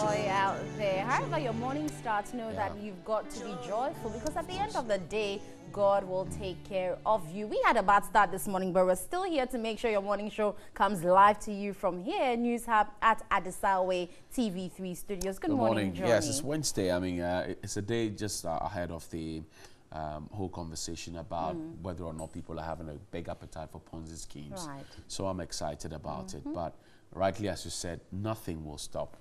joy out there. However your morning starts, know that you've got to be joyful, because at the end of the day, God will take care of you. We had a bad start this morning, but we're still here to make sure your morning show comes live to you from here, News Hub at Adisawe TV3 Studios. Good morning, Johnny. Yes, it's Wednesday. I mean, it's a day just ahead of the whole conversation about whether or not people are having a big appetite for Ponzi schemes. Right. So I'm excited about it. But rightly, as you said, nothing will stop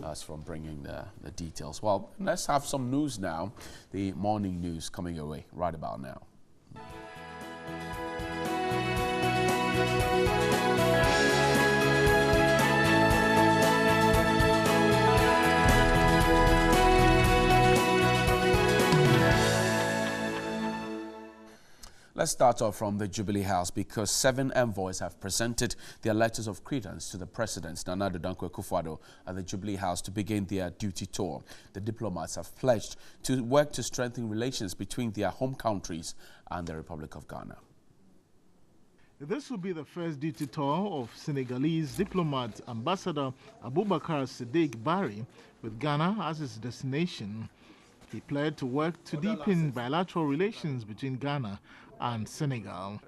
us from bringing the details. Well, let's have some news now. The morning news coming your way right about now. Let's start off from the Jubilee House, because 7 envoys have presented their letters of credence to the President, Nana Addo Dankwa Akufo-Addo, at the Jubilee House to begin their duty tour. The diplomats have pledged to work to strengthen relations between their home countries and the Republic of Ghana. This will be the first duty tour of Senegalese diplomat Ambassador Abubakar Siddiq Bari, with Ghana as its destination. He pledged to work to deepen bilateral relations between Ghana and Senegal.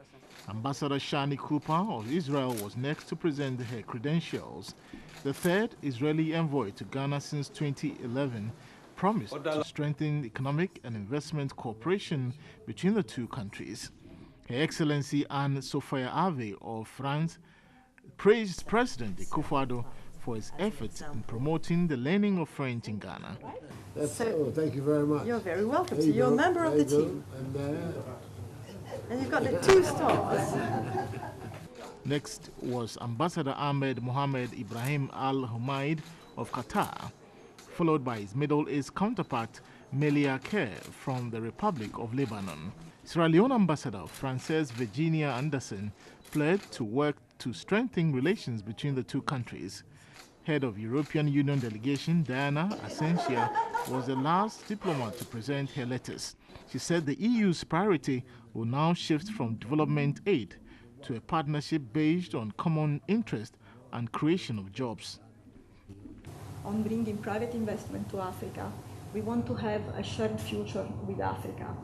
Ambassador Shani Cooper of Israel was next to present her credentials. The third Israeli envoy to Ghana since 2011 promised to strengthen economic and investment cooperation between the two countries. Her Excellency Anne-Sophia Ave of France praised President Akufo-Addo for his efforts in promoting the learning of French in Ghana. Thank you very much. You're very welcome. So you're a member of the team. And you've got the 2 stars. Next was Ambassador Ahmed Mohamed Ibrahim Al Humaid of Qatar, followed by his Middle East counterpart Melia Kerr from the Republic of Lebanon. Sierra Leone Ambassador Frances Virginia Anderson pledged to work to strengthen relations between the two countries. Head of European Union delegation Diana Asensia was the last diplomat to present her letters. She said the EU's priority will now shift from development aid to a partnership based on common interest and creation of jobs. On bringing private investment to Africa, we want to have a shared future with Africa.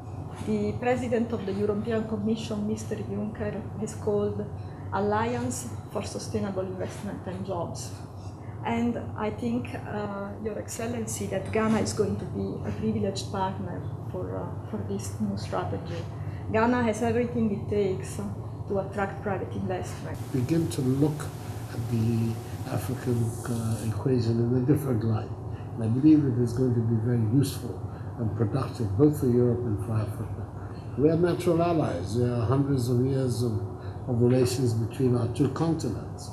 The President of the European Commission, Mr. Juncker, has called Alliance for Sustainable Investment and Jobs. And I think, Your Excellency, that Ghana is going to be a privileged partner for this new strategy. Ghana has everything it takes to attract private investment. Begin to look at the African equation in a different light. And I believe it is going to be very useful and productive, both for Europe and for Africa. We are natural allies. There are hundreds of years of relations between our two continents.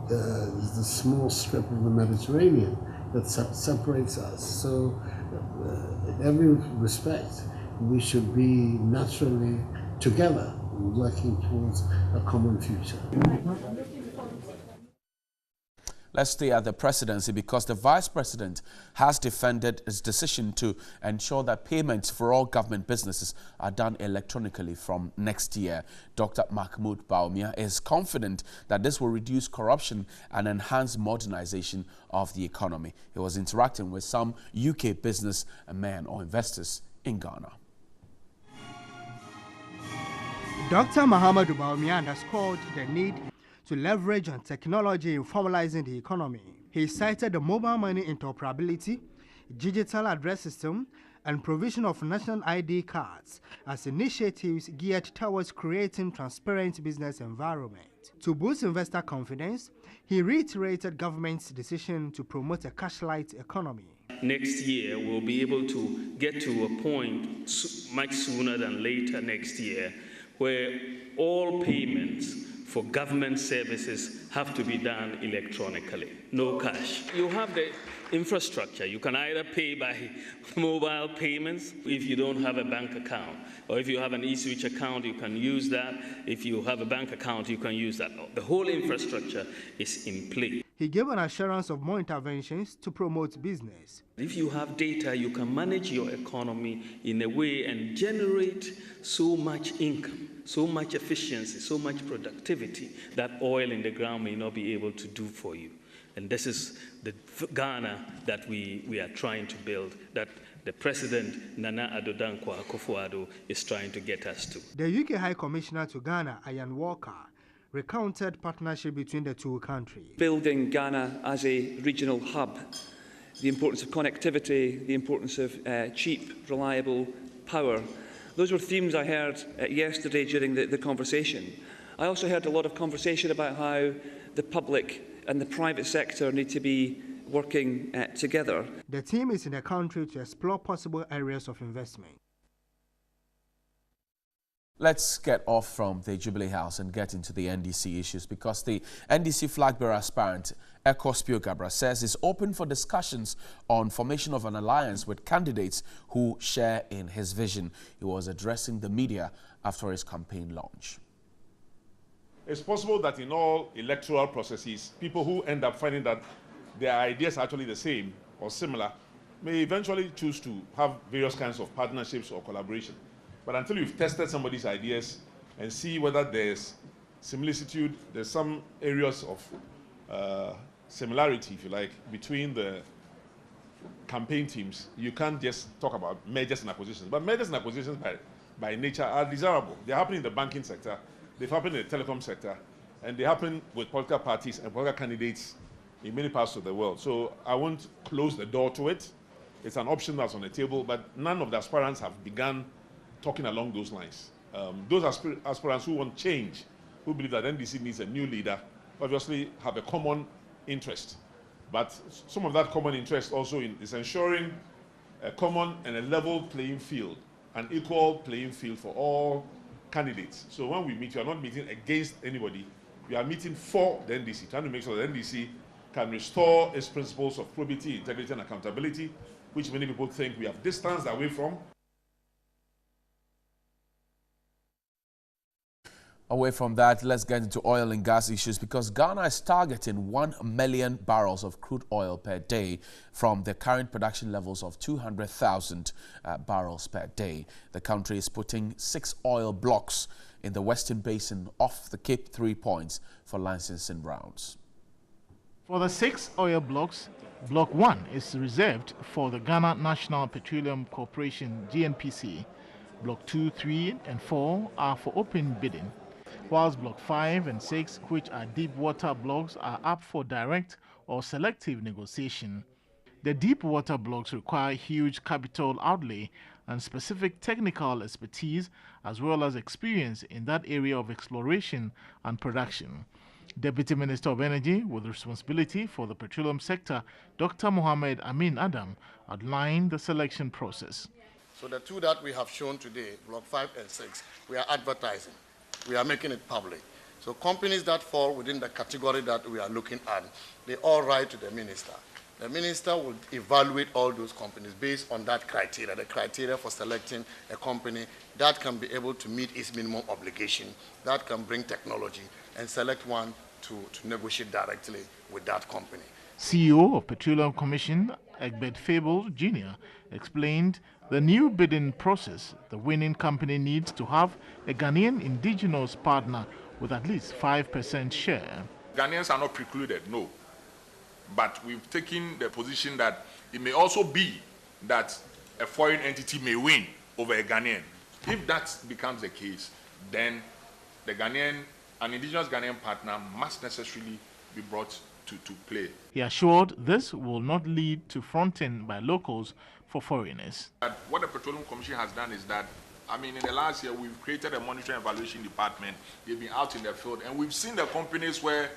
There's the small strip of the Mediterranean that separates us. So in every respect, we should be naturally together working towards a common future. Let's stay at the presidency, because the vice president has defended his decision to ensure that payments for all government businesses are done electronically from next year. Dr. Mahmoud Bawumia is confident that this will reduce corruption and enhance modernization of the economy. He was interacting with some UK businessmen or investors in Ghana. Dr. Mahmoud Bawumia underscored the need to leverage on technology in formalizing the economy. He cited the mobile money interoperability, digital address system, and provision of national ID cards as initiatives geared towards creating transparent business environment. To boost investor confidence, he reiterated government's decision to promote a cash-light economy. Next year, we'll be able to get to a point much sooner than later next year where all payments for government services have to be done electronically, no cash. You have the infrastructure. You can either pay by mobile payments if you don't have a bank account, or if you have an eSwitch account, you can use that. If you have a bank account, you can use that. The whole infrastructure is in place. He gave an assurance of more interventions to promote business. If you have data, you can manage your economy in a way and generate so much income, so much efficiency, so much productivity that oil in the ground may not be able to do for you. And this is the Ghana that we are trying to build, that the President, Nana Addo Dankwa Akufo-Addo, is trying to get us to. The UK High Commissioner to Ghana, Ian Walker, recounted partnership between the two countries. Building Ghana as a regional hub, the importance of connectivity, the importance of cheap, reliable power. Those were themes I heard yesterday during the conversation. I also heard a lot of conversation about how the public and the private sector need to be working together. The team is in the country to explore possible areas of investment. Let's get off from the Jubilee House and get into the NDC issues, because the NDC flag bearer aspirant, Ekospio Gabra, says is open for discussions on formation of an alliance with candidates who share in his vision. He was addressing the media after his campaign launch. It's possible that in all electoral processes, people who end up finding that their ideas are actually the same or similar may eventually choose to have various kinds of partnerships or collaboration. But until you've tested somebody's ideas and see whether there's similitude, there's some areas of similarity, if you like, between the campaign teams, you can't just talk about mergers and acquisitions. But mergers and acquisitions by nature are desirable. They happen in the banking sector, they've happened in the telecom sector, and they happen with political parties and political candidates in many parts of the world. So I won't close the door to it. It's an option that's on the table, but none of the aspirants have begun talking along those lines. Those aspirants who want change, who believe that NDC needs a new leader, obviously have a common interest. But some of that common interest also is ensuring a common and a level playing field, an equal playing field for all candidates. So when we meet, we are not meeting against anybody. We are meeting for the NDC, trying to make sure that the NDC can restore its principles of probity, integrity, and accountability, which many people think we have distanced away from. Away from that, let's get into oil and gas issues, because Ghana is targeting 1 million barrels of crude oil per day from the current production levels of 200,000 barrels per day. The country is putting 6 oil blocks in the Western Basin off the Cape 3 points for licensing rounds. For the 6 oil blocks, Block 1 is reserved for the Ghana National Petroleum Corporation, GNPC. Block 2, 3, and 4 are for open bidding, whilst Block 5 and 6, which are deep water blocks, are up for direct or selective negotiation. The deep water blocks require huge capital outlay and specific technical expertise, as well as experience in that area of exploration and production. Deputy Minister of Energy with responsibility for the petroleum sector, Dr. Mohammed Amin Adam, outlined the selection process. So the 2 that we have shown today, Block 5 and 6, we are advertising. We are making it public. So companies that fall within the category that we are looking at, they all write to the minister. The minister will evaluate all those companies based on that criteria, the criteria for selecting a company that can be able to meet its minimum obligation, that can bring technology, and select one to negotiate directly with that company. CEO of Petroleum Commission, Egbert Fable Jr., explained the new bidding process. The winning company needs to have a Ghanaian indigenous partner with at least 5% share. Ghanaians are not precluded, no. But we've taken the position that it may also be that a foreign entity may win over a Ghanaian. If that becomes the case, then the Ghanaian, an indigenous Ghanaian partner must necessarily be brought to play. He assured this will not lead to fronting by locals for foreigners. What the Petroleum Commission has done is that, I mean, in the last year, we've created a monitoring and evaluation department. They've been out in the field, and we've seen the companies where,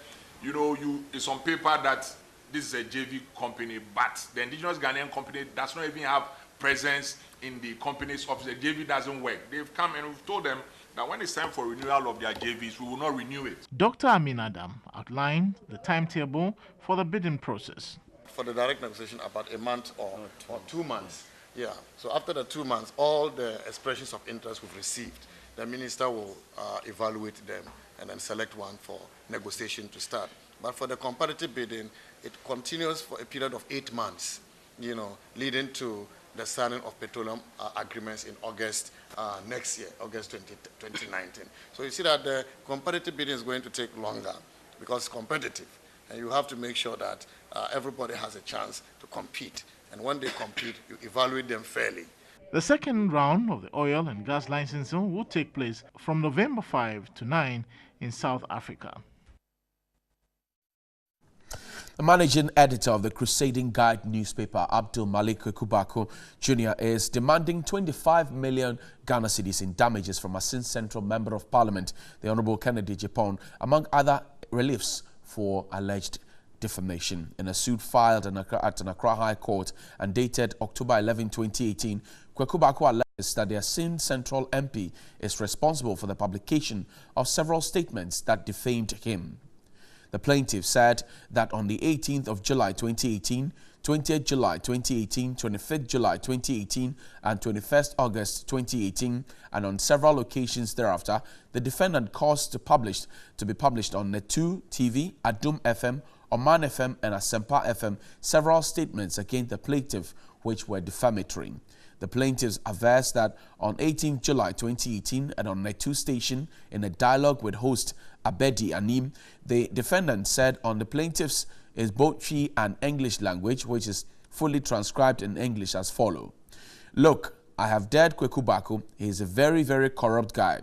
it's on paper that this is a JV company, but the indigenous Ghanaian company does not even have presence in the company's office. The JV doesn't work. They've come and we've told them that when it's time for renewal of their JVs, we will not renew it. Dr. Amin Adam outlined the timetable for the bidding process. For the direct negotiation, about a month or 2 months. Yeah. So after the 2 months, all the expressions of interest we've received, the minister will evaluate them and then select one for negotiation to start. But for the competitive bidding, it continues for a period of 8 months, leading to the signing of petroleum agreements in August next year, August 2019. So you see that the competitive bidding is going to take longer because it's competitive. and you have to make sure that everybody has a chance to compete. And when they compete, you evaluate them fairly. The second round of the oil and gas licensing will take place from November 5 to 9 in South Africa. The managing editor of the Crusading Guide newspaper, Abdul Malik Kwekubako Jr., is demanding 25 million Ghana cedis in damages from Asin Central Member of Parliament, the Honorable Kennedy Japon, among other reliefs for alleged defamation. In a suit filed at an Accra High Court and dated October 11, 2018, Kwekubako alleges that the Asin Central MP is responsible for the publication of several statements that defamed him. The plaintiff said that on the 18th of July 2018, 20th July 2018, 25th July 2018, and 21st August 2018, and on several occasions thereafter, the defendant caused to be published on Net2 TV, Adum FM, Oman FM, and Asempa FM several statements against the plaintiff which were defamatory. The plaintiffs averse that on 18 July 2018 and on Net2 station, in a dialogue with host Abedi Anim, the defendant said on the plaintiff's is both Twi and English language, which is fully transcribed in English as follows. Look, I have dared Kwekubako. He is a very, very corrupt guy.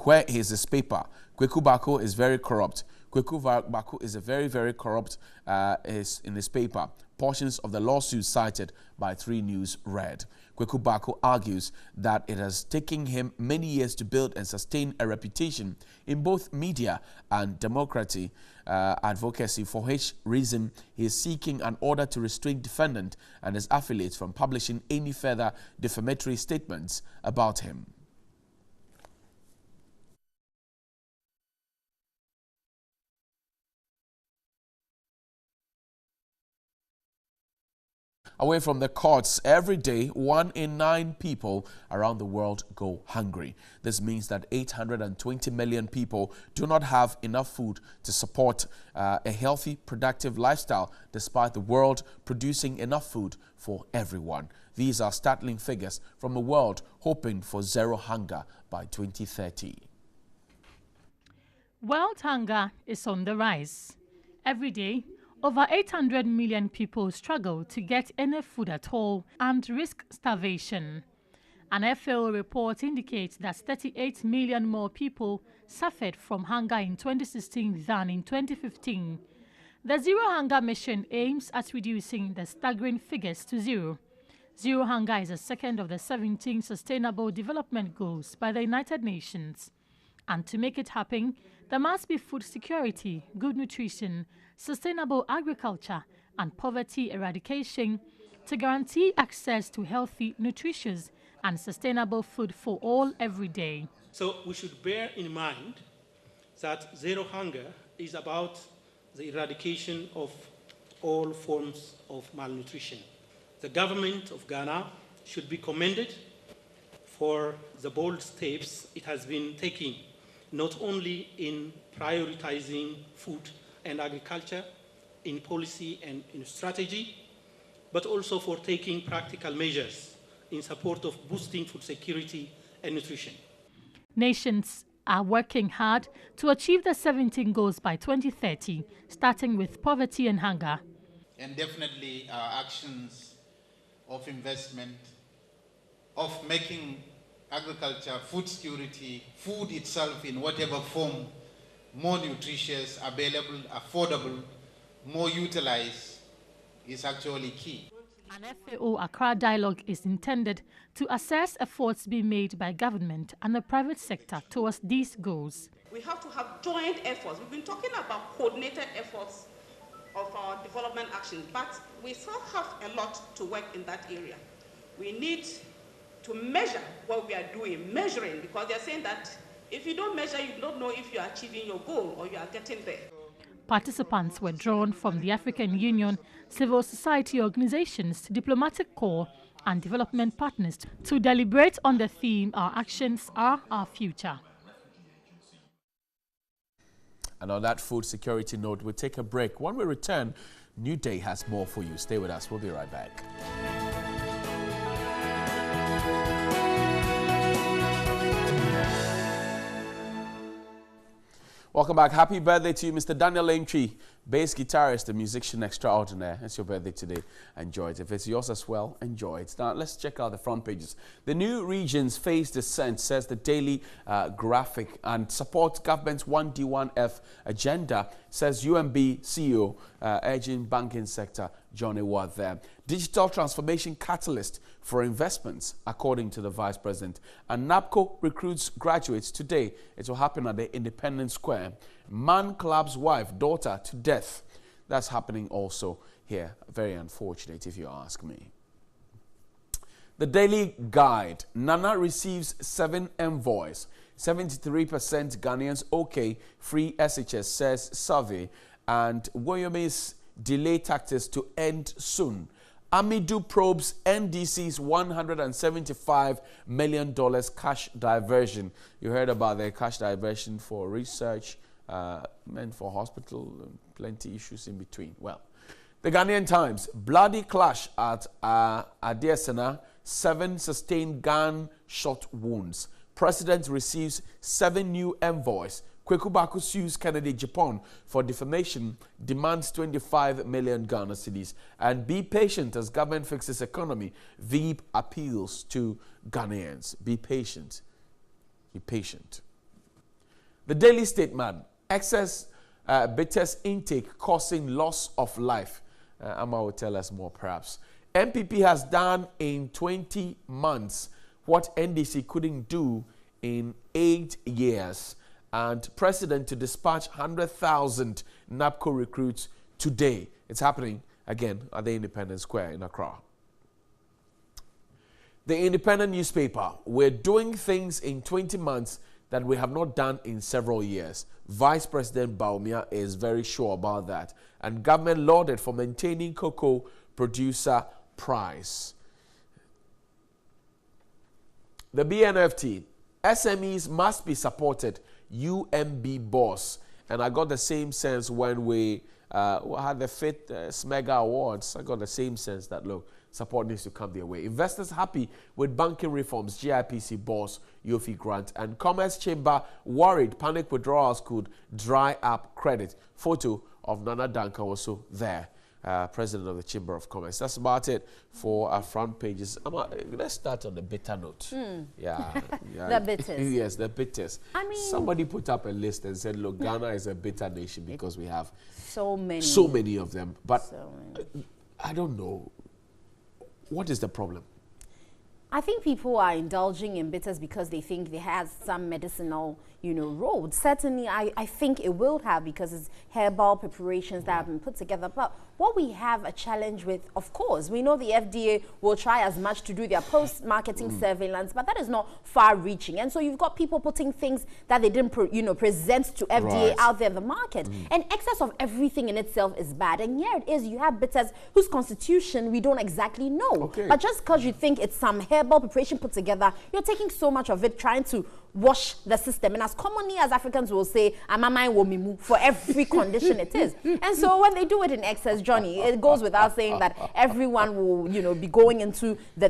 Where is his paper? Kwekubako is very corrupt. Kwekubako is a very, very corrupt is in his paper. Portions of the lawsuit cited by 3 News read. Kwekubako argues that it has taken him many years to build and sustain a reputation in both media and democracy advocacy, for which reason he is seeking an order to restrain defendant and his affiliates from publishing any further defamatory statements about him. Away from the courts, every day, 1 in 9 people around the world go hungry. This means that 820 million people do not have enough food to support a healthy, productive lifestyle, despite the world producing enough food for everyone. These are startling figures from a world hoping for zero hunger by 2030. World hunger is on the rise. Every day, over 800 million people struggle to get any food at all and risk starvation. An FAO report indicates that 38 million more people suffered from hunger in 2016 than in 2015. The Zero Hunger Mission aims at reducing the staggering figures to zero. Zero hunger is the second of the 17 Sustainable Development Goals by the United Nations. And to make it happen, there must be food security, good nutrition, sustainable agriculture, and poverty eradication to guarantee access to healthy, nutritious, and sustainable food for all every day. So we should bear in mind that zero hunger is about the eradication of all forms of malnutrition. The government of Ghana should be commended for the bold steps it has been taking, not only in prioritizing food and agriculture, in policy and in strategy, but also for taking practical measures in support of boosting food security and nutrition. Nations are working hard to achieve the 17 goals by 2030, starting with poverty and hunger. And definitely our actions of investment, of making agriculture, food security, food itself in whatever form, more nutritious, available, affordable, more utilized, is actually key. An FAO Accra dialogue is intended to assess efforts being made by government and the private sector towards these goals. We have to have joint efforts. We've been talking about coordinated efforts of our development actions, but we still have a lot to work in that area. We need to measure what we are doing, measuring, because they're saying that if you don't measure, you don't know if you are achieving your goal or you are getting there. Participants were drawn from the African Union, civil society organizations, diplomatic corps, and development partners to deliberate on the theme, Our Actions Are Our Future. And on that food security note, we'll take a break. When we return, Newday has more for you. Stay with us. We'll be right back. Welcome back. Happy birthday to you, Mr. Daniel Aintree. bass guitarist, the musician extraordinaire. It's your birthday today. Enjoy it. If it's yours as well, enjoy it. Now, let's check out the front pages. The new regions face dissent, says the Daily Graphic, and support government's 1D1F agenda, says UMB CEO, urging banking sector, Johnny Watt there. Digital transformation catalyst for investments, according to the Vice President. And NAPCO recruits graduates today. It will happen at the Independence Square. Man clubs wife, daughter to death. That's happening also here. Very unfortunate, if you ask me. The Daily Guide. Nana receives 7 envoys. 73% Ghanaians okay. Free SHS, says survey. And Woyome's delay tactics to end soon. Amidu probes NDC's $175 million cash diversion. You heard about the cash diversion for research, meant for hospital, plenty issues in between. Well, the Ghanaian Times, bloody clash at Adiesena, 7 sustained gunshot wounds. President receives 7 new envoys. Kweku Baku sues Kennedy Japan for defamation, demands 25 million Ghana cedis. And be patient as government fixes economy. Veep appeals to Ghanaians. Be patient. Be patient. The Daily Statement. Excess bitters intake causing loss of life. Amma will tell us more perhaps. MPP has done in 20 months what NDC couldn't do in 8 years. And President to dispatch 100,000 NAPCO recruits today. It's happening again at the Independence Square in Accra. The Independent newspaper. We're doing things in 20 months that we have not done in several years. Vice President Bawumia is very sure about that. And government lauded for maintaining cocoa producer price. The BNFT. SMEs must be supported. UMB boss. And I got the same sense when we had the 5th SMEGA Awards. I got the same sense that, look, support needs to come their way. Investors happy with banking reforms, GIPC boss, Yofi Grant. And Commerce Chamber worried panic withdrawals could dry up credit. Photo of Nana Danka also there. President of the Chamber of Commerce. That's about it for our front pages. Let's start on the bitter note. Yeah. The bitters. Yes, the bitters. I mean, somebody put up a list and said, look, Ghana is a bitter nation because we have so many of them. But I don't know. What is the problem? I think people are indulging in bitters because they think they have some medicinal, role. Certainly, I think it will have because it's herbal preparations that have been put together. But what we have a challenge with, of course, we know the FDA will try as much to do their post-marketing surveillance, but that is not far-reaching. And so you've got people putting things that they didn't, present to FDA out there in the market. And excess of everything in itself is bad. And here it is, you have bitters whose constitution we don't exactly know. But just because you think it's some herbal preparation put together, you're taking so much of it trying to wash the system. And as commonly as Africans will say, "Amamai wo mimu," for every condition it is. And so when they do it in excess, Johnny, it goes without saying that everyone will, be going into the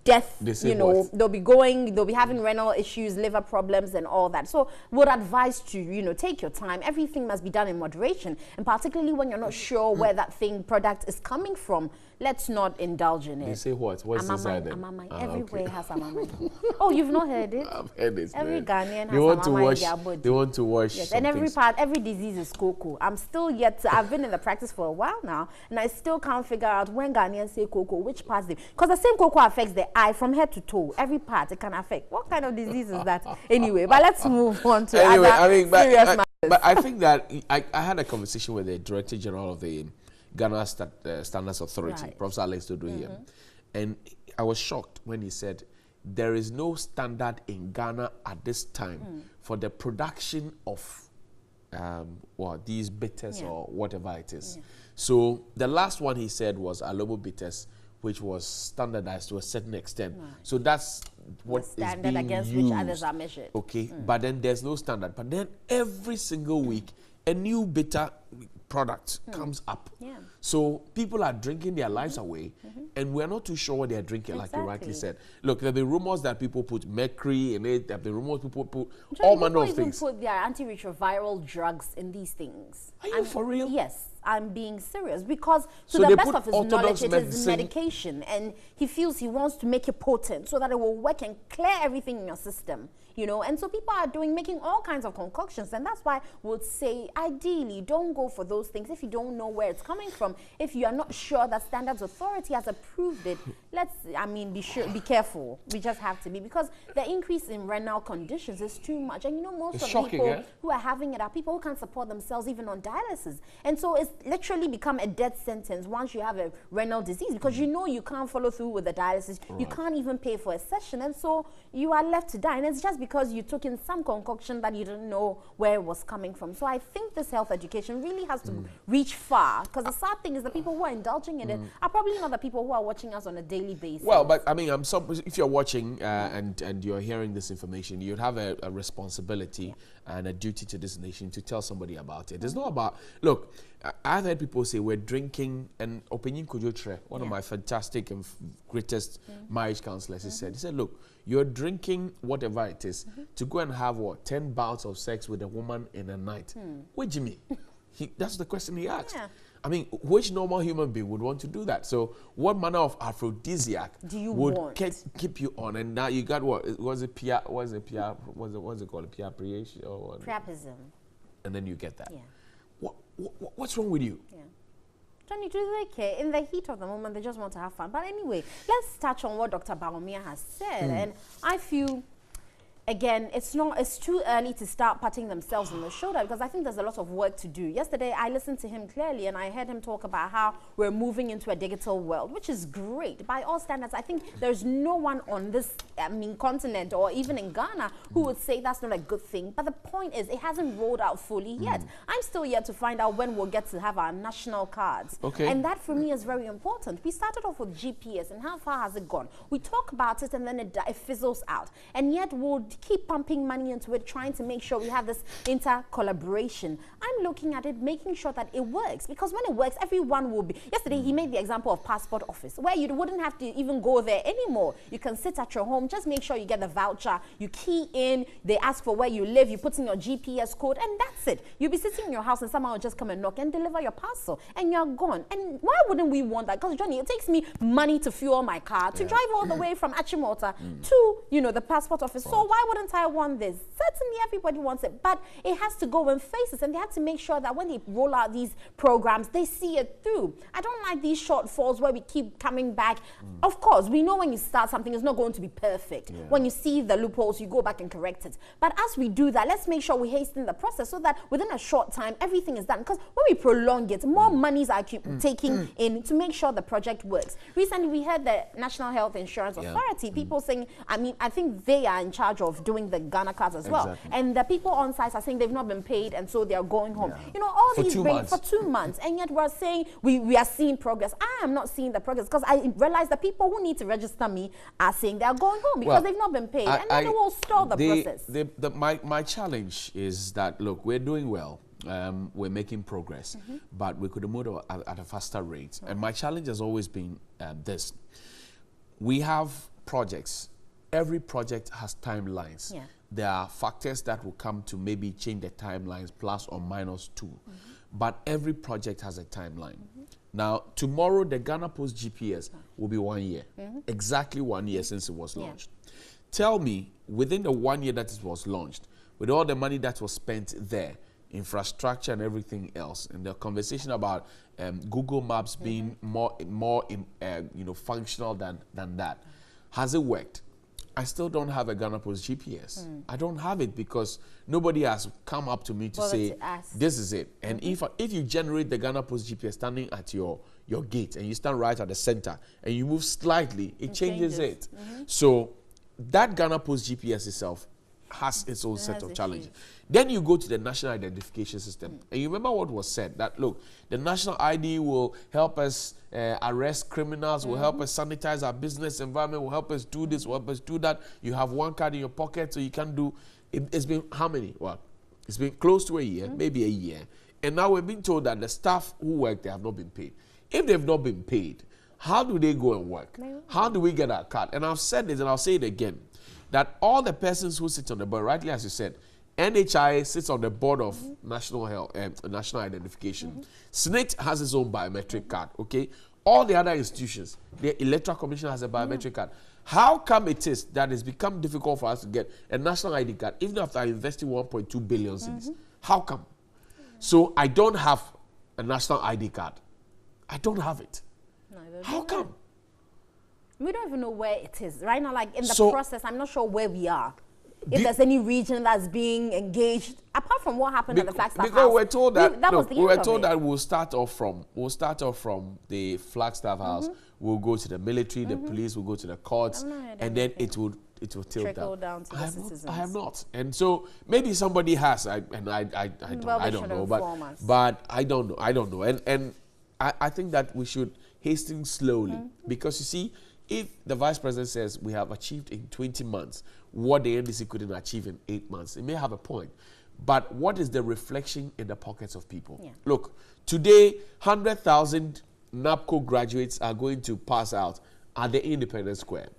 death, they'll be having renal issues, liver problems and all that. So would advise to, take your time. Everything must be done in moderation. And particularly when you're not sure where that product is coming from, let's not indulge in it. They say what? What's inside it? Everywhere has amamai. Oh, you've not heard it? I've heard it. Every Ghanaian has amamai in their body. They want to wash. Yes, and every disease is cocoa. I'm still I've been in the practice for a while now, and I still can't figure out when Ghanaians say cocoa, which parts they, because the same cocoa affects the eye from head to toe. Every part it can affect. What kind of disease is that? Anyway, but let's move on to other serious matters. But I think that I had a conversation with the Director General of the Ghana Standards Authority, Professor Alex Dodo here, and I was shocked when he said there is no standard in Ghana at this time for the production of these bitters or whatever it is. So the last one he said was Alomo bitters, which was standardized to a certain extent. So that's what is being standard against used. which others are measured. Okay, but then there's no standard. But then every single week, a new bitter product comes up. So people are drinking their lives away, and we're not too sure what they're drinking, like you rightly said. Look, there have been rumors that people put mercury in it. There have been rumors people put all manner of things. People put their antiretroviral drugs in these things. Are you for real? Yes. I'm being serious, because to So the they best put of his orthodox knowledge, it is medicine- medication, and he feels he wants to make it potent so that it will work and clear everything in your system, you know. And so people are making all kinds of concoctions, and that's why we'll say, ideally, don't go for those things if you don't know where it's coming from. If you are not sure that Standards Authority has approved it, be careful. We just have to be, because the increase in renal conditions is too much. And you know, most It's of shocking, people eh? who are having it are people who can't support themselves even on dialysis. And so it's literally become a death sentence once you have a renal disease, because you know you can't follow through with the dialysis. You can't even pay for a session, and so you are left to die. And it's just because you took in some concoction that you didn't know where it was coming from. So I think this health education really has to reach far, because the sad thing is the people who are indulging in it are probably not the people who are watching us on a daily basis. Well, but I mean, if you're watching and you're hearing this information, you'd have a responsibility and a duty to this nation to tell somebody about it. It's not about, look, I've heard people say we're drinking, and Opinion Kujotre, one of my fantastic and greatest marriage counselors, he said, look, you're drinking whatever it is to go and have 10 bouts of sex with a woman in a night. What do you mean? That's the question he asked. Yeah. I mean, which normal human being would want to do that? So what manner of aphrodisiac would keep you on? And now you got what? What's it called? Priapism or what? Priapism. And then you get that. Yeah. What's wrong with you? Yeah. Don't they care? In the heat of the moment, they just want to have fun. But anyway, let's touch on what Dr. Bawumia has said. And I feel, again, it's too early to start patting themselves on the shoulder, because I think there's a lot of work to do. Yesterday, I listened to him clearly, and I heard him talk about how we're moving into a digital world, which is great. By all standards, I think there's no one on this continent, or even in Ghana, who would say that's not a good thing. But the point is, it hasn't rolled out fully yet. I'm still yet to find out when we'll get to have our national cards. Okay. And that, for me, is very important. We started off with GPS, and how far has it gone? We talk about it, and then it fizzles out. And yet, we'll keep pumping money into it, trying to make sure we have this inter-collaboration. I'm looking at it, making sure that it works, because when it works, everyone will be. Yesterday, he made the example of passport office, where you wouldn't have to even go there anymore. You can sit at your home, just make sure you get the voucher, you key in, they ask for where you live, you put in your GPS code, and that's it. You'll be sitting in your house, and someone will just come and knock and deliver your parcel, and you're gone. And why wouldn't we want that? Because, Johnny, it takes me money to fuel my car, to drive all the way from Achimota to, the passport office. So why wouldn't I want this? Certainly everybody wants it, but it has to go in phases, and they have to make sure that when they roll out these programs, they see it through. I don't like these shortfalls where we keep coming back. Of course, we know when you start something, it's not going to be perfect. When you see the loopholes, you go back and correct it. But as we do that, let's make sure we hasten the process so that within a short time, everything is done. Because when we prolong it, more monies are taking in to make sure the project works. Recently, we heard the National Health Insurance Authority, people saying, I think they are in charge of doing the Ghana cards as well. And the people on site are saying they've not been paid, and so they are going home. All For these for 2 months, and yet we're saying we are seeing progress. I am not seeing the progress, because I realize the people who need to register me are saying they are going home because they've not been paid, and then it will stall the process. My challenge is that, look, we're doing well. We're making progress, but we could have moved at a faster rate. And my challenge has always been this. We have projects. Every project has timelines. There are factors that will come to maybe change the timelines, plus or minus 2. But every project has a timeline. Now, tomorrow, the Ghana Post GPS will be 1 year. Exactly 1 year since it was launched. Tell me, within the 1 year that it was launched, with all the money that was spent there, infrastructure and everything else, and the conversation about Google Maps being more functional than that, has it worked? I still don't have a Ghana Post GPS. I don't have it because nobody has come up to me to say, this is it. And if you generate the Ghana Post GPS standing at your gate, and you stand right at the center, and you move slightly, it changes it. So that Ghana Post GPS itself has its own set of challenges. Then you go to the National Identification System. And you remember what was said, that, look, the National ID will help us arrest criminals, will help us sanitize our business environment, will help us do this, will help us do that. You have one card in your pocket, so you can do... It's been how many? Well, it's been close to a year, maybe a year. And now we're being told that the staff who work, they have not been paid. If they've not been paid, how do they go and work? How do we get our card? And I've said this, and I'll say it again, that all the persons who sit on the board, rightly as you said, NHI sits on the board of national health national identification. SNIT has its own biometric card. Okay, all the other institutions, the Electoral Commission has a biometric card. How come it is that it's become difficult for us to get a national ID card, even after investing 1.2 billion cedis? How come? So I don't have a national ID card. I don't have it. How come? We don't even know where it is right now. Like in the process, I'm not sure where we are. If there's any region that's being engaged, apart from what happened at the Flagstaff House. Because we're told that we were told that we'll start off from the Flagstaff House. We'll go to the military, the police. We'll go to the courts, and then it will trickle down to the citizens. I have not, and so maybe somebody has. I don't know, but I don't know, and I think that we should hasten slowly because you see, if the Vice President says we have achieved in 20 months what the NDC couldn't achieve in 8 months, it may have a point. But what is the reflection in the pockets of people? Yeah. Look, today, 100,000 NAPCO graduates are going to pass out at the Independence Square.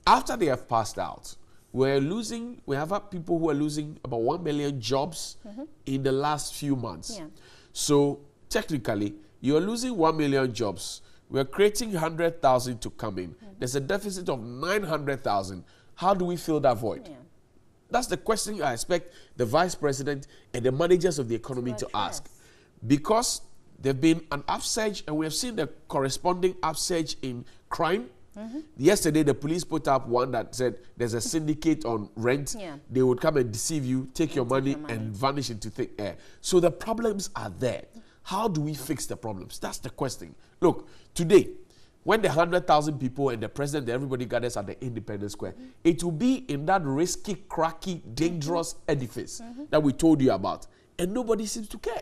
After they have passed out, we have people who are losing about 1 million jobs in the last few months. Yeah. So technically, you're losing 1 million jobs. We're creating 100,000 to come in. There's a deficit of 900,000. How do we fill that void? Yeah. That's the question I expect the Vice President and the managers of the economy to ask. Because there's been an upsurge, and we have seen the corresponding upsurge in crime. Yesterday, the police put up one that said there's a syndicate on rent. Yeah. They would come and deceive you, take your money, and vanish into thick air. So the problems are there. How do we fix the problems? That's the question. Look, today, when the 100,000 people and the president, everybody gathers at the Independence Square, it will be in that risky, cracky, dangerous edifice that we told you about. And nobody seems to care.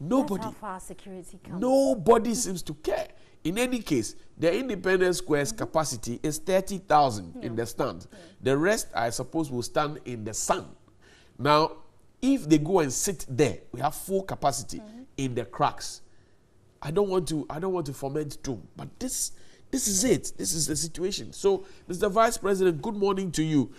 Nobody. That's how far security comes. Nobody seems to care. In any case, the Independence Square's capacity is 30,000 in the stand. The rest, I suppose, will stand in the sun. Now, if they go and sit there, we have full capacity in the cracks. I don't want to foment doom, but this is it. This is the situation. So, Mr. Vice President, good morning to you.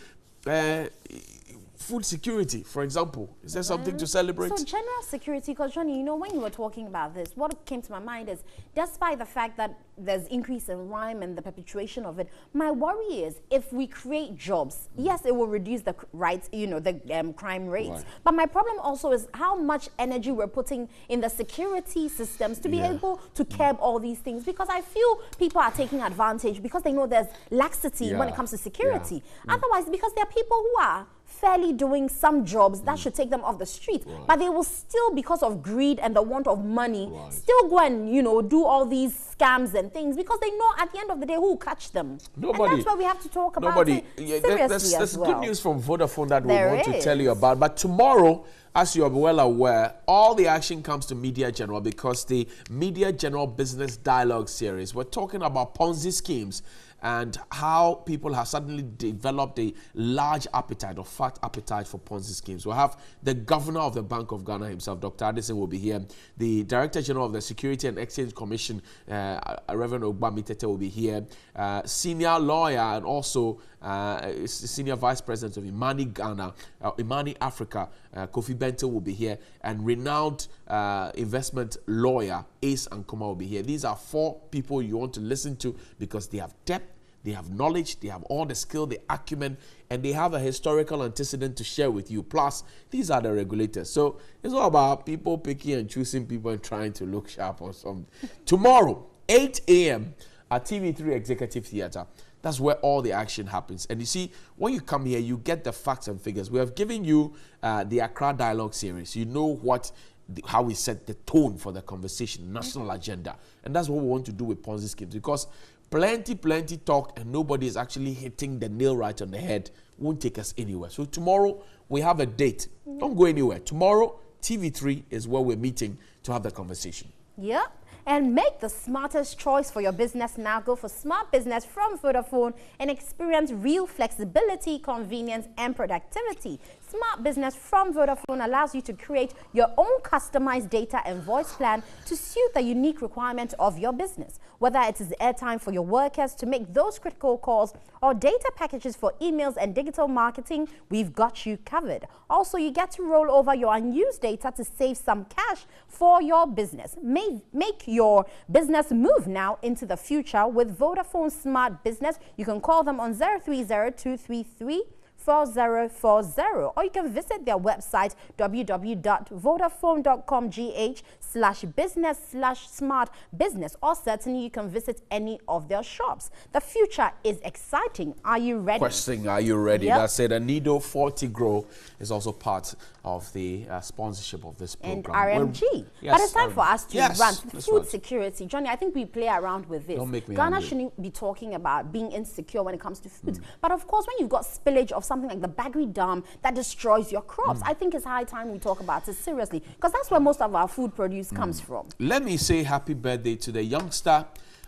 Food security, for example, is there something to celebrate? So general security, because Johnny, you know, when you were talking about this, what came to my mind is, despite the fact that there's increase in crime and the perpetuation of it, my worry is if we create jobs, yes, it will reduce the crime rates. Right. But my problem also is how much energy we're putting in the security systems to be able to curb all these things, because I feel people are taking advantage because they know there's laxity when it comes to security. Otherwise, because there are people who are fairly doing some jobs that should take them off the street, but they will still, because of greed and the want of money, still go and, you know, do all these scams and things, because they know at the end of the day who will catch them. Nobody. And that's why we have to talk about it seriously there's good news from Vodafone that we want to tell you about. But tomorrow, as you are well aware, all the action comes to Media General, because the Media General Business Dialogue Series, we're talking about Ponzi schemes and how people have suddenly developed a large appetite or fat appetite for Ponzi schemes. We'll have the governor of the Bank of Ghana himself, Dr. Addison, will be here. The Director General of the Security and Exchange Commission, Reverend Ogbami Tete, will be here. Senior lawyer and also Senior Vice President of Imani Ghana, Imani Africa, Kofi Bento will be here. And renowned investment lawyer, Ace Ankoma, will be here. These are 4 people you want to listen to because they have depth, they have knowledge, they have all the skill, the acumen, and they have a historical antecedent to share with you. Plus, these are the regulators. So it's all about people picking and choosing people and trying to look sharp or something. Tomorrow, 8 a.m. at TV3 Executive Theatre. That's where all the action happens. And you see, when you come here, you get the facts and figures. We have given you the Accra Dialogue Series. You know how we set the tone for the conversation, national agenda. And that's what we want to do with Ponzi schemes, because plenty talk and nobody is actually hitting the nail right on the head. Won't take us anywhere. So tomorrow, we have a date. Don't go anywhere. Tomorrow, TV3 is where we're meeting to have the conversation. Yep. And make the smartest choice for your business now. Go for smart business from Vodafone and experience real flexibility, convenience, and productivity. Smart business from Vodafone allows you to create your own customized data and voice plan to suit the unique requirements of your business. Whether it is airtime for your workers to make those critical calls or data packages for emails and digital marketing, we've got you covered. Also, you get to roll over your unused data to save some cash for your business. Make your business move now into the future with Vodafone Smart Business. You can call them on 030-233-4040, or you can visit their website www.vodafone.com/business/smart business, or certainly you can visit any of their shops. The future is exciting. Are you ready? Question, are you ready? Yep. That's it. And Nido 40 Grow is also part of the sponsorship of this program. And RMG. But it's time for us to run food security. Johnny, I think we play around with this. Don't make me Ghana hungry. shouldn't be talking about being insecure when it comes to foods. But of course, when you've got spillage of something like the Bagri Dam that destroys your crops, I think it's high time we talk about it seriously, because that's where most of our food produce comes from. Let me say happy birthday to the youngster,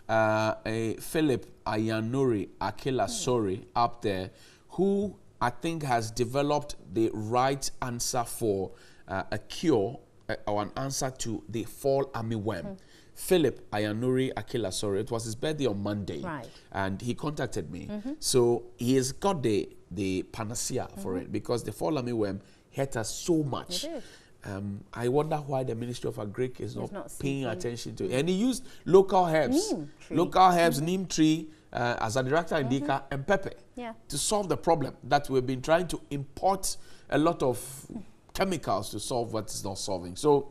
Philip Ayanuri Akilasori up there, who I think has developed the right answer for a cure or an answer to the fall armyworm. Philip Ayanuri Akilasori, it was his birthday on Monday, and he contacted me. So he has got the panacea for it, because the fall armyworm hurt us so much. I wonder why the Ministry of Agric is not paying attention to it. And he used local herbs, neem tree, as a director indica, and pepper to solve the problem that we've been trying to import a lot of chemicals to solve what is not solving. So,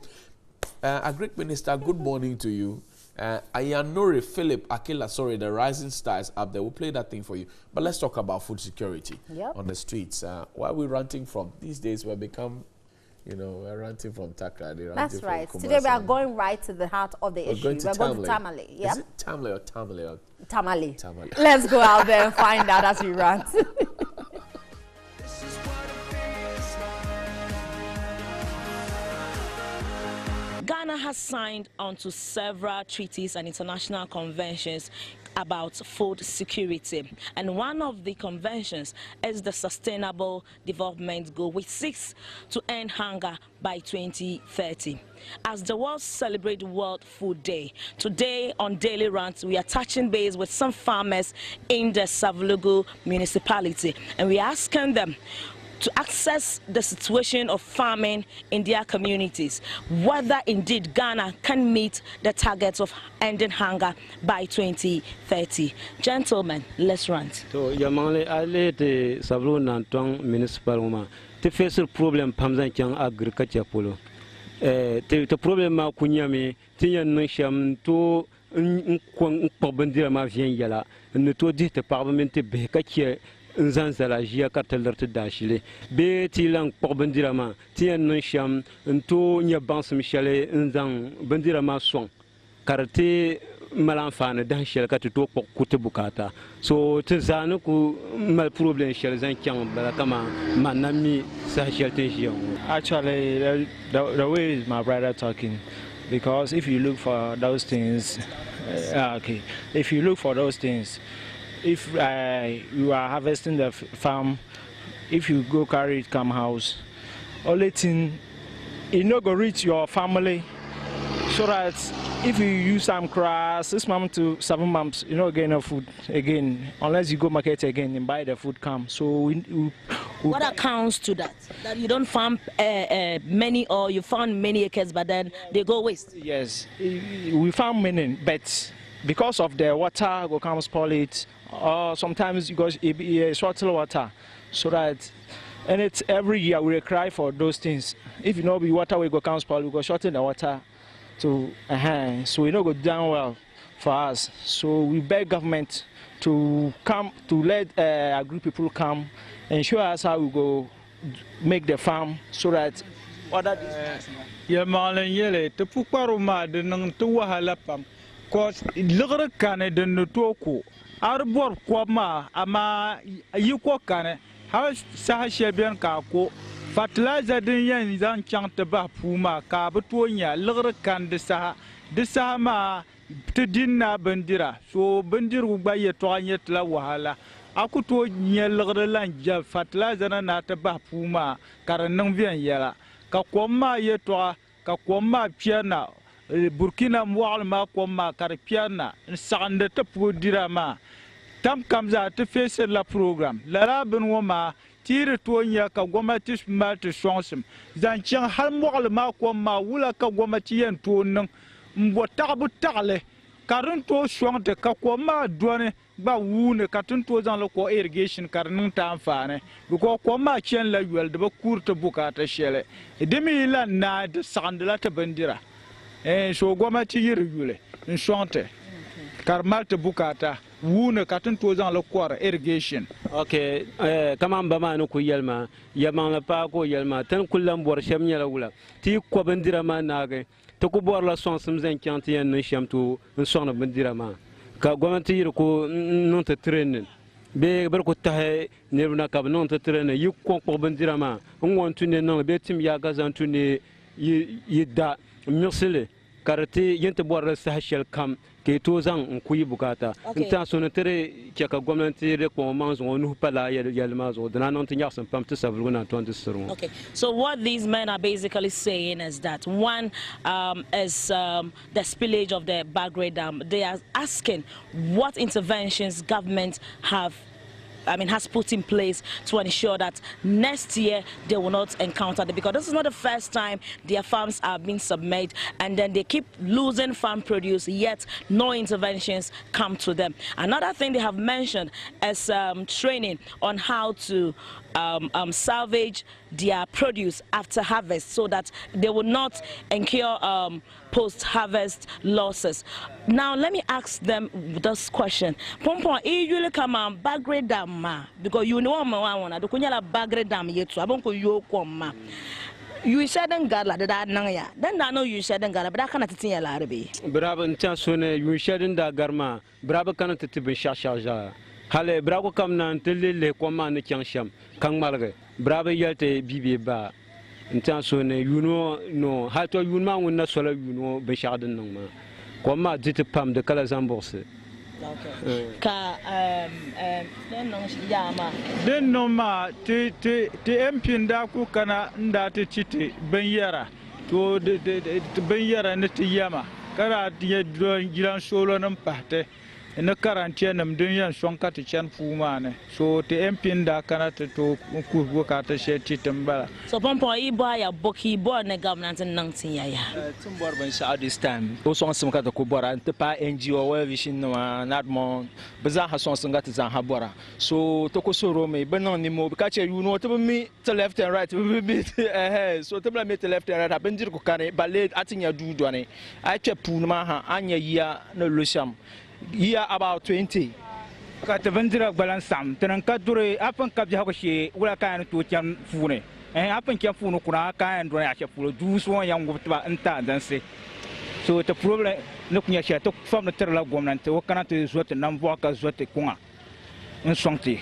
Agric Minister, good morning to you. Ayanori Philip Akilasori, the rising stars up there. We'll play that thing for you. But let's talk about food security on the streets. Where are we ranting from? These days we've become, we're ranting from Takrady. That's right. Today we are going right to the heart of the issue. We're going to Tamale. Yep. Is it Tamale or Tamale? Tamale. Let's go out there and find out as we rant. Ghana has signed onto several treaties and international conventions about food security, and one of the conventions is the Sustainable Development Goal, which seeks to end hunger by 2030. As the world celebrates World Food Day, today on Daily Rant, we are touching base with some farmers in the Savlugu municipality, and we are asking them to assess the situation of farming in their communities, whether indeed Ghana can meet the targets of ending hunger by 2030. Gentlemen, let's rant. So, Yamale, I let the Savlugu Nantong municipal woman to face the problem Pamzan Chang agriculture polo. The problem ma kunyami, Tian Nisham to Pobandira Mavian Yala, and the two did the parliament Bekache. Nzanzala jia katelerte dashile be tilang porbendirama tien nsham nto nya bansum shale nzang bendirama song karate malanfane danshel katuto pokute bukata so tizanu ku mal problem shel zan kyang bala kama manami sa shelte jion. Actually the way is my brother talking, because if you look for those things if you look for those things, if you are harvesting the farm, if you go carry it come house, only thing it not go reach your family, so that if you use some grass 6 months to 7 months, you not get enough food again, unless you go market again and buy the food come. So what accounts to that? That you don't farm many, or you found many acres but then they go waste? Yes, we farm many, but because of the water go come spoil it, or sometimes you go short water, so that, and it's every year we cry for those things. If you know the water we go come spoil, we go shorten the water to so we don't go down well for us. So we beg government to come to let agri people come and show us how we go make the farm, so that other yeah, Marlon Yele to Puparuma the Nang to Wahalapam. Cause lugger can it in the Toko. Our Kwama, Ama, Yuko can how Sahashabian Kako, fertilizer din yan zan chang te ba puma ka beto nya lgr kan de sa ma te dinna bandira so bandiru ba ye to anyet la wahala akuto nya lgr lan ja fertilizer na te ba puma kar nang bien yala ka komma ye to ka komma piana Burkina mwal ma komma kar piana sande te podira ma tam kamza te fese la program la ben woma tire to nya ka gwamnati ma te shonsum zan cin har mwal ma komma wula ka gwamnati yan to nan mbo tabu tagle karin to shonte ka komma duane ba wune ka tun to zan ko irrigation karin ta amfane ko komma cin la yuel de ba kurta bukata shele demi la na de sandala te bandira so gwamnati yirgule in shonte karmalta bukata wuna katun to zan la kwara irrigation okay kaman ba ma no ku yelma yama la pa ko yelma tan kullam bor shem nyala wula ti ko bandira ma naage to ku bor la son sim zan kyanti yan no shem to sonna bandira ma ka gwamnati yir ko non te trainin be bar ko tahe ne na ka non te trainin yi ko bandira ma ngon tune non be tim ya gazan tune yida mirsele karate yente bor sa hashel kam ke to zan kuyi bukata inta sona tere ke ka gwamnati re ko manzo nu pala yel mazo dana non tin yaksan pam to savluna to ndisru. Okay, so what these men are basically saying is that one is the spillage of the Bagre Dam. They are asking what interventions government has put in place to ensure that next year they will not encounter that, because this is not the first time their farms are being submerged and then they keep losing farm produce, yet no interventions come to them. Another thing they have mentioned is training on how to salvage their produce after harvest so that they will not incur post-harvest losses. Now let me ask them this question. Pompon, usually come on Bagre Dam because you know I do kunyala Bagre Dam yetu abonko yo koma. You said and gala that nangya. Then I know you said and gala, but I cannot tell you Larbi. Bravo in Tansone, you said in da garma, Bravo cannot be shashaja. Hale Bravo come na le koma ne chansham, Kang Malga, Bravo yelte bibi ba. In Tansone, you know, no, how to you man when not solo, you know, Besharden no man. Koma did pam the colors and bosse. Den no ma te empinda ku kana nda te chiti benyara to de benyara ne te yama kara tie giran solo nan pate ne karantie nam dunyan shonka te chan fumane so te empinda kana te to ku ka te she titembala so pompo ibo ya boki bo ne government nan tin ya tumbor ban sha this time o so sim ka to ko bora te pa NGO wa vision no not mon baza ha so singa te zan ha bora so to ko so ro me banan ni mo ka che you know to me to left and right be so to me to left and right ben dir ko kane balle atinya du do ne a che pu ma ha anya ya na losham here about 20 ka te vendira balan sam tenan ka dure apan ka ja ko she wala kan to chan fune apan ke funu kuna kan do ya che fu du so yan gutba enta dan se so the problem no kunya she to fam na terla gomnante o kana te zote nam vo ka zote kunga en sonti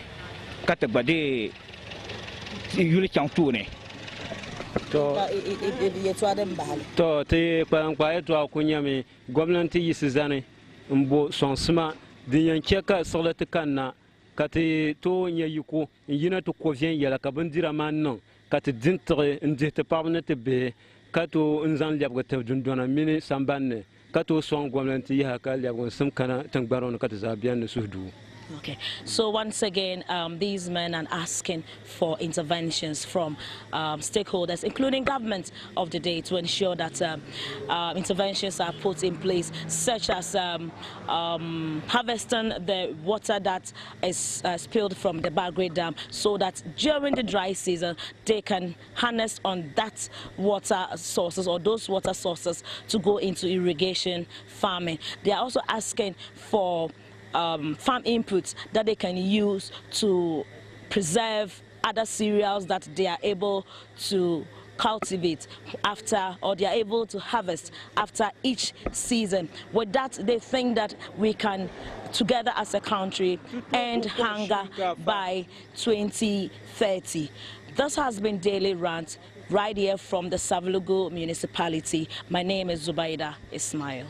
ka te bade yuli chan tune to te kwa to akunya me gomnante yisizane mbo sonsma dinyan cheka solete kanna kati to nya yiko yina to ko vien yala ka bandira man non kati dintre ndete pamne te be kato nzan liabga te dundona mini sambanne kato son gomnanti ya ka liabga sum kana tangbaron kati zabian suhdu. Okay, so once again, these men are asking for interventions from stakeholders, including government of the day, to ensure that interventions are put in place, such as harvesting the water that is spilled from the Bagre Dam, so that during the dry season, they can harness on that water sources or those water sources to go into irrigation farming. They are also asking for farm inputs that they can use to preserve other cereals that they are able to cultivate after, or they are able to harvest after each season. With that, they think that we can, together as a country, end hunger by 2030. This has been Daily Rant right here from the Savlugu municipality. My name is Zubaida Ismail.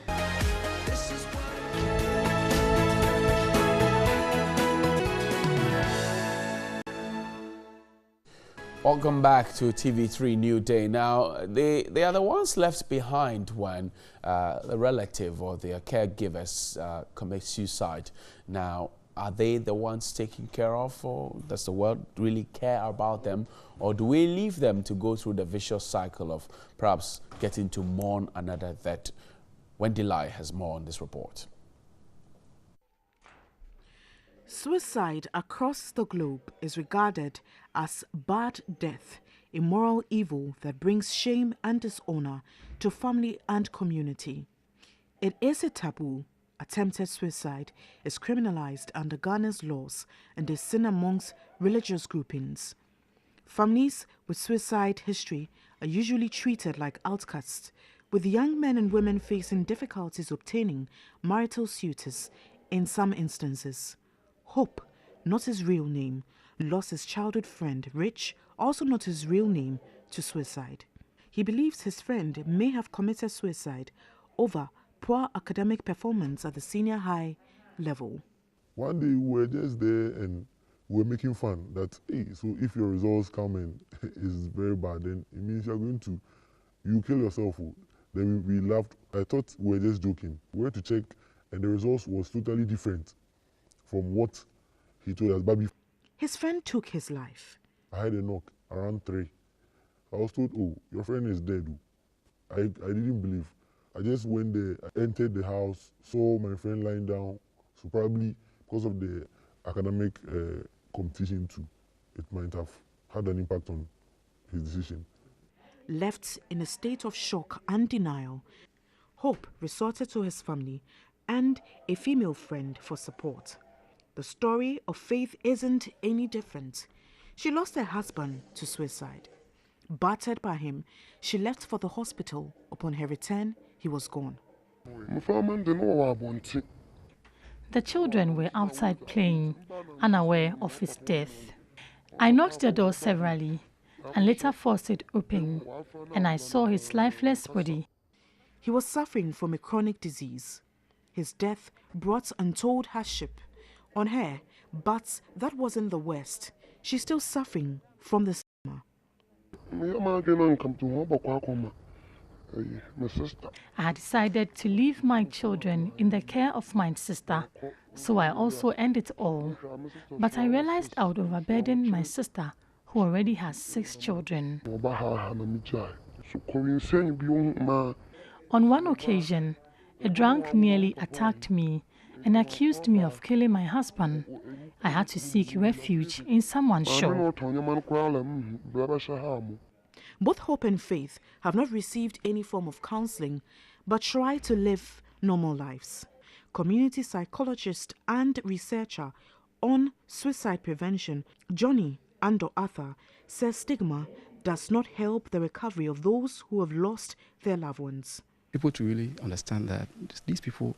Welcome back to TV3 Newday. Now, they are the ones left behind when the relative or their caregivers commit suicide. Now, are they the ones taken care of, or does the world really care about them, or do we leave them to go through the vicious cycle of perhaps getting to mourn another death? Wendy Lai has more on this report. Suicide across the globe is regarded as bad death, a moral evil that brings shame and dishonor to family and community. It is a taboo. Attempted suicide is criminalized under Ghana's laws and is seen amongst religious groupings. Families with suicide history are usually treated like outcasts, with young men and women facing difficulties obtaining marital suitors in some instances. Hope, not his real name, lost his childhood friend, Rich, also not his real name, to suicide. He believes his friend may have committed suicide over poor academic performance at the senior high level. One day we were just there and we were making fun that, hey, so if your results come in is very bad, then it means you kill yourself. Then we laughed. I thought we were just joking. We went to check and the results was totally different from what he told us. But his friend took his life. I had a knock around 3. I was told, oh, your friend is dead. I didn't believe. I just went there, I entered the house, saw my friend lying down. So probably because of the academic competition too, it might have had an impact on his decision. Left in a state of shock and denial, Hope resorted to his family and a female friend for support. The story of Faith isn't any different. She lost her husband to suicide. Battered by him, she left for the hospital. Upon her return, he was gone. The children were outside playing, unaware of his death. I knocked the door severally and later forced it open, and I saw his lifeless body. He was suffering from a chronic disease. His death brought untold hardship on her, but that wasn't the worst. She's still suffering from the stigma. I had decided to leave my children in the care of my sister, so I also end it all. But I realized I would overburden my sister, who already has 6 children. On one occasion, a drunk nearly attacked me and accused me of killing my husband. I had to seek refuge in someone's shop. Both Hope and Faith have not received any form of counseling, but try to live normal lives. Community psychologist and researcher on suicide prevention, Johnny Ando Arthur, says stigma does not help the recovery of those who have lost their loved ones. People to really understand that these people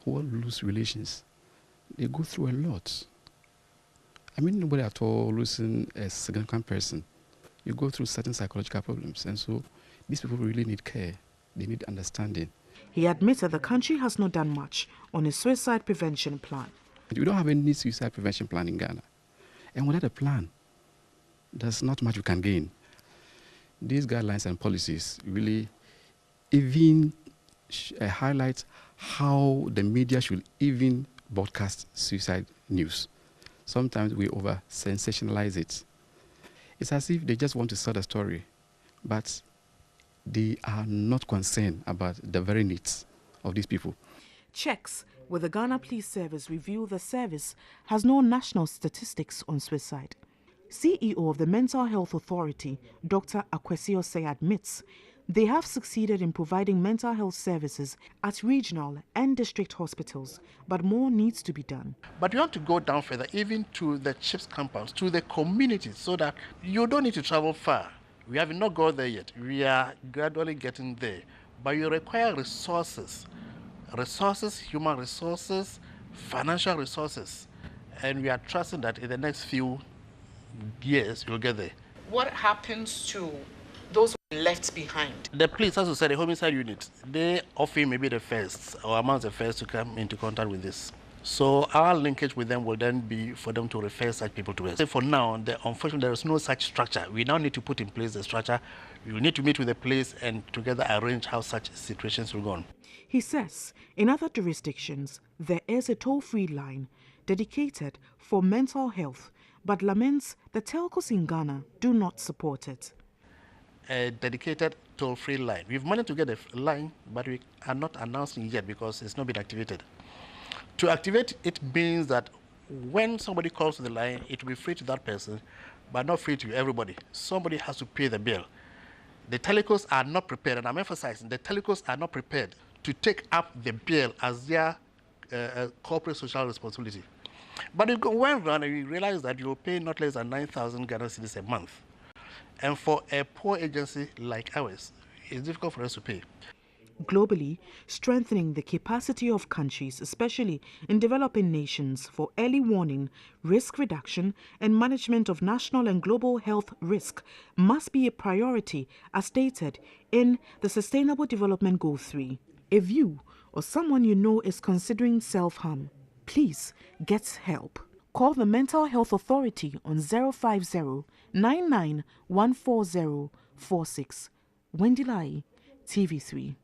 who lose relations, they go through a lot. I mean, nobody at all losing a significant person. You go through certain psychological problems, and so these people really need care. They need understanding. He admitted the country has not done much on a suicide prevention plan. We don't have any suicide prevention plan in Ghana. And without a plan, there's not much we can gain. These guidelines and policies really even highlight how the media should even broadcast suicide news. Sometimes we over-sensationalize it. It's as if they just want to sell the story, but they are not concerned about the very needs of these people. Checks with the Ghana Police Service reveal the service has no national statistics on suicide. CEO of the Mental Health Authority, Dr. Akwesi Osei, admits they have succeeded in providing mental health services at regional and district hospitals, but more needs to be done. But we want to go down further, even to the CHIPS compounds, to the communities, so that you don't need to travel far. We have not got there yet. We are gradually getting there. But you require resources, human resources, financial resources. And we are trusting that in the next few years, you'll get there. what happens to those who are left behind? The police, as you said, the homicide unit, they often may be the first or amongst the first to come into contact with this. So our linkage with them will then be for them to refer such people to us. For now, unfortunately, there is no such structure. We now need to put in place the structure. We need to meet with the police and together arrange how such situations will go on. He says in other jurisdictions, there is a toll-free line dedicated for mental health, but laments the telcos in Ghana do not support it. A dedicated toll-free line. We've managed to get a line, but we are not announcing yet because it's not been activated. To activate it means that when somebody calls to the line, it will be free to that person, but not free to everybody. Somebody has to pay the bill. The telecos are not prepared, and I'm emphasizing, the telecos are not prepared to take up the bill as their corporate social responsibility. But if you went around and you realize that you will pay not less than 9,000 Ghana cedis a month. And for a poor agency like ours, it's difficult for us to pay. Globally, strengthening the capacity of countries, especially in developing nations, for early warning, risk reduction, and management of national and global health risk must be a priority, as stated in the Sustainable Development Goal 3. If you or someone you know is considering self-harm, please get help. Call the Mental Health Authority on 050 99 140 46. Wendy Lai, TV3.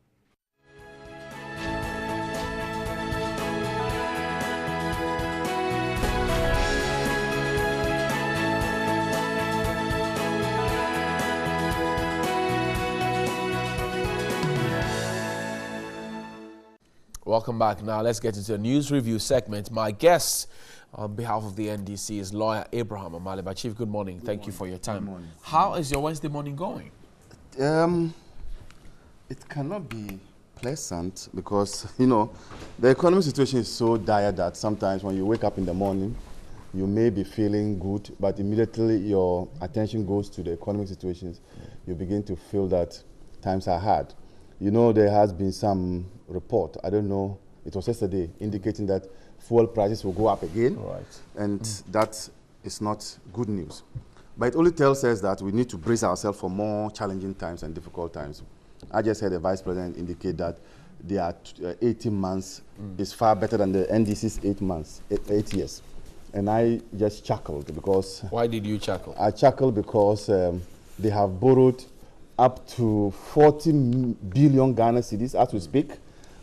Welcome back. Now let's get into a news review segment. My guest on behalf of the NDC is lawyer Abraham Amaliba. Chief, good morning. Thank you for your time. Good morning. How is your Wednesday morning going? It cannot be pleasant because, you know, the economic situation is so dire that sometimes when you wake up in the morning, you may be feeling good, but immediately your attention goes to the economic situations. You begin to feel that times are hard. You know, there has been some report, I don't know, it was yesterday, indicating that fuel prices will go up again. Right. And that is not good news. But it only tells us that we need to brace ourselves for more challenging times and difficult times. I just heard the Vice President indicate that their 18 months is far better than the NDC's 8 years. And I just chuckled because... Why did you chuckle? I chuckled because they have borrowed up to 40 billion Ghana cedis as we speak,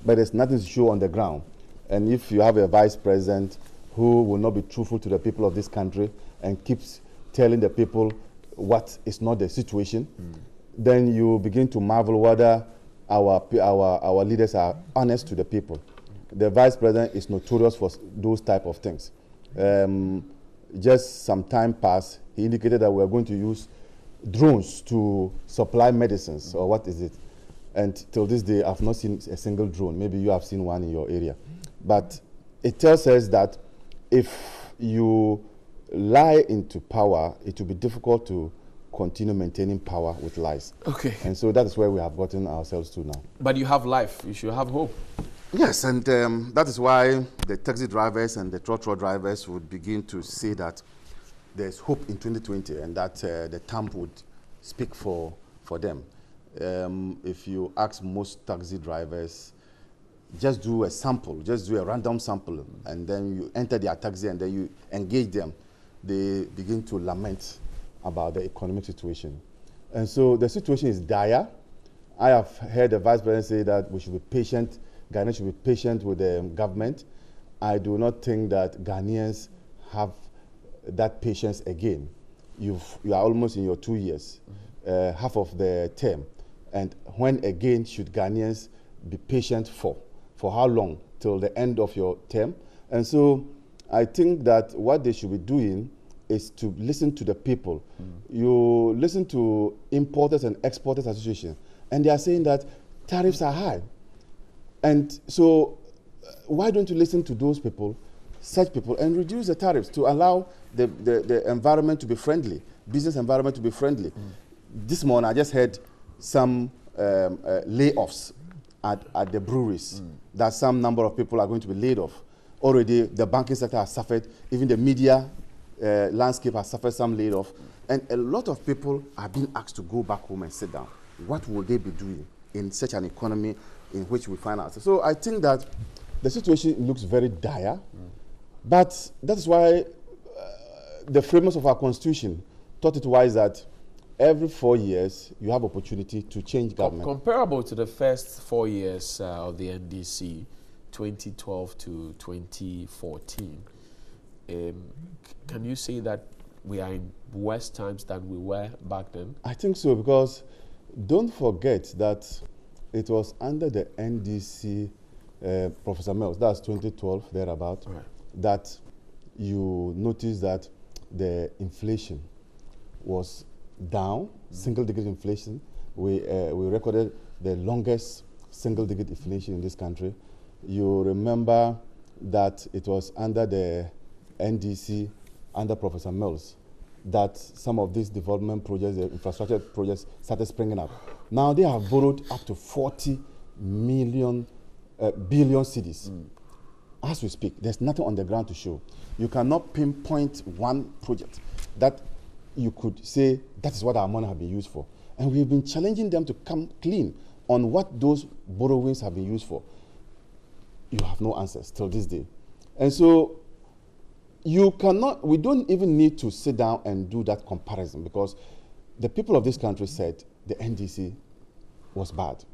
but there's nothing to show on the ground. And if you have a Vice President who will not be truthful to the people of this country and keeps telling the people what is not the situation, then you begin to marvel whether our leaders are honest to the people. The Vice President is notorious for those type of things. Just some time past, he indicated that we're going to use drones to supply medicines, or what is it? And till this day, I've not seen a single drone. Maybe you have seen one in your area. But it tells us that if you lie into power, it will be difficult to continue maintaining power with lies. Okay. And so that is where we have gotten ourselves to now. But you have life. You should have hope. Yes, and that is why the taxi drivers and the trotro drivers would begin to say that there's hope in 2020 and that the TAMP would speak for them. If you ask most taxi drivers, just do a sample, just do a random sample, and then you enter their taxi and then you engage them, they begin to lament about the economic situation. And so the situation is dire. I have heard the Vice President say that we should be patient, Ghanaians should be patient with the government. I do not think that Ghanaians have that patience again. You are almost in your 2 years, half of the term. And when again should Ghanaians be patient for? For how long? Till the end of your term? And so I think that what they should be doing is to listen to the people. You listen to Importers and Exporters Association, and they are saying that tariffs are high. And so why don't you listen to those people, such people, and reduce the tariffs to allow the environment to be friendly, business environment to be friendly. This morning, I just heard some layoffs at the breweries, that some number of people are going to be laid off. Already, the banking sector has suffered. Even the media landscape has suffered some layoff, and a lot of people are being asked to go back home and sit down. What will they be doing in such an economy in which we find ourselves? So I think that the situation looks very dire, but that is why the framers of our constitution thought it wise that every 4 years you have opportunity to change government. Comparable to the first 4 years of the NDC, 2012 to 2014, can you say that we are in worse times than we were back then? I think so, because don't forget that it was under the NDC, Professor Mills, that's 2012, thereabout, right, that you notice that the inflation was down, single-digit inflation. We recorded the longest single-digit inflation in this country. You remember that it was under the NDC, under Professor Mills, that some of these development projects, the infrastructure projects, started springing up. Now they have borrowed up to 40 billion cedis. As we speak, there's nothing on the ground to show. You cannot pinpoint one project that you could say that is what our money have been used for. And we've been challenging them to come clean on what those borrowings have been used for. You have no answers till this day. And so you cannot, we don't even need to sit down and do that comparison, because the people of this country said the NDC was bad.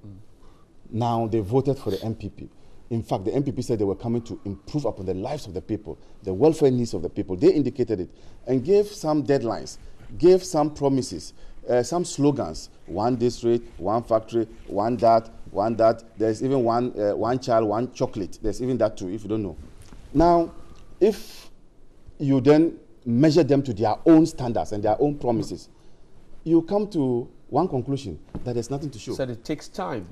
Now they voted for the MPP. In fact, the MPP said they were coming to improve upon the lives of the people, the welfare needs of the people. They indicated it and gave some deadlines, gave some promises, some slogans: one district, one factory, one that, one that. There's even one child, one chocolate. There's even that too, if you don't know. Now, if you then measure them to their own standards and their own promises, you come to one conclusion, that there's nothing to show. So it takes time.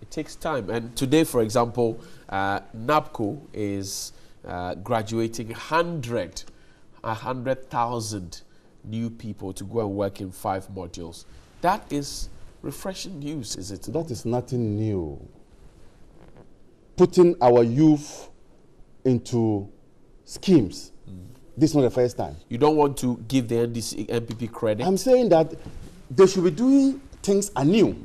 It takes time. And today, for example, NABCO is graduating 100,000 new people to go and work in 5 modules. That is refreshing news, is it? That is nothing new. Putting our youth into schemes. This is not the first time. You don't want to give the NDC, MPP credit? I'm saying that they should be doing things anew.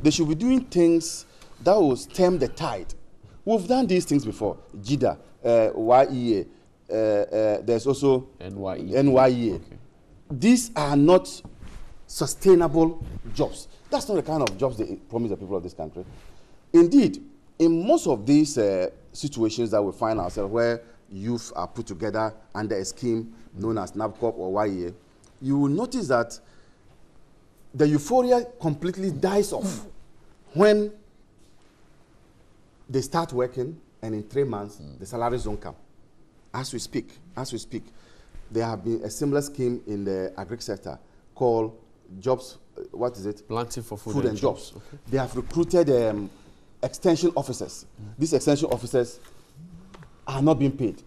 They should be doing things that will stem the tide. We've done these things before. JIDA, YEA, there's also NYEA. Okay. These are not sustainable jobs. That's not the kind of jobs they promise the people of this country. Indeed, in most of these situations that we find ourselves where youth are put together under a scheme known as NABCOP or YEA, you will notice that the euphoria completely dies off when they start working, and in 3 months, the salaries don't come. As we speak, there have been a similar scheme in the agri sector called jobs, what is it? Planting for food and jobs. Okay. They have recruited extension officers. These extension officers are not being paid.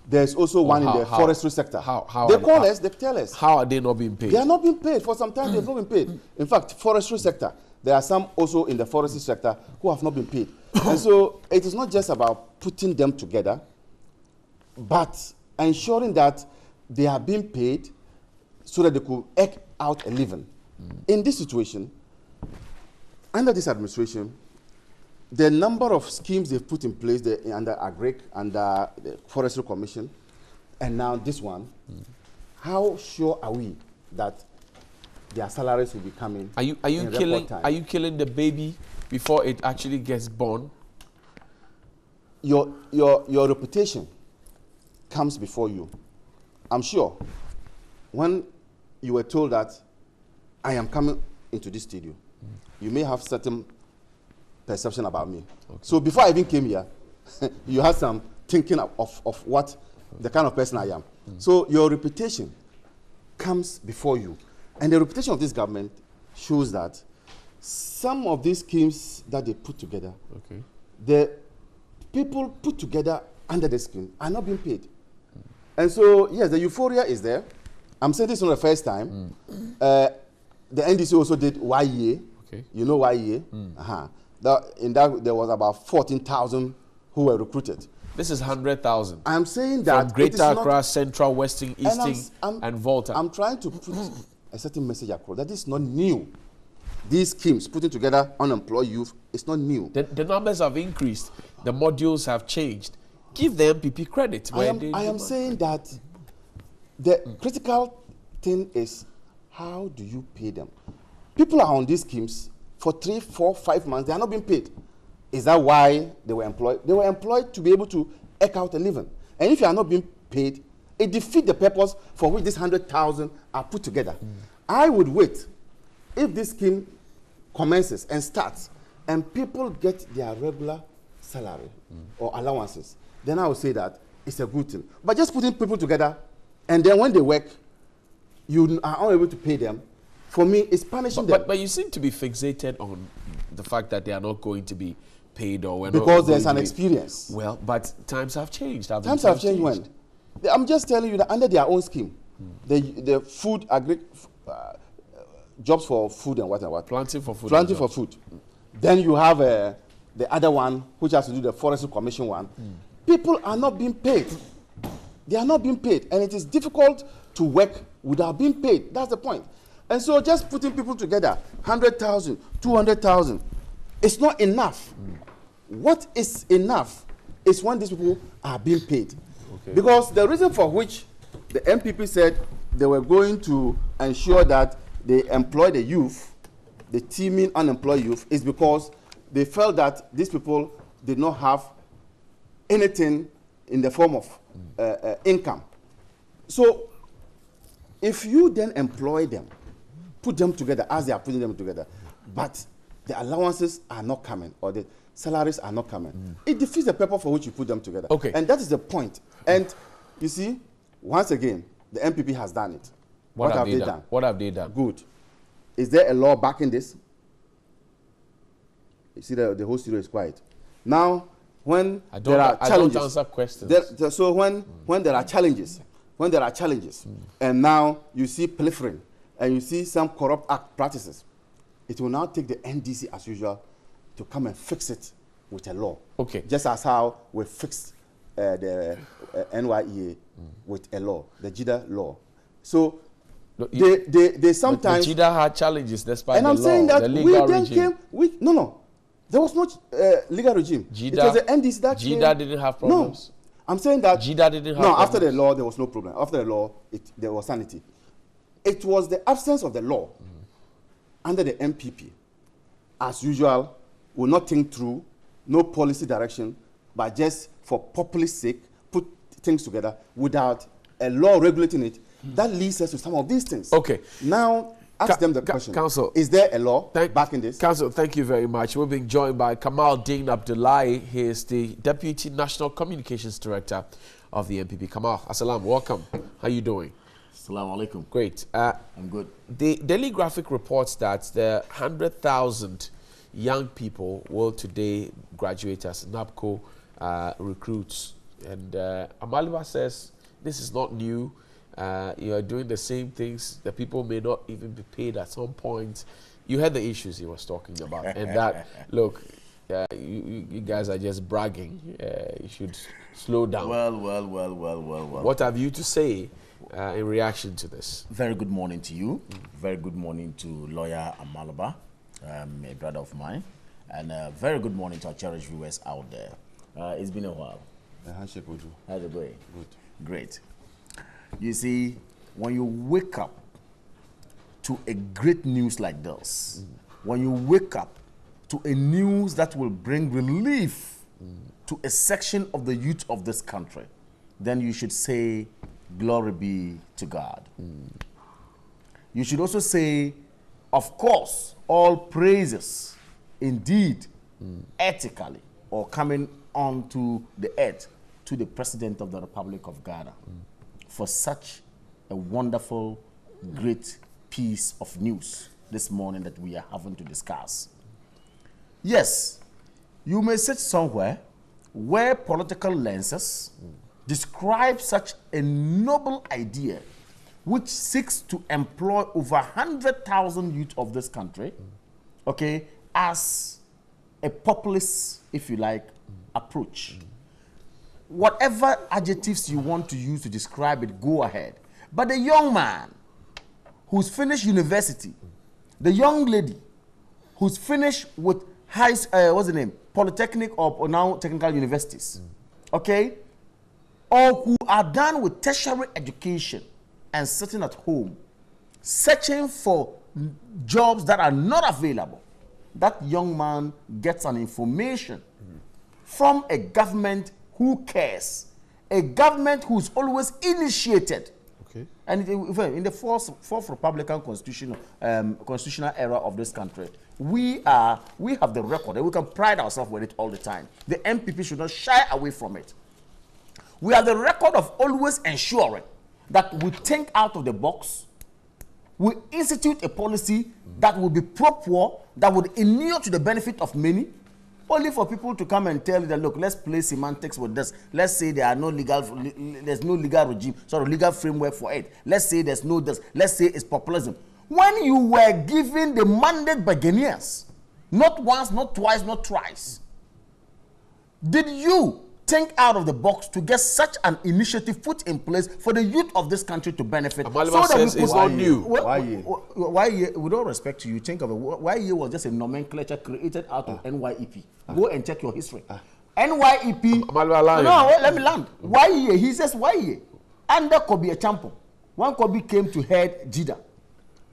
There's also one in the forestry sector. They call us, they tell us. How are they not being paid? They are not being paid. For some time, they've not been paid. In fact, forestry sector, there are some also in the forestry sector who have not been paid. And so it is not just about putting them together, but ensuring that they are being paid so that they could eke out a living. In this situation, under this administration, the number of schemes they've put in place under AGRIC, under the Forestry Commission, and now this one, how sure are we that their salaries will be coming? Are you killing the baby before it actually gets born? Your reputation comes before you. I'm sure when you were told that I am coming into this studio, you may have certain perception about me. Okay. So before I even came here, you had some thinking of what the kind of person I am. So your reputation comes before you. And the reputation of this government shows that some of these schemes that they put together, the people put together under the scheme are not being paid. And so, yes, the euphoria is there. I'm saying this for the first time. The NDC also did YEA. Okay. You know YEA? In that, there was about 14,000 who were recruited. This is 100,000. I'm saying that from Greater Accra, Central, Western, Eastern, and Volta. I'm trying to put a certain message across that this is not new. These schemes putting together unemployed youth is not new. The numbers have increased. The modules have changed. Give the MPP credit. I am saying that the critical thing is, how do you pay them? People are on these schemes for 3, 4, 5 months. They are not being paid. Is that why they were employed? They were employed to be able to eke out a living. And if you are not being paid, it defeats the purpose for which this 100,000 are put together. I would wait if this scheme commences and starts and people get their regular salary or allowances. Then I would say that it's a good thing. But just putting people together and then when they work, you are unable to pay them, for me, it's punishing them. But you seem to be fixated on the fact that they are not going to be paid or we're because there's an experience. Well, but times have changed. Times have changed when? I'm just telling you that under their own scheme, the food, jobs for food and what and what. Planting for food. Planting for food. Then you have the other one, which has to do the Forestry Commission one. People are not being paid. They are not being paid. And it is difficult to work without being paid. That's the point. And so just putting people together, 100,000, 200,000, it's not enough. What is enough is when these people are being paid. Okay. Because the reason for which the MPP said they were going to ensure that they employ the youth, the teeming unemployed youth, is because they felt that these people did not have anything in the form of income. So if you then employ them, put them together as they are putting them together, but the allowances are not coming or the salaries are not coming, it defeats the purpose for which you put them together. Okay. And that is the point. And you see, once again, the MPP has done it. What have they done? What have they done? Good. Is there a law backing this? You see, the whole studio is quiet. Now, when there are challenges, I don't answer questions. So when there are challenges, and now you see pilfering, and you see some corrupt act practices, it will now take the NDC as usual to come and fix it with a law. Okay. Just as how we fixed the NYEA with a law, the JIDA law. So they sometimes... But JIDA had challenges despite and the I'm law, saying that the legal we then regime. No. There was no legal regime. JIDA, it was the NDC that JIDA didn't have problems. No. I'm saying that... JIDA didn't have No, problems. after the law, there was no problem. After the law, there was sanity. It was the absence of the law under the MPP, as usual, will not think through, no policy direction, but just for populist sake, put things together without a law regulating it. That leads us to some of these things. Okay. Now, ask them the question. Council, is there a law backing this? Council, thank you very much. We're being joined by Kamaldeen Abdullahi. He is the Deputy National Communications Director of the MPP. Kamal, Assalam, welcome. How are you doing? Assalamu alaikum. Great. I'm good. The Daily Graphic reports that the 100,000 young people will today graduate as NABCO recruits. And Amaliba says this is not new. You are doing the same things. The people may not even be paid at some point. You had the issues he was talking about. And that, look, you guys are just bragging. You should slow down. Well. What have you to say in reaction to this? Very good morning to you. Very good morning to lawyer Amalaba, a brother of mine. And very good morning to our cherished viewers out there. It's been a while. How's it going? Good. Great. You see, when you wake up to a great news like this, when you wake up to a news that will bring relief to a section of the youth of this country, then you should say, glory be to God. You should also say, of course, all praises, indeed, ethically, or coming onto the earth to the President of the Republic of Ghana for such a wonderful, great piece of news this morning that we are having to discuss. Yes, you may sit somewhere where political lenses describe such a noble idea which seeks to employ over 100,000 youth of this country, okay, as a populist, if you like, approach. whatever adjectives you want to use to describe it, go ahead. But the young man who's finished university, the young lady who's finished with what's the name? Polytechnic or now technical universities, okay? Or who are done with tertiary education and sitting at home, searching for jobs that are not available. That young man gets an information from a government who cares, a government who's always initiated. Okay. And in the fourth Republican constitutional era of this country, we have the record, and we can pride ourselves with it all the time. The MPP should not shy away from it. We have the record of always ensuring that we think out of the box. We institute a policy that will be pro-poor, that would inure to the benefit of many, only for people to come and tell you that, look, let's play semantics with this. Let's say there's no legal regime, legal framework for it. Let's say there's no this. Let's say it's populism. When you were given the mandate by Ghanaians, not once, not twice, not thrice, did you think out of the box to get such an initiative put in place for the youth of this country to benefit? So says it's not new. Why, with all respect to you, think of it. YE was just a nomenclature created out of NYEP. Go and check your history. NYEP. No, let me land. YE, he says YE. Under Kobe Champo, when Kobe came to head JIDA,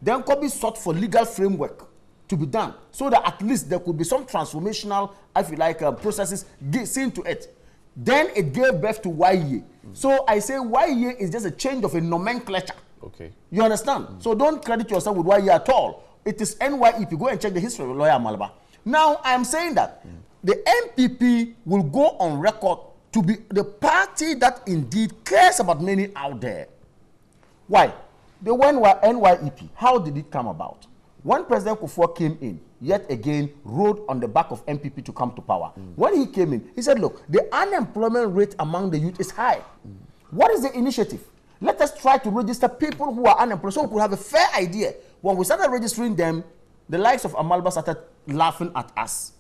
then Kobe sought for legal framework to be done so that at least there could be some transformational, if you like, processes seen to it. Then it gave birth to YE. So I say YE is just a change of a nomenclature. Okay. You understand? So don't credit yourself with YE at all. It is NYEP. Go and check the history of Lawyer Malaba. Now I am saying that the MPP will go on record to be the party that indeed cares about many out there. Why? The NYEP, how did it come about? When President Kufuor came in, yet again rode on the back of MPP to come to power. When he came in, he said, look, the unemployment rate among the youth is high. What is the initiative? Let us try to register people who are unemployed so we could have a fair idea. When we started registering them, the likes of Amalba started laughing at us.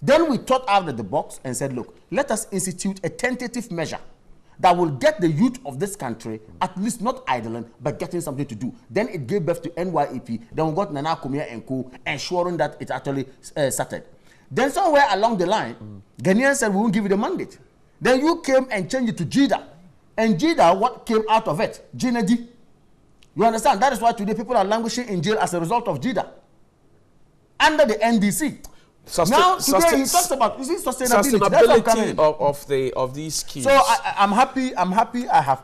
Then we thought out of the box and said, look, let us institute a tentative measure that will get the youth of this country at least not idling, but getting something to do. Then it gave birth to NYEP. Then we got Nana Kumia and Co. ensuring that it actually started. Then somewhere along the line, Ghanaians said we won't give you the mandate. Then you came and changed it to JIDA. And JIDA, what came out of it? Jinadi. You understand? That is why today people are languishing in jail as a result of JIDA. Under the NDC. Now today he talks about sustainability of these schemes. So I'm happy I have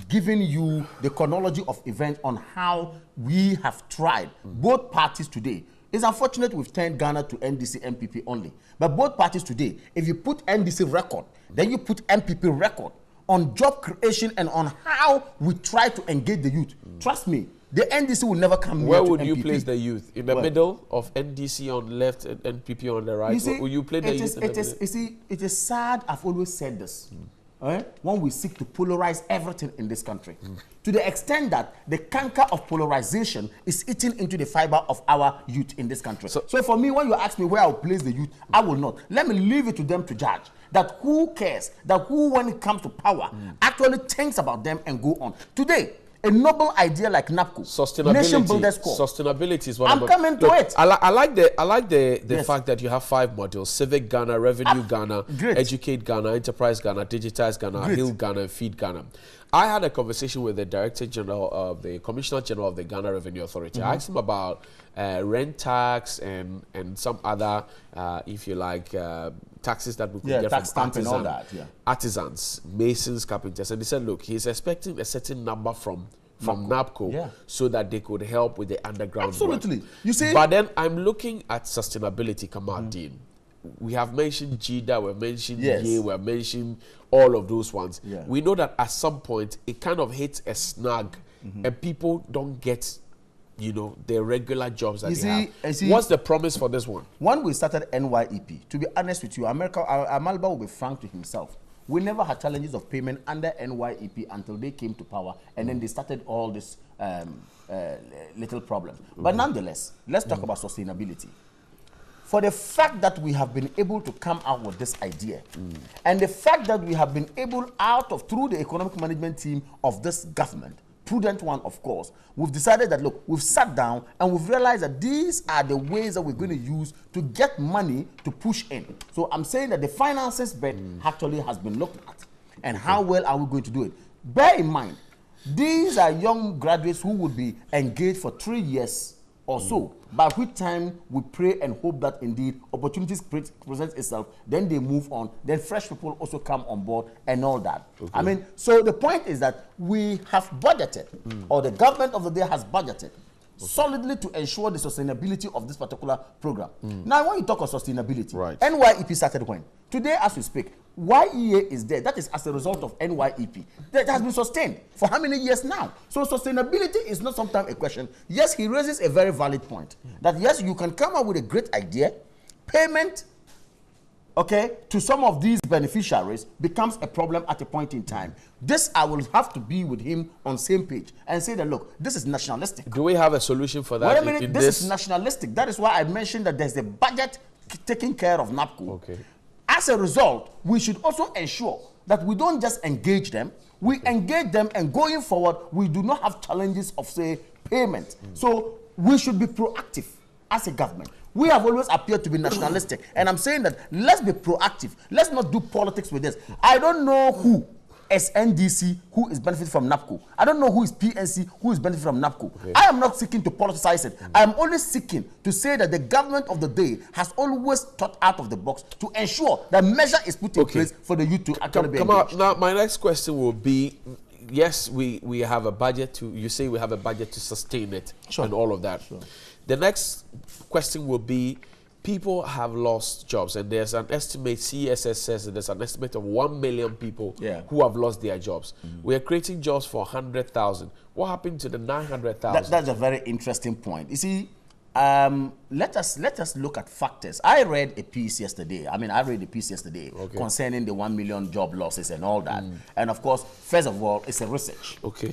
given you the chronology of events on how we have tried both parties today. It's unfortunate we've turned Ghana to NDC MPP only, but both parties today, if you put NDC record, then you put MPP record on job creation and on how we try to engage the youth. Trust me, the NDC will never come near to MPP. Where would you place the youth? In the middle of NDC on the left and NPP on the right? You see, will you play the youth? It is sad. I've always said this. When we seek to polarize everything in this country, to the extent that the canker of polarization is eating into the fiber of our youth in this country. So for me, when you ask me where I'll place the youth, I will not. Let me leave it to them to judge. That who cares, that who, when it comes to power, actually thinks about them and go on. Today, a noble idea like NAPCO, Nation Builders Corps. Sustainability is what I'm coming to it. I like the fact that you have 5 modules: Civic Ghana, Revenue Ghana, Educate Ghana, Enterprise Ghana, Digitize Ghana, Heal Ghana, Feed Ghana. I had a conversation with the Director General of the Commissioner General of the Ghana Revenue Authority. I asked him about rent tax and some other, if you like, taxes that we could get from artisans, masons, carpenters. And he said, look, he's expecting a certain number from NAPCO so that they could help with the underground work. You see? But then I'm looking at sustainability, Kamal Dean. We have mentioned JIDA, we've mentioned YE, we've mentioned all of those ones. We know that at some point it kind of hits a snag and people don't get, you know, their regular jobs that they have. What's the promise for this one? When we started NYEP, to be honest with you, Amalba will be frank to himself. We never had challenges of payment under NYEP until they came to power, and then they started all this little problems. But nonetheless, let's talk about sustainability. for the fact that we have been able to come out with this idea, and the fact that we have been able through the economic management team of this government, prudent one of course, we've decided that, look, we've sat down and we've realized that these are the ways that we're going to use to get money to push in. So I'm saying that the finances bit actually has been looked at, and how well are we going to do it? Bear in mind, these are young graduates who would be engaged for 3 years or so, by which time we pray and hope that indeed opportunities present itself, then they move on, then fresh people also come on board and all that. Okay. I mean, so the point is that we have budgeted, or the government of the day has budgeted, solidly to ensure the sustainability of this particular program. Now, when you talk of sustainability, NYEP started when? Today, as we speak, YEA is there. That is as a result of NYEP. That has been sustained for how many years now? So sustainability is not sometimes a question. Yes, he raises a very valid point. That yes, you can come up with a great idea, payment, okay, to some of these beneficiaries becomes a problem at a point in time. This, I will have to be with him on same page and say that, look, this is nationalistic. Do we have a solution for that? Wait a minute, this is nationalistic. That is why I mentioned that there's a budget taking care of NAPCO. Okay. As a result, we should also ensure that we don't just engage them, we engage them, and going forward, we do not have challenges of, say, payment. So we should be proactive as a government. We have always appeared to be nationalistic, and I'm saying that let's be proactive. Let's not do politics with this. I don't know who is NDC who is benefiting from NAPCO. I don't know who is PNC who is benefiting from NAPCO. Okay. I am not seeking to politicize it. I am only seeking to say that the government of the day has always thought out of the box to ensure that measure is put in place for the youth to actually be engaged. Now, my next question will be, yes, we have a budget to, you say we have a budget to sustain it and all of that. The next question will be, people have lost jobs, and there's an estimate, CSS says that there's an estimate of 1 million people who have lost their jobs. We are creating jobs for 100,000. What happened to the 900,000? That's a very interesting point. You see, let us look at factors. I read a piece yesterday. Concerning the 1 million job losses and all that. And of course, first of all, it's a research. Okay.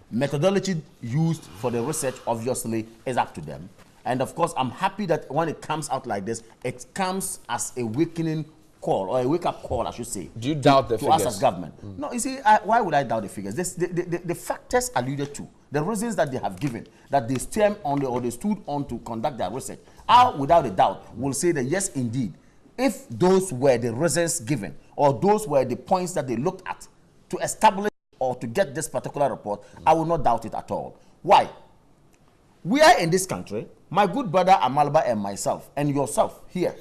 Methodology used for the research obviously is up to them. And of course, I'm happy that when it comes out like this, it comes as a wakening call, or a wake-up call, I should say. Do you doubt the figures? To us as government. No, you see, why would I doubt the figures? The factors alluded to, the reasons that they have given, that they stem on or they stood on to conduct their research, I, without a doubt, will say that yes, indeed, if those were the reasons given, or those were the points that they looked at to establish or to get this particular report, I will not doubt it at all. Why? We are in this country, my good brother Amalba and myself, and yourself here.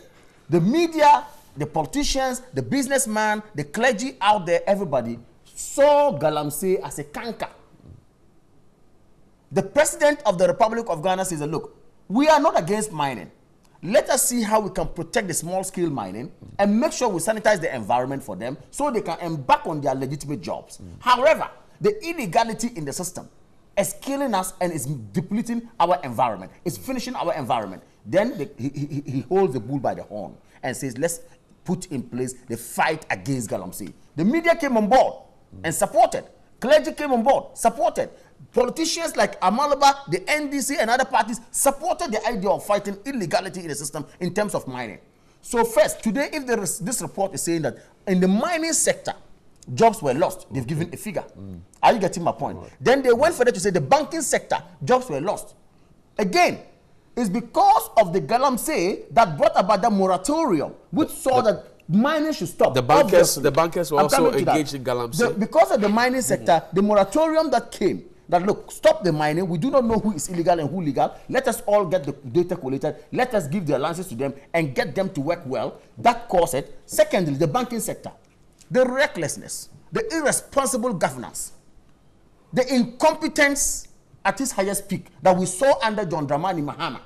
The media, the politicians, the businessman, the clergy out there, everybody saw Galamsey as a canker. The president of the Republic of Ghana says, look, we are not against mining. Let us see how we can protect the small-scale mining and make sure we sanitize the environment for them so they can embark on their legitimate jobs. However, the illegality in the system is killing us and is depleting our environment. It's finishing our environment. Then he holds the bull by the horn and says, let's put in place the fight against Galamsey. The media came on board and supported. Clergy came on board, supported. Politicians like Amalaba, the NDC, and other parties supported the idea of fighting illegality in the system in terms of mining. So first, today, if there is, this report is saying that in the mining sector, jobs were lost. They've given a figure. Are you getting my point? Then they went further to say the banking sector, jobs were lost. Again, it's because of the Galamsey that brought about the moratorium, which saw that mining should stop. The bankers were also engaged in Galamsey. Because of the mining sector, the moratorium that came, that look, stop the mining, we do not know who is illegal and who legal, let us all get the data collated, let us give the allowances to them and get them to work well. That caused it. Secondly, the banking sector, the recklessness, the irresponsible governance, the incompetence at its highest peak that we saw under John Dramani Mahama,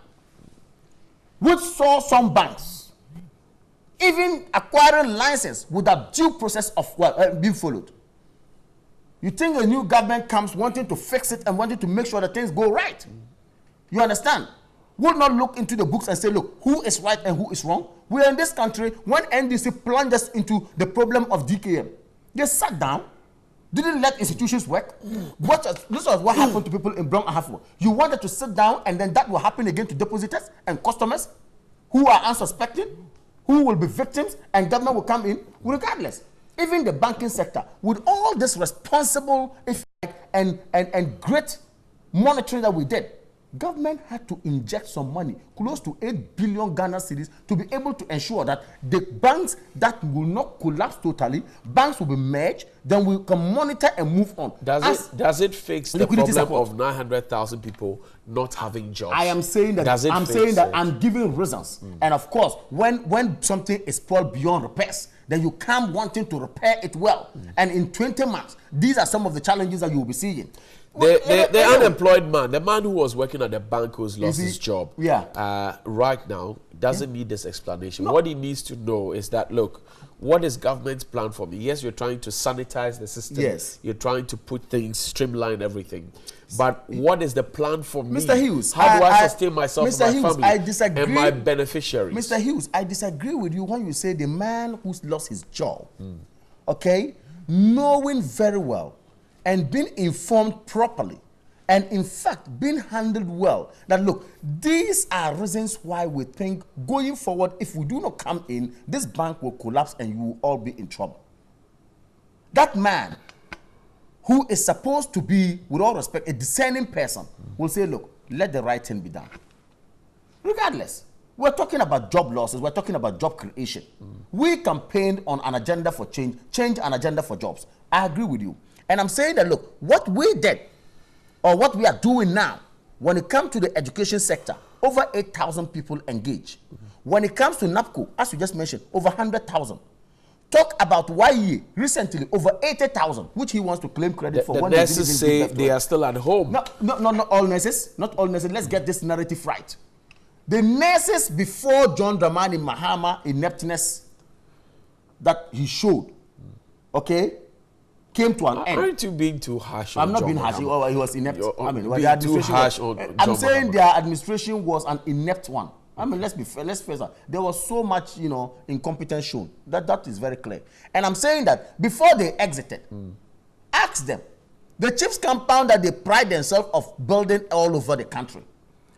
which saw some banks even acquiring license without due process of being followed. You think a new government comes wanting to fix it and wanting to make sure that things go right. You understand? We'll not look into the books and say, look, who is right and who is wrong. We are in this country, when NDC plunged us into the problem of DKM, they sat down, didn't let institutions work. This was what happened to people in Brown Ahafo. You wanted to sit down and then that will happen again to depositors and customers. who are unsuspecting, who will be victims, and government will come in regardless. Even the banking sector, with all this responsible and great monitoring that we did, government had to inject some money, close to 8 billion Ghana cedis, to be able to ensure that the banks that will not collapse totally, banks will be merged, then we can monitor and move on. Does it fix the problem of 900,000 people not having jobs? I am saying that I'm giving reasons. And of course, when something is spoiled beyond repairs, then you come wanting to repair it well. And in 20 months, these are some of the challenges that you will be seeing. The unemployed man, the man who was working at the bank who's lost his job, right now, doesn't need this explanation. No. What he needs to know is that, look, what is government's plan for me? Yes, you're trying to sanitize the system. Yes. You're trying to put things, streamline everything. But what is the plan for me? Mr. Hughes, how do I sustain myself Mr. and my Hughes, family I disagree. and my beneficiaries? Mr. Hughes, I disagree with you when you say the man who's lost his job, okay, knowing very well and being informed properly, and in fact being handled well, that look, these are reasons why we think going forward, if we do not come in, this bank will collapse and you will all be in trouble. That man who is supposed to be, with all respect, a discerning person, will say, look, let the right thing be done. Regardless, we're talking about job losses, we're talking about job creation. We campaigned on an agenda for change an agenda for jobs. I agree with you. And I'm saying that, look, what we did, or what we are doing now, when it comes to the education sector, over 8,000 people engaged. When it comes to NAPCO, as you just mentioned, over 100,000. Talk about YE, recently over 80,000, which he wants to claim credit for. The nurses say they are still at home. No, not all nurses. Not all nurses. Let's get this narrative right. The nurses before John Dramani Mahama ineptness that he showed, okay, came to an end. Aren't you being too harsh on I'm not John being harsh. He was inept. I mean, being too harsh on I'm saying their administration was an inept one. I mean, let's face it. There was so much, incompetence shown. That is very clear. And I'm saying that before they exited, ask them. The chiefs compound that they pride themselves of building all over the country.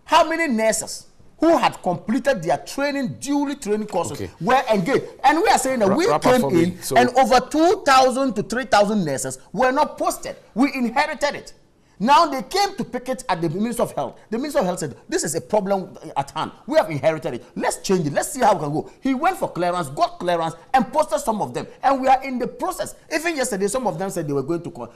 How many nurses who had completed their training, duly training courses, were engaged? And we are saying that we came in and over 2,000 to 3,000 nurses were not posted. We inherited it. Now they came to picket at the Minister of Health. The Minister of Health said, this is a problem at hand. We have inherited it. Let's change it. Let's see how we can go. He went for clearance, got clearance, and posted some of them. And we are in the process. Even yesterday, some of them said they were going to,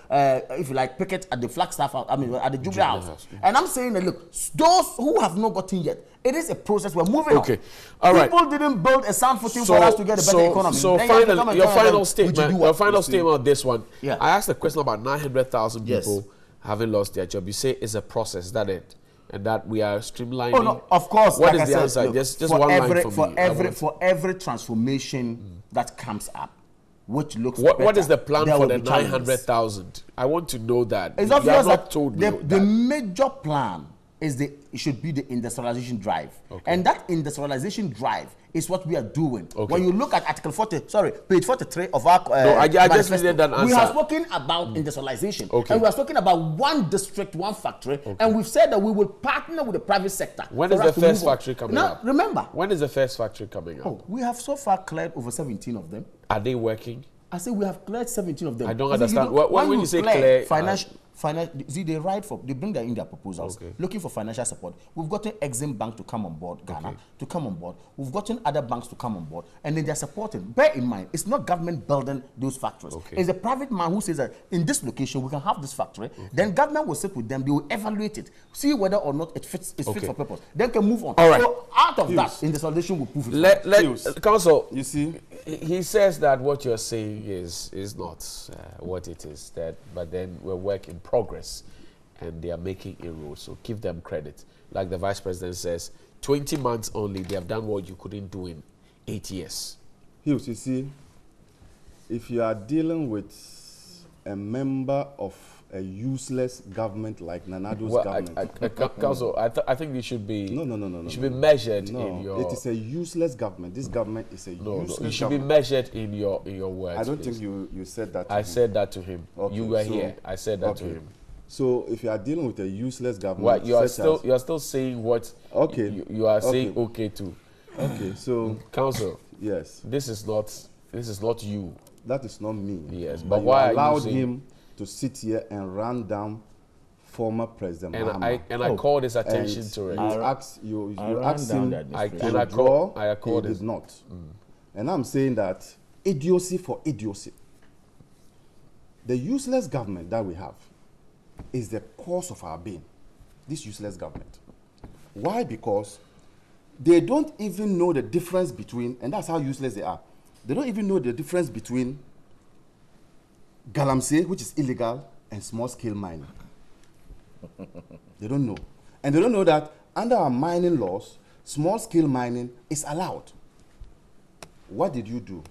if you like, picket at the Flagstaff, at the Jubilee House. And I'm saying that, look, those who have not gotten yet, it is a process. We're moving on. All right. People didn't build a sound footing for us to get a better economy. So finally, your final statement on this one. Yeah. I asked a question about 900,000 people having lost their job. You say it's a process, is that it? And that we are streamlining? Oh, no, of course. What is the answer? Look, just one line for me. For every transformation that comes up, which looks what is the plan for the 900,000? I want to know that. It's obvious that the major plan is it should be the industrialization drive. And that industrialization drive is what we are doing. When you look at Article 40, page 43 of our I just needed that answer. We have spoken about industrialization. And we are talking about one district, one factory. And we've said that we will partner with the private sector. When is the first factory coming up? Now, remember. When is the first factory coming up? We have so far cleared over 17 of them. Are they working? I say we have cleared 17 of them. I don't understand. When you say clear, see, they bring in their proposals, looking for financial support. We've gotten Exim Bank to come on board, Ghana to come on board. We've gotten other banks to come on board, and then they're supporting. Bear in mind, it's not government building those factories. It's a private man who says that in this location we can have this factory. Then government will sit with them, they will evaluate it, see whether or not it fits. It's fit for purpose. Then can move on. All right. So out of that, industrialization will prove it. Council, you see, he says that what you're saying is not what it is. But then we're working progress and they are making inroads, so give them credit. Like the Vice President says, 20 months only, they have done what you couldn't do in 8 years. Hughes, you see, if you are dealing with a member of a useless government like Nanado's government. Council, I think you should be you should be measured in your... It is a useless government. This government is a useless government. You should be measured in your words. I don't think you said that to him. I said that to him. You were here. I said that to him. So if you are dealing with a useless government, you are still saying what you are saying okay to. Okay, so Council. Yes. This is not you. That is not me. Yes, but why you allowed are you him to sit here and run down former President Mahama. I called his attention to it. You asked him to I withdraw. called he did not. And I'm saying that idiocy for idiocy. The useless government that we have is the cause of our being. This useless government. Why? Because they don't even know the difference between, and that's how useless they are. They don't even know the difference between galamsey, which is illegal, and small-scale mining. They don't know. And they don't know that under our mining laws, small-scale mining is allowed. What did you do?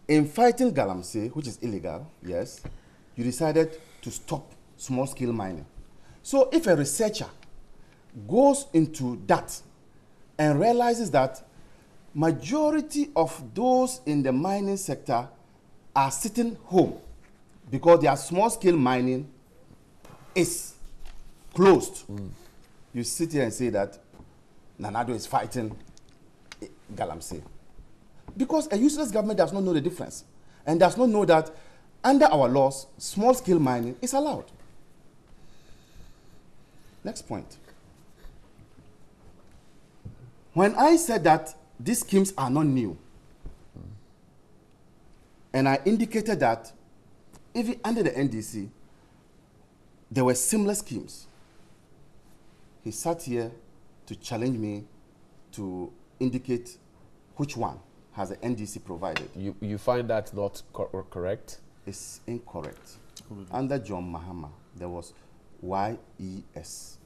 In fighting galamsey, which is illegal, yes, you decided to stop small-scale mining. So if a researcher goes into that and realizes that majority of those in the mining sector are sitting home because their small-scale mining is closed. You sit here and say that Nanado is fighting galamsey. Because a useless government does not know the difference and does not know that under our laws, small-scale mining is allowed. Next point. When I said that these schemes are not new, and I indicated that even under the NDC, there were similar schemes, he sat here to challenge me to indicate which one has the NDC provided. You find that not correct? It's incorrect. Under John Mahama, there was YES,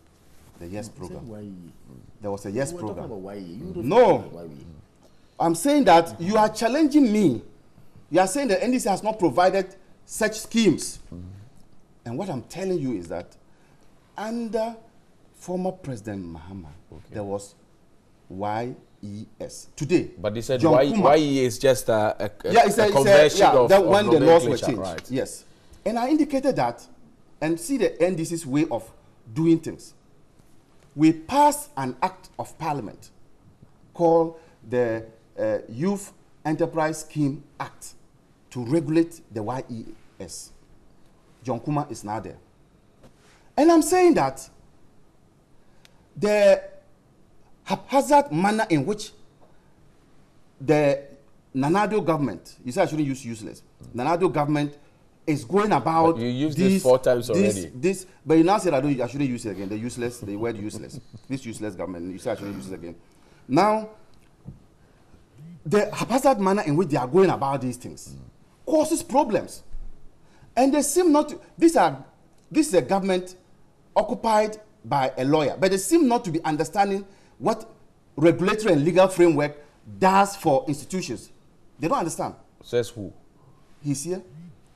the YES program. There was a YES program. No, I'm saying that you are challenging me. You are saying the NDC has not provided such schemes. And what I'm telling you is that under former President Mahama, there was YES. Today, but they said YE is just a conversion of when the laws were changed. Right. Yes. And I indicated that, and see the NDC's way of doing things. We passed an act of parliament called the Youth Enterprise Scheme Act to regulate the YES. John Kuma is now there. And I'm saying that the haphazard manner in which the Nanado government, you said I shouldn't use useless, Nanado government is going about. But you used this 4 times already. But you now said I shouldn't use it again. The useless, the word useless. This useless government, you said I shouldn't use it again. Now, the haphazard manner in which they are going about these things causes problems. And they seem not to, this is a government occupied by a lawyer, but they seem not to be understanding what regulatory and legal framework does for institutions. They don't understand. Says who? He's here.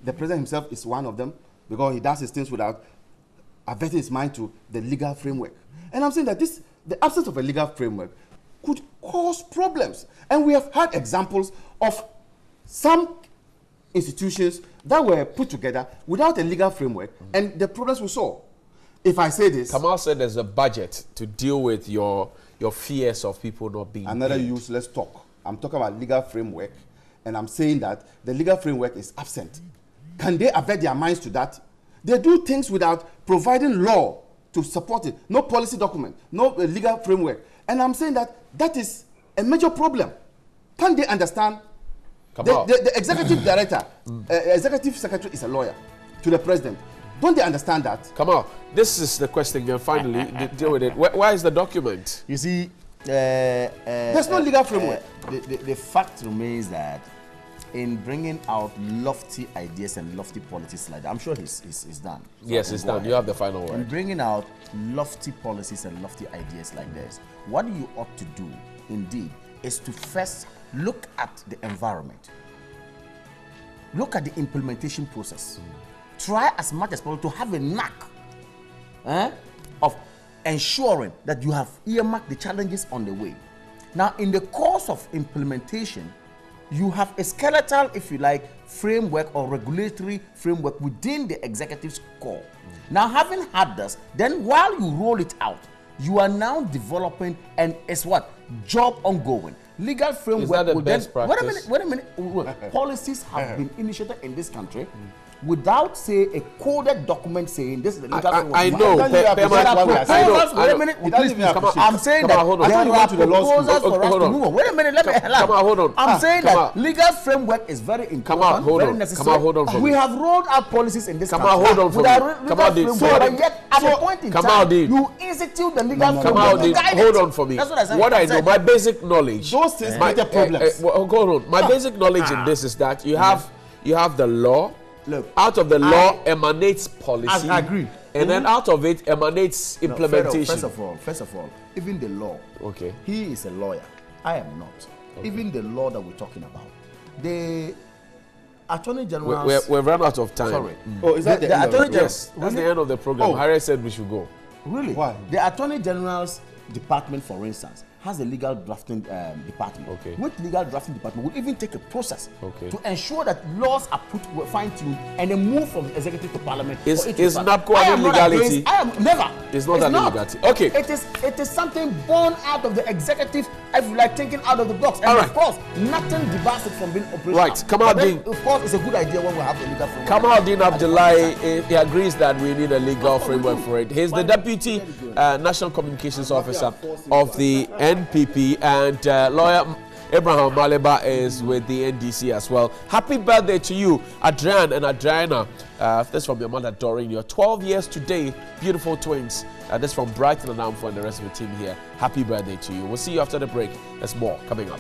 The president himself is one of them because he does his things without averting his mind to the legal framework. And I'm saying that the absence of a legal framework could cause problems. And we have had examples of some institutions that were put together without a legal framework, and the problems we saw. If I say this, Kamal said there's a budget to deal with your fears of people not being another paid. useless talk. I'm talking about legal framework, and I'm saying that the legal framework is absent. Can they avert their minds to that? They do things without providing law to support it. No policy document, no legal framework. And I'm saying that that is a major problem. Can't they understand? The executive director, executive secretary is a lawyer to the president. Don't they understand that? Come on, this is the question. And finally, deal with it. Where is the document? You see, there's no legal framework. The fact remains that in bringing out lofty ideas and lofty policies like that, I'm sure he's done. So yes, it's done. You have the final word. In bringing out lofty policies and lofty ideas like this, what you ought to do, indeed, is to first look at the environment. Look at the implementation process. Try as much as possible to have a knack of ensuring that you have earmarked the challenges on the way. Now, in the course of implementation, you have a skeletal, if you like, framework or regulatory framework within the executive's core. Now, having had this, then while you roll it out, you are now developing, and it's what? job ongoing. Legal framework. Is that the will best then, practice? Wait a minute. Policies have been initiated in this country without, say, a coded document saying this is the legal framework. I know. Wait a minute. I'm saying that there are proposals for us to move on. Wait a minute. Let me come on, hold on. I'm saying that legal framework is very important, very necessary. Come on, hold on for we me. have rolled out policies in this country. Come on, hold on for me. Come on, Dean. But yet, at a point in time, you institute the legal framework to guide it. Hold on for me. That's what I said. What I know, my basic knowledge. Those things make the problems. Hold on. My basic knowledge in this is that you have the law. Look, out of the law emanates policy. I agree. And then out of it emanates implementation. First of all, even the law. Okay. He is a lawyer. I am not. Okay. Even the law that we're talking about. The Attorney General. We've run out of time. Sorry. Oh, is that the Attorney General? Yes, really? That's the end of the program. Harry said we should go. Really? Why? The Attorney General's department, for instance, has a legal drafting department. Okay. Which legal drafting department will even take a process to ensure that laws are fine-tuned and then move from executive to parliament. Is NAPCO an illegality? I am never. It's not an illegality. Okay. It is something born out of the executive, if you like, thinking out of the box. And of course, nothing debars it from being operational. Right. Kamal Dean. Of course, it's a good idea when we have a legal framework. Kamal Dean Abdullahi, he agrees that we need a legal framework for it. He's the Deputy National Communications Officer of the NPP, and lawyer Abraham Maleba is with the NDC as well. Happy birthday to you, Adrian and Adriana. This from your mother Doreen. You're 12 years today, beautiful twins. This from Brighton and Amfo and the rest of the team here. Happy birthday to you. We'll see you after the break. There's more coming up.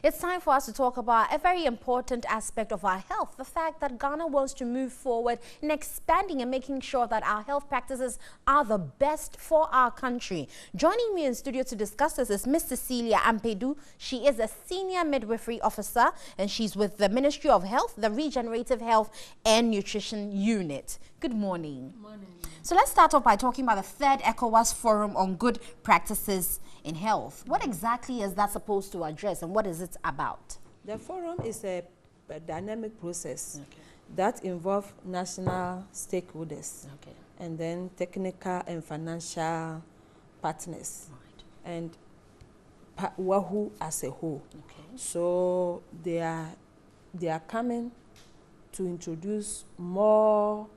It's time for us to talk about a very important aspect of our health, the fact that Ghana wants to move forward in expanding and making sure that our health practices are the best for our country. Joining me in studio to discuss this is Miss Cecilia Ampedu. She is a senior midwifery officer and she's with the Ministry of Health, the Regenerative Health and Nutrition Unit. Good morning. Good morning. So let's start off by talking about the 3rd ECOWAS Forum on Good Practices in Health. What exactly is that supposed to address and what is it about? The forum is a dynamic process that involves national stakeholders and then technical and financial partners and WAHU as a whole. So they are coming to introduce more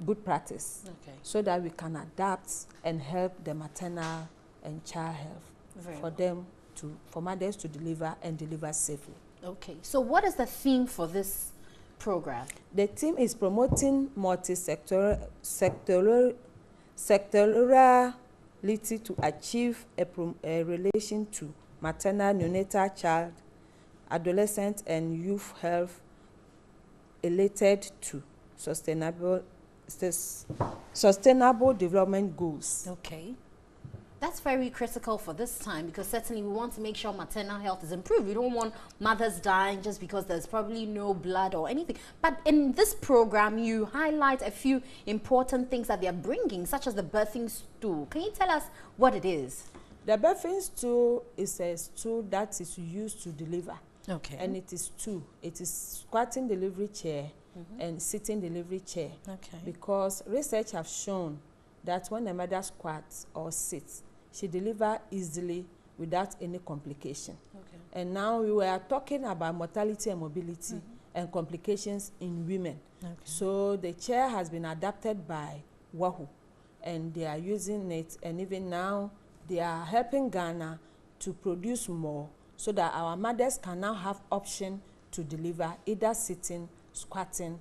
good practice so that we can adapt and help the maternal and child health for mothers to deliver and deliver safely. Okay, so what is the theme for this program? The theme is promoting multi-sectorality to achieve a relation to maternal, neonatal, child, adolescent and youth health related to sustainable development goals. Okay. That's very critical for this time because certainly we want to make sure maternal health is improved. We don't want mothers dying just because there's probably no blood or anything. But in this program, you highlight a few important things that they're bringing, such as the birthing stool. Can you tell us what it is? The birthing stool is a stool that is used to deliver. Okay. And it is two. It is squatting delivery chair and sitting delivery chair. Okay. Because research have shown that when a mother squats or sits, she delivers easily without any complication. Okay. And now we were talking about mortality and mobility and complications in women. Okay. So the chair has been adapted by WAHU and they are using it, and even now they are helping Ghana to produce more so that our mothers can now have option to deliver either sitting, squatting,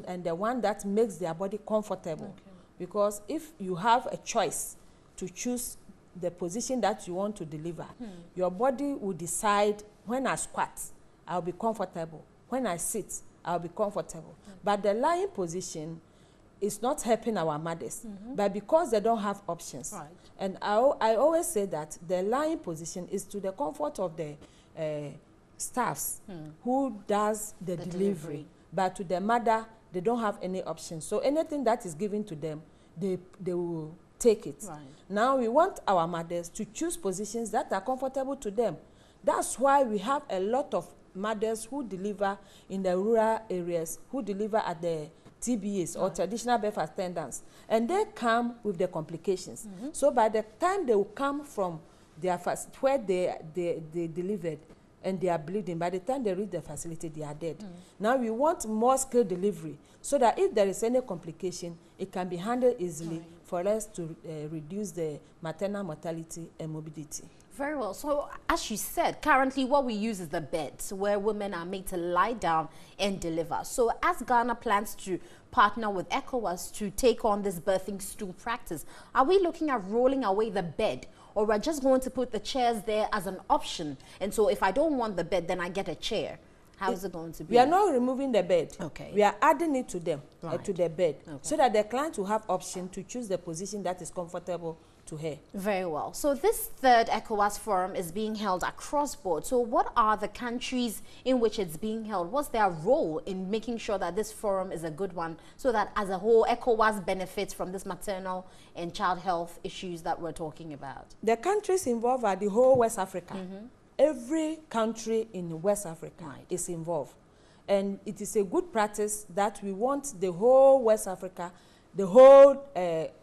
and the one that makes their body comfortable. Okay. Because if you have a choice to choose the position that you want to deliver, your body will decide, when I squat, I'll be comfortable. When I sit, I'll be comfortable. But the lying position is not helping our mothers, but because they don't have options. Right. And I always say that the lying position is to the comfort of the staffs who does the delivery. But to the mother, they don't have any options. So anything that is given to them, they will take it. Right. Now we want our mothers to choose positions that are comfortable to them. That's why we have a lot of mothers who deliver in the rural areas, who deliver at the TBAs or traditional birth attendants, and they come with the complications. So by the time they will come from their where they delivered and they are bleeding, by the time they reach the facility, they are dead. Now we want more skilled delivery so that if there is any complication, it can be handled easily for us to reduce the maternal mortality and morbidity. Very well. So, as you said, currently what we use is the beds where women are made to lie down and deliver. So, as Ghana plans to partner with ECOWAS to take on this birthing stool practice, are we looking at rolling away the bed, or we're just going to put the chairs there as an option? And so, if I don't want the bed, then I get a chair. How is it going to be? We are not removing the bed. Okay. We are adding it to them, to the bed, Okay. so that the client will have option to choose the position that is comfortable to her. Very well. So this third ECOWAS forum is being held across board. So what are the countries in which it's being held? What's their role in making sure that this forum is a good one, so that as a whole ECOWAS benefits from this maternal and child health issues that we're talking about? The countries involved are the whole West Africa. Every country in West Africa is involved. And it is a good practice that we want the whole West Africa, the whole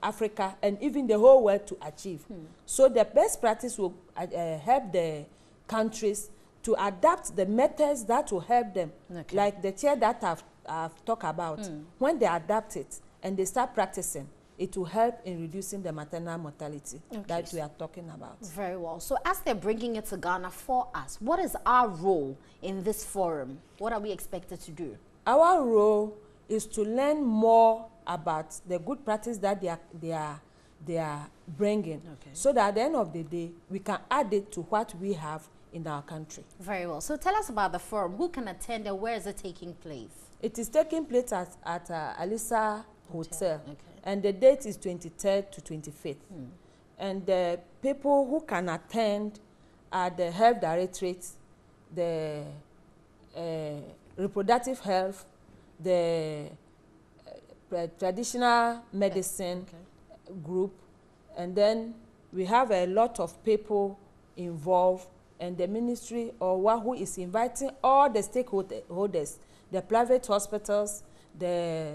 Africa, and even the whole world to achieve. So the best practice will help the countries to adapt the methods that will help them, like the chair that I've talked about. When they adapt it and they start practicing, it will help in reducing the maternal mortality that we are talking about. Very well. So as they're bringing it to Ghana for us, what is our role in this forum? What are we expected to do? Our role is to learn more about the good practice that they are bringing, so that at the end of the day, we can add it to what we have in our country. Very well. So tell us about the forum. Who can attend and where is it taking place? It is taking place at Alisa Hotel. And the date is 23rd to 25th. And the people who can attend are the health directorate, the reproductive health, the traditional medicine group, and then we have a lot of people involved, and the ministry or who is inviting all the stakeholders, the private hospitals, the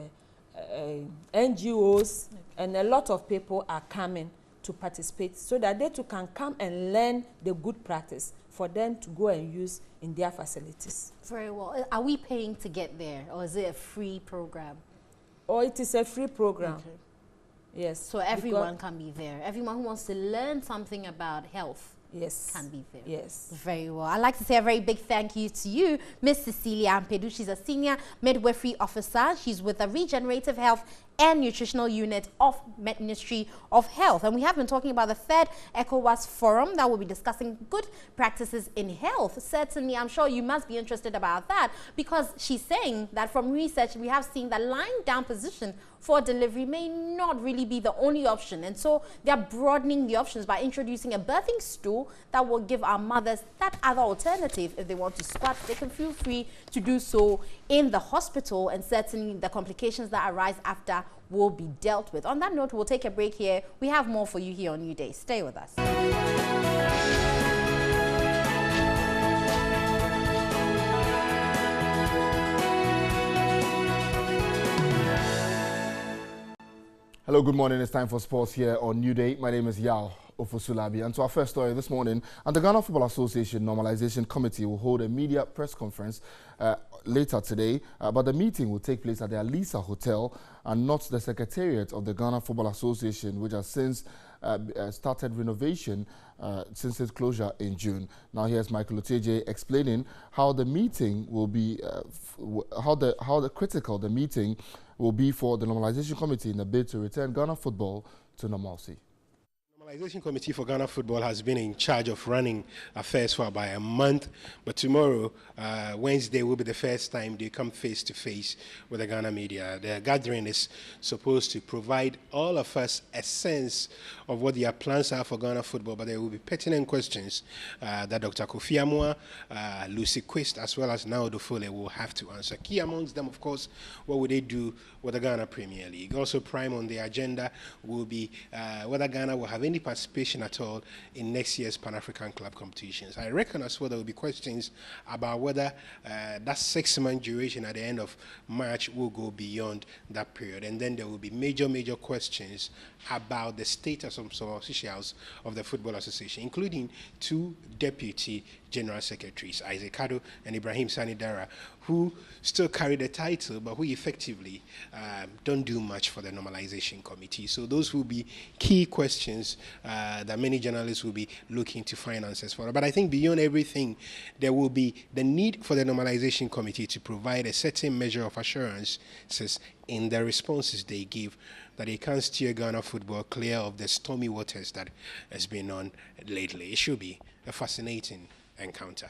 NGOs, and a lot of people are coming to participate so that they too can come and learn the good practice for them to go and use in their facilities. Very well. Are we paying to get there, or is it a free program? Oh, it is a free program. Yes. So everyone can be there. Everyone who wants to learn something about health can be there. Yes. Very well. I'd like to say a very big thank you to you, Ms. Cecilia Ampedu. She's a senior midwifery officer. She's with the Regenerative Health and Nutritional Unit of Ministry of Health. And we have been talking about the third ECOWAS forum that will be discussing good practices in health. Certainly, I'm sure you must be interested about that, because she's saying that from research, we have seen that lying down position for delivery may not really be the only option. And so they're broadening the options by introducing a birthing stool that will give our mothers that other alternative. If they want to squat, they can feel free to do so in the hospital, and certainly the complications that arise after will be dealt with. On that note, we'll take a break here. We have more for you here on Newday. Stay with us. Hello, good morning. It's time for sports here on Newday. My name is Yao Ofosulabi. And to our first story this morning, and the Ghana Football Association Normalization Committee will hold a media press conference later today, but the meeting will take place at the Alisa Hotel and not the Secretariat of the Ghana Football Association, which has since started renovation since its closure in June. Now here's Michael Oteje explaining how the meeting will be, how the critical the meeting will be for the Normalization Committee in the bid to return Ghana football to normalcy. The Normalization Committee for Ghana Football has been in charge of running affairs for about a month, but tomorrow, Wednesday, will be the first time they come face to face with the Ghana media. The gathering is supposed to provide all of us a sense of what their plans are for Ghana football, but there will be pertinent questions that Dr. Kofi Amwa, Lucy Quist, as well as Nao Dofole will have to answer. Key amongst them, of course, what would they do with the Ghana Premier League? Also prime on the agenda will be whether Ghana will have any any participation at all in next year's Pan-African Club competitions. I reckon as well there will be questions about whether that 6-month duration at the end of March will go beyond that period. And then there will be major questions about the status of some officials of the Football Association, including 2 deputy general secretaries, Isaac Kado and Ibrahim Sanidara, who still carry the title, but who effectively don't do much for the normalization committee. So those will be key questions that many journalists will be looking to find answers for. But I think beyond everything, there will be the need for the normalization committee to provide a certain measure of assurances in the responses they give that they can steer Ghana football clear of the stormy waters that has been on lately. It should be a fascinating encounter.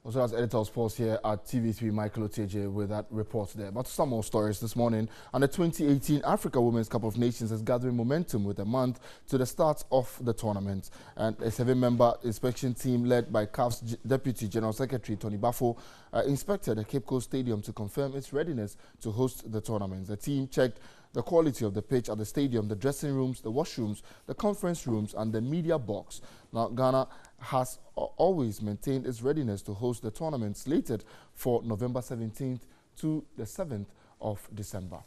Also, as editor of sports here at TV3, Michael Oteje with that report there. But some more stories this morning. And the 2018 Africa Women's Cup of Nations is gathering momentum with a month to the start of the tournament. And a 7-member inspection team led by CAF's Deputy General Secretary Tony Bafo inspected the Cape Coast Stadium to confirm its readiness to host the tournament. The team checked the quality of the pitch at the stadium, the dressing rooms, the washrooms, the conference rooms, and the media box. Now, Ghana has always maintained its readiness to host the tournament slated for November 17th to the 7th of December.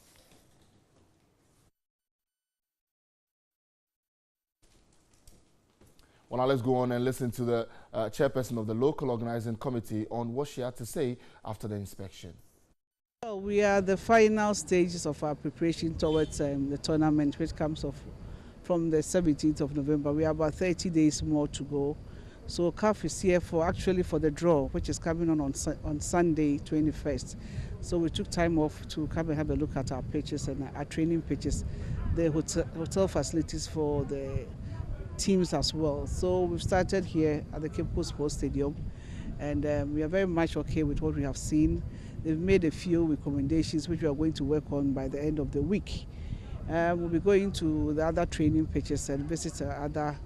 Well, now let's go on and listen to the chairperson of the local organizing committee on what she had to say after the inspection. Well, we are the final stages of our preparation towards the tournament, which comes off from the 17th of November. We have about 30 days more to go. So CAF is here for the draw, which is coming on Sunday, 21st. So we took time off to come and have a look at our pitches and our training pitches, the hotel facilities for the teams as well. So we've started here at the Cape Coast Sports Stadium, and we are very much okay with what we have seen. They've made a few recommendations which we are going to work on by the end of the week. We'll be going to the other training pitches and visit other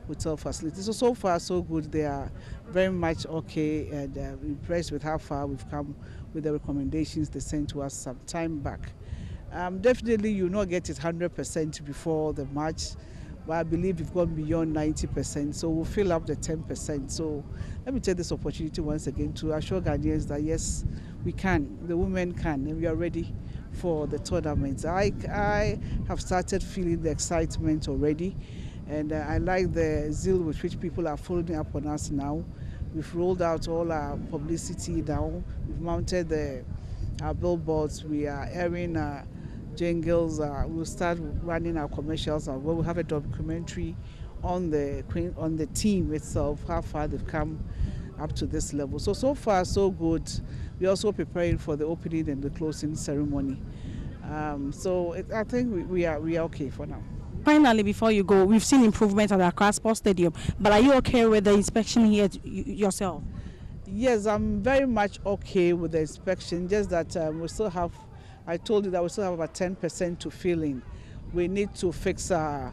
hotel facilities. So far, so good. They are very much okay and impressed with how far we've come with the recommendations they sent to us some time back. Definitely, you will not get it 100% before the match, but I believe we've gone beyond 90%, so we'll fill up the 10%. So let me take this opportunity once again to assure Ghanaians that yes, we can, the women can, and we are ready for the tournament. I have started feeling the excitement already, and I like the zeal with which people are following up on us now. We've rolled out all our publicity now. We've mounted our billboards. We are airing jingles. We'll start running our commercials. We'll have a documentary on the team itself, how far they've come up to this level. So far, so good. We're also preparing for the opening and the closing ceremony. I think we are okay for now. Finally, before you go, we've seen improvement at Accra Sports Stadium, but are you okay with the inspection here yourself? Yes, I'm very much okay with the inspection, just that we still have, I told you that we still have about 10% to fill in. We need to fix a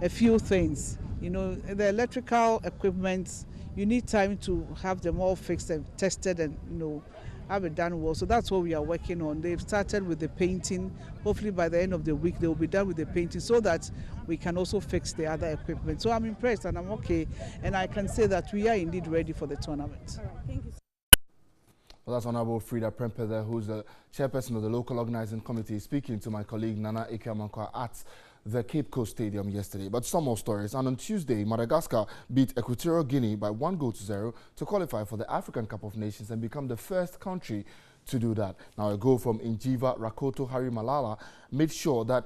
few things. You know, the electrical equipment, you need time to have them all fixed and tested and, you know, have it done well. So that's what we are working on. They've started with the painting. Hopefully by the end of the week, they will be done with the painting so that we can also fix the other equipment. So I'm impressed and I'm okay. And I can say that we are indeed ready for the tournament. All right, thank you. Well, that's Honorable Frida Prempeh there, who's the chairperson of the local organizing committee, speaking to my colleague Nana Ikeamankwa at the Cape Coast Stadium yesterday. But some more stories. And on Tuesday, Madagascar beat Equatorial Guinea by 1-0 to qualify for the African Cup of Nations and become the first country to do that. Now, a goal from Injiva Rakoto Hari Malala made sure that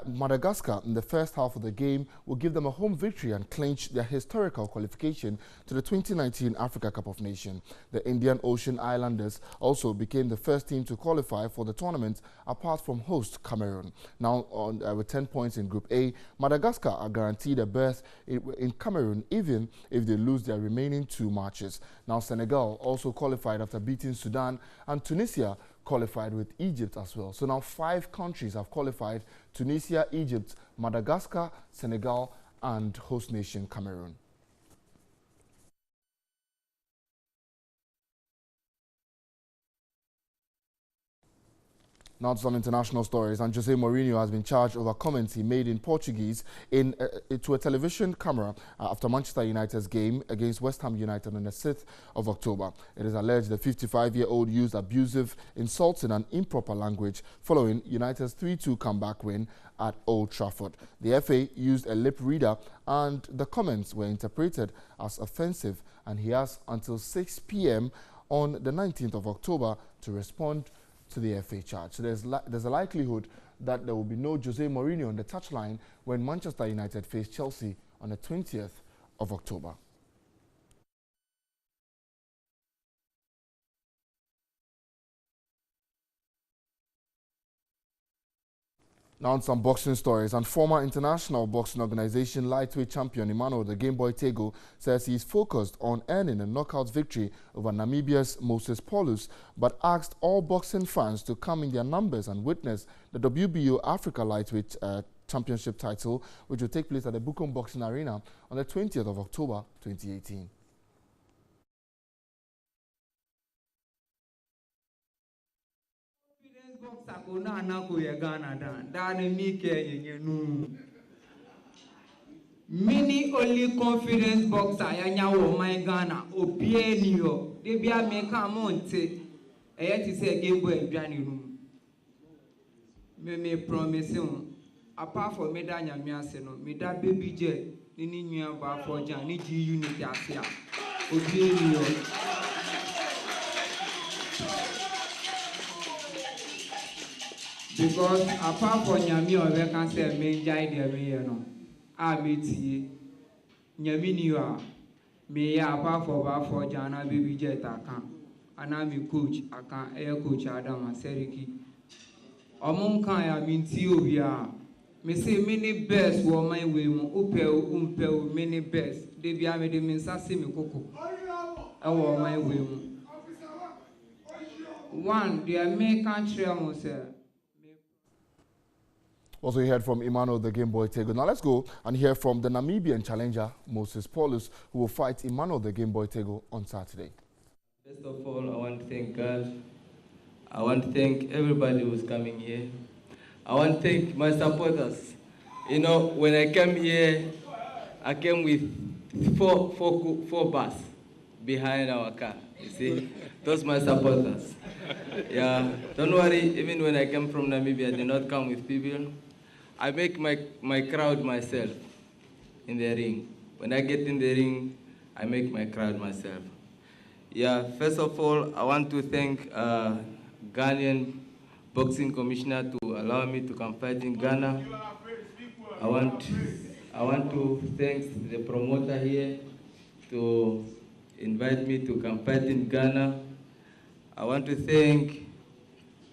Madagascar, in the first half of the game, will give them a home victory and clinch their historical qualification to the 2019 Africa Cup of Nations. The Indian Ocean Islanders also became the first team to qualify for the tournament, apart from host Cameroon. Now, with 10 points in Group A, Madagascar are guaranteed a berth in Cameroon, even if they lose their remaining 2 matches. Now, Senegal also qualified after beating Sudan, and Tunisia qualified with Egypt as well. So now 5 countries have qualified: Tunisia, Egypt, Madagascar, Senegal, and host nation Cameroon. Now to some international stories, and Jose Mourinho has been charged over comments he made in Portuguese to a television camera after Manchester United's game against West Ham United on the 6th of October. It is alleged the 55-year-old used abusive, insulting and improper language following United's 3-2 comeback win at Old Trafford. The FA used a lip reader and the comments were interpreted as offensive, and he has until 6 p.m. on the 19th of October to respond to the FA charge. So there's a likelihood that there will be no Jose Mourinho on the touchline when Manchester United face Chelsea on the 20th of October. Now on some boxing stories, and former international boxing organization lightweight champion Emmanuel the Game Boy Tego says he is focused on earning a knockout victory over Namibia's Moses Paulus, but asked all boxing fans to come in their numbers and witness the WBO Africa Lightweight Championship title, which will take place at the Bukom Boxing Arena on the 20th of October 2018. Mini only confidence boxer yanya wo my Ghana opie ni yo de bia me ka monte e ti say Game Boy adwane room me promise him apart from me da nyame ase no me da baby jet ni nua ba for jan ni G unit ase a opie ni yo. Because apart from nyame o we can say me jai de me no a metie nyame ni yo me ya apart from ba for jana baby jet aka ana me coach aka coach Adam Seriki omon kan ya minti obi a me say many best wo my way mu upel many best de bia me de me sase me koko e wo my way mu one the American trail say. Also, we heard from Emmanuel the Game Boy Tego. Now let's go and hear from the Namibian challenger, Moses Paulus, who will fight Emmanuel the Game Boy Tego on Saturday. First of all, I want to thank God. I want to thank everybody who's coming here. I want to thank my supporters. You know, when I came here, I came with four bus behind our car. You see, those my supporters. Yeah, don't worry. Even when I came from Namibia, I did not come with people. I make my crowd myself in the ring. When I get in the ring, I make my crowd myself. Yeah, first of all, I want to thank Ghanaian Boxing Commissioner to allow me to come fight in Ghana. I want to thank the promoter here to invite me to come fight in Ghana. I want to thank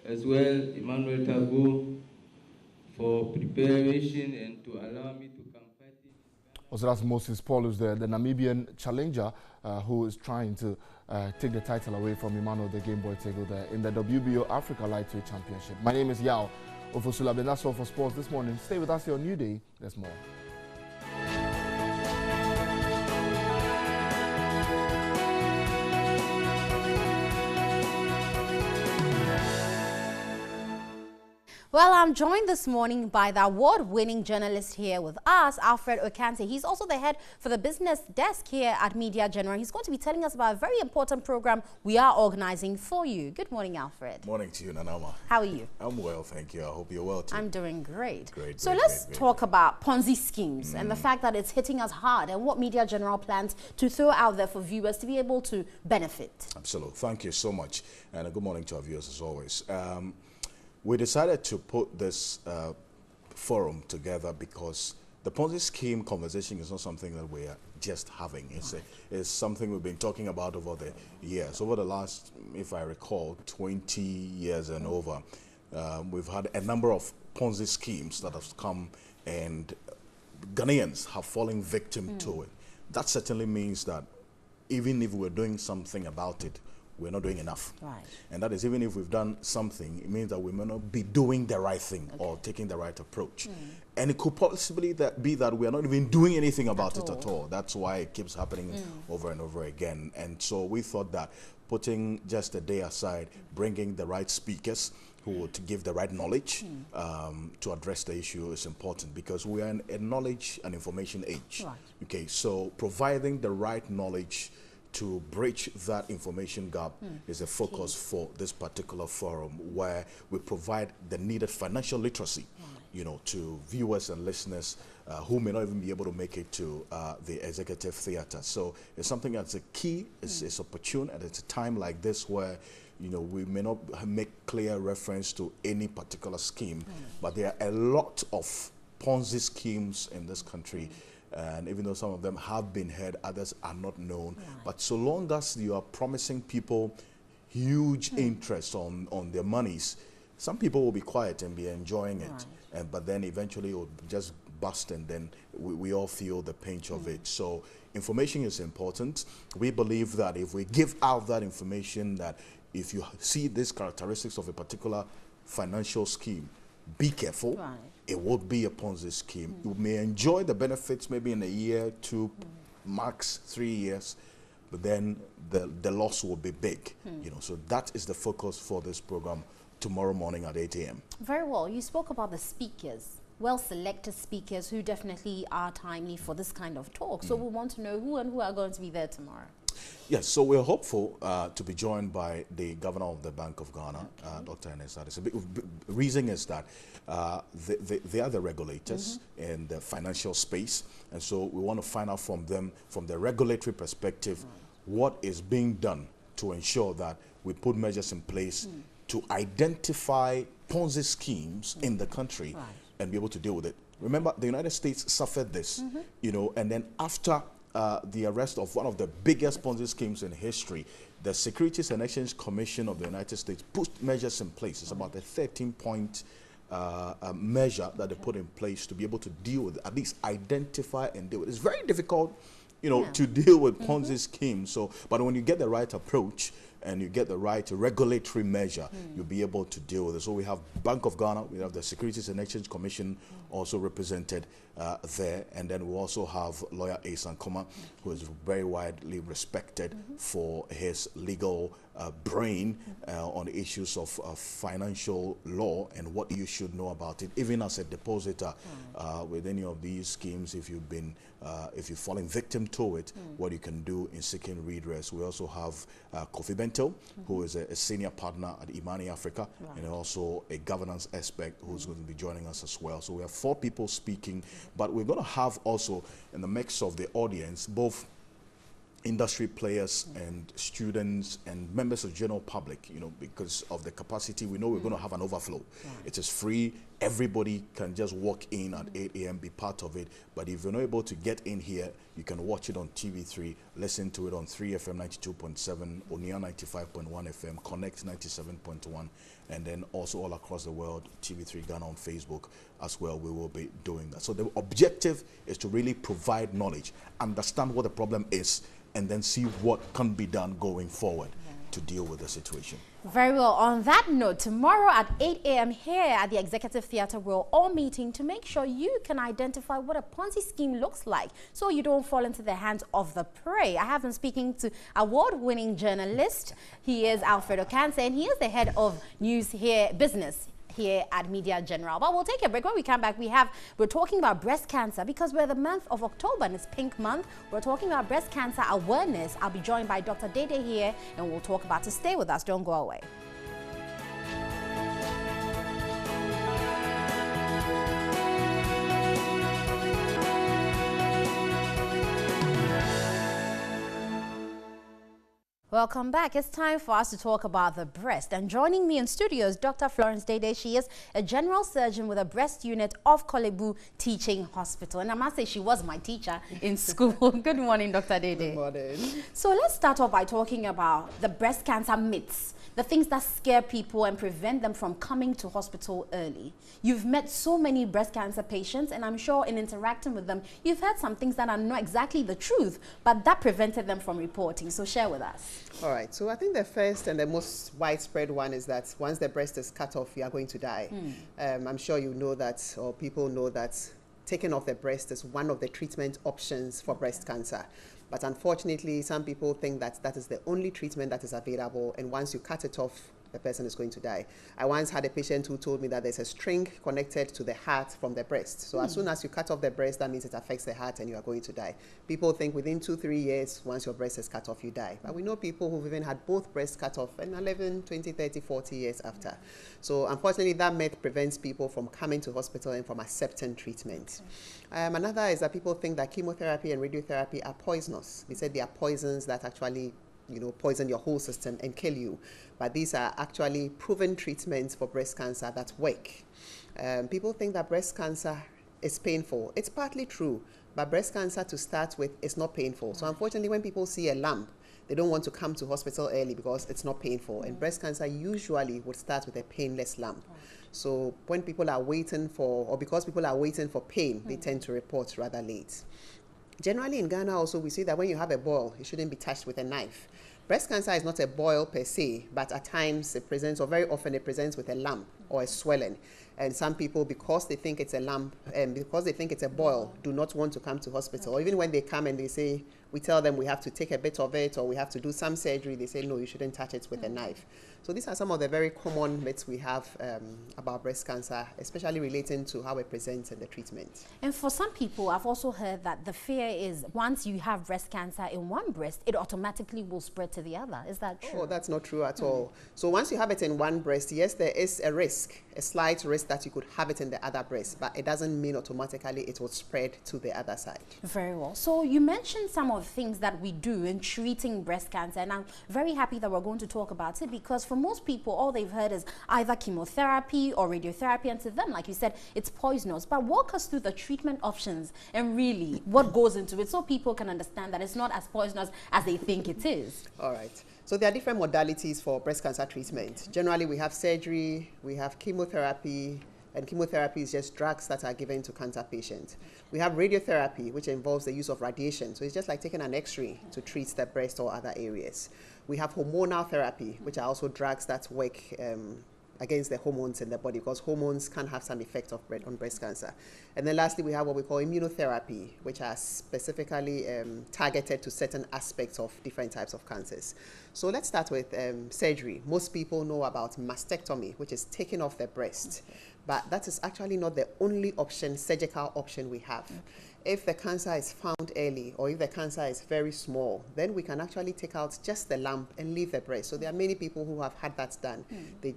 as well Emmanuel Tagu for preparation and to allow me to come fight in Ghana. Also, that's Moses Paulus, the Namibian challenger who is trying to take the title away from Emmanuel the Game Boy Tego there in the WBO Africa Lightweight Championship. My name is Yao Ofosulabi. That's all for sports this morning. Stay with us here on Newday. There's more. Well, I'm joined this morning by the award-winning journalist here with us, Alfred Okante. He's also the head for the business desk here at Media General. He's going to be telling us about a very important program we are organizing for you. Good morning, Alfred. Morning to you, Nanama. How are you? I'm well, thank you. I hope you're well too. I'm doing great. Great. So let's talk about Ponzi schemes and the fact that it's hitting us hard and what Media General plans to throw out there for viewers to be able to benefit. Absolutely. Thank you so much. And good morning to our viewers as always. We decided to put this forum together because the Ponzi scheme conversation is not something that we are just having. It's something we've been talking about over the years. Over the last, if I recall, 20 years and over, we've had a number of Ponzi schemes that have come and Ghanaians have fallen victim to it. That certainly means that even if we're doing something about it, we're not doing enough. Right. And that is, even if we've done something, it means that we may not be doing the right thing or taking the right approach. And it could possibly be that we are not even doing anything about it at all. That's why it keeps happening over and over again. And so we thought that putting just a day aside, bringing the right speakers who would give the right knowledge to address the issue is important, because we are in a knowledge and information age. Right. Okay, so providing the right knowledge to bridge that information gap is a focus for this particular forum, where we provide the needed financial literacy, you know, to viewers and listeners who may not even be able to make it to the executive theater. So it's something that's a key, it's opportune, and it's a time like this where, you know, we may not make clear reference to any particular scheme, but there are a lot of Ponzi schemes in this country. And even though some of them have been heard, others are not known. But so long as you are promising people huge interest on their monies, some people will be quiet and be enjoying it. But then eventually it will just bust, and then we all feel the pinch of it. So information is important. We believe that if we give out that information, that if you see these characteristics of a particular financial scheme, be careful. It would be a Ponzi scheme. You may enjoy the benefits maybe in a year, 2, max 3 years, but then the loss will be big. You know, so that is the focus for this program tomorrow morning at 8 a.m. Very well. You spoke about the speakers, well-selected speakers who definitely are timely for this kind of talk. So we want to know who are going to be there tomorrow. Yes, so we're hopeful to be joined by the Governor of the Bank of Ghana, Dr. Ernest Adis. The reason is that they are the regulators in the financial space, and so we want to find out from them, from the regulatory perspective, what is being done to ensure that we put measures in place to identify Ponzi schemes in the country and be able to deal with it. Remember, the United States suffered this, you know, and then after the arrest of one of the biggest Ponzi schemes in history, the Securities and Exchange Commission of the United States put measures in place. It's about a 13-point measure that they put in place to be able to deal with, at least identify and deal with. It's very difficult, you know, to deal with Ponzi schemes. So, but when you get the right approach and you get the right regulatory measure, you'll be able to deal with it. So we have Bank of Ghana, we have the Securities and Exchange Commission also represented there, and then we also have lawyer Asan Koma, who is very widely respected for his legal brain on the issues of financial law and what you should know about it, even as a depositor with any of these schemes. If you've been, if you've fallen victim to it, what you can do in seeking redress. We also have Kofi Bento, who is a senior partner at Imani Africa, and also a governance expert who's going to be joining us as well. So we have 4 people speaking, but we're going to have also in the mix of the audience both industry players and students and members of general public, you know, because of the capacity. We know we're going to have an overflow. It is free. Everybody can just walk in at 8 a.m., be part of it. But if you're not able to get in here, you can watch it on TV3, listen to it on 3FM 92.7, Onia 95.1 FM, Connect 97.1, and then also all across the world, TV3 Ghana on Facebook as well. We will be doing that. So the objective is to really provide knowledge, understand what the problem is, and then see what can be done going forward to deal with the situation. Very well. On that note, tomorrow at 8 a.m. here at the Executive Theatre, we're all meeting to make sure you can identify what a Ponzi scheme looks like so you don't fall into the hands of the prey. I have been speaking to award-winning journalist. He is Alfredo Cancer, and he is the head of news here, business here at Media General. But we'll take a break. When we come back, we're talking about breast cancer because we're the month of October and it's Pink Month. We're talking about breast cancer awareness. I'll be joined by Dr. Dede here and we'll talk about it. Stay with us. Don't go away. Welcome back. It's time for us to talk about the breast. And joining me in studio is Dr. Florence Dede. She is a general surgeon with a breast unit of Kolebu Teaching Hospital. And I must say she was my teacher in school. Good morning, Dr. Dede. Good morning. So let's start off by talking about the breast cancer myths, the things that scare people and prevent them from coming to hospital early. You've met so many breast cancer patients, and I'm sure in interacting with them, you've heard some things that are not exactly the truth, but that prevented them from reporting. So share with us. All right. So I think the first and the most widespread one is that once the breast is cut off, you are going to die. I'm sure you know that, or people know that taking off the breast is one of the treatment options for breast cancer. But unfortunately, some people think that that is the only treatment that is available, and once you cut it off, the person is going to die. I once had a patient who told me that there's a string connected to the heart from the breast. So as soon as you cut off the breast, that means it affects the heart and you are going to die. People think within 2-3 years, once your breast is cut off, you die. But we know people who've even had both breasts cut off in 11, 20, 30, 40 years after. So unfortunately, that myth prevents people from coming to hospital and from accepting treatment. Another is that people think that chemotherapy and radiotherapy are poisonous. They said they are poisons that actually poison your whole system and kill you. But these are actually proven treatments for breast cancer that work. People think that breast cancer is painful. It's partly true, but breast cancer to start with is not painful. So unfortunately, when people see a lump, they don't want to come to hospital early because it's not painful. And breast cancer usually would start with a painless lump. So when people are waiting for, or because people are waiting for pain, they tend to report rather late. Generally in Ghana also, we see that when you have a boil, it shouldn't be touched with a knife. Breast cancer is not a boil per se, but at times it presents, or very often it presents with a lump or a swelling. And some people, because they think it's a lump and because they think it's a boil, do not want to come to hospital. Or even when they come and they say, we tell them we have to take a bit of it or we have to do some surgery, they say, no, you shouldn't touch it with a knife. So these are some of the very common myths we have about breast cancer, especially relating to how it presents and the treatment. And for some people, I've also heard that the fear is once you have breast cancer in one breast, it automatically will spread to the other. Is that true? Oh, that's not true at all. So once you have it in one breast, yes, there is a risk, a slight risk that you could have it in the other breast, but it doesn't mean automatically it will spread to the other side. Very well. So you mentioned some of the things that we do in treating breast cancer, and I'm very happy that we're going to talk about it because for most people, all they've heard is either chemotherapy or radiotherapy, and to them, like you said, it's poisonous. But walk us through the treatment options and really what goes into it so people can understand that it's not as poisonous as they think it is. All right. So there are different modalities for breast cancer treatment. Generally, we have surgery, we have chemotherapy, and chemotherapy is just drugs that are given to cancer patients. We have radiotherapy, which involves the use of radiation. So it's just like taking an X-ray to treat the breast or other areas. We have hormonal therapy, which are also drugs that work against the hormones in the body because hormones can have some effect on breast cancer. And then lastly, we have what we call immunotherapy, which are specifically targeted to certain aspects of different types of cancers. So let's start with surgery. Most people know about mastectomy, which is taking off the breast. Okay. But that is actually not the only option, surgical option we have. Okay. If the cancer is found early or if the cancer is very small, then we can actually take out just the lump and leave the breast. So there are many people who have had that done.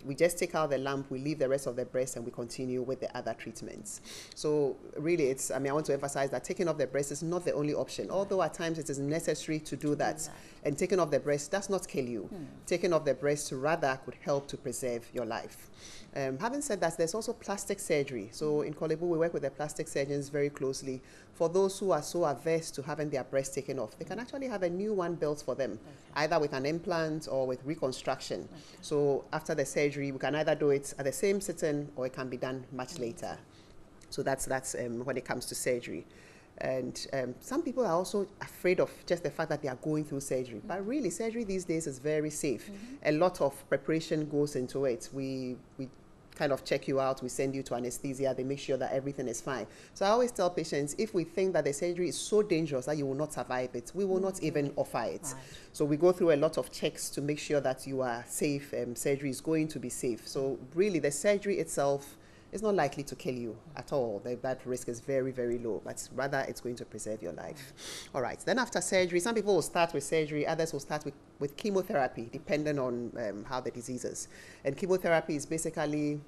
We just take out the lump, we leave the rest of the breast, and we continue with the other treatments. So really, I want to emphasize that taking off the breast is not the only option, although at times it is necessary to do that. And taking off the breast does not kill you. Taking off the breast rather could help to preserve your life. Having said that, there's also plastic surgery. So in Korle Bu, we work with the plastic surgeons very closely. For those who are so averse to having their breast taken off, they can actually have a new one built for them, either with an implant or with reconstruction. So after the surgery, we can either do it at the same sitting or it can be done much later. So that's when it comes to surgery. And some people are also afraid of just the fact that they are going through surgery. But really, surgery these days is very safe. A lot of preparation goes into it. We kind of check you out, we send you to anesthesia, they make sure that everything is fine. So I always tell patients, if we think that the surgery is so dangerous that you will not survive it, we will not even offer it. Right. So we go through a lot of checks to make sure that you are safe, surgery is going to be safe. So really, the surgery itself is not likely to kill you at all. That risk is very, very low, but rather it's going to preserve your life. All right, then after surgery, some people will start with surgery, others will start with chemotherapy, depending on how the disease is. And chemotherapy is basically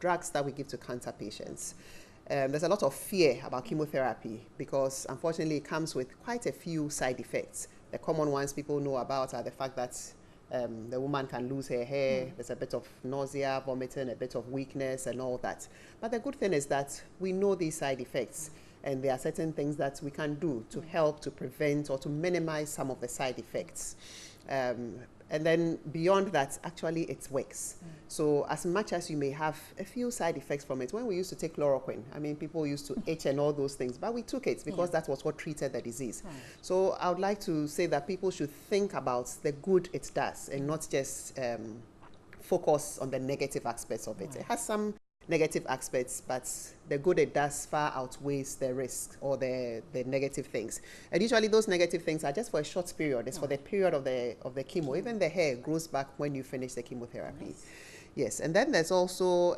drugs that we give to cancer patients. There's a lot of fear about chemotherapy because unfortunately it comes with quite a few side effects. The common ones people know about are the fact that the woman can lose her hair, there's a bit of nausea, vomiting, a bit of weakness and all that. But the good thing is that we know these side effects and there are certain things that we can do to help to prevent or to minimize some of the side effects. And then beyond that, actually it works. So as much as you may have a few side effects from it, when we used to take chloroquine, people used to itch and all those things, but we took it because that was what treated the disease. Right. So I would like to say that people should think about the good it does and not just focus on the negative aspects of it. It has some negative aspects, but the good it does far outweighs the risk or the negative things. And usually those negative things are just for a short period. It's for the period of the chemo. Even the hair grows back when you finish the chemotherapy. Yes, and then there's also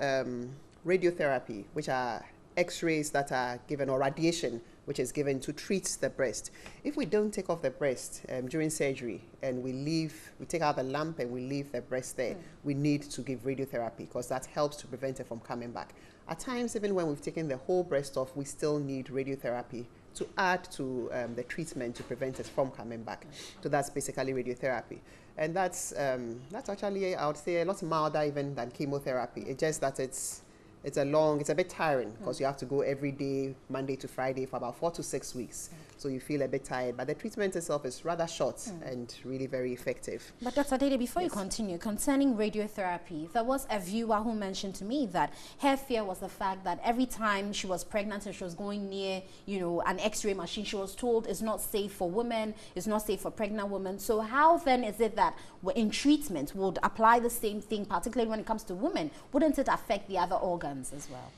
radiotherapy, which are X-rays that are given, or radiation, which is given to treat the breast. If we don't take off the breast during surgery and we take out the lump and we leave the breast there, we need to give radiotherapy because that helps to prevent it from coming back. At times, even when we've taken the whole breast off, we still need radiotherapy to add to the treatment to prevent it from coming back. So that's basically radiotherapy. And that's actually, I would say, a lot milder even than chemotherapy. It's just that it's a bit tiring because you have to go every day, Monday to Friday, for about 4 to 6 weeks. So you feel a bit tired. But the treatment itself is rather short and really very effective. But Dr. Dede, before you continue, concerning radiotherapy, there was a viewer who mentioned to me that her fear was the fact that every time she was pregnant and she was going near, an X-ray machine, she was told it's not safe for women, it's not safe for pregnant women. So how then is it that in treatment would apply the same thing, particularly when it comes to women? Wouldn't it affect the other organs as well?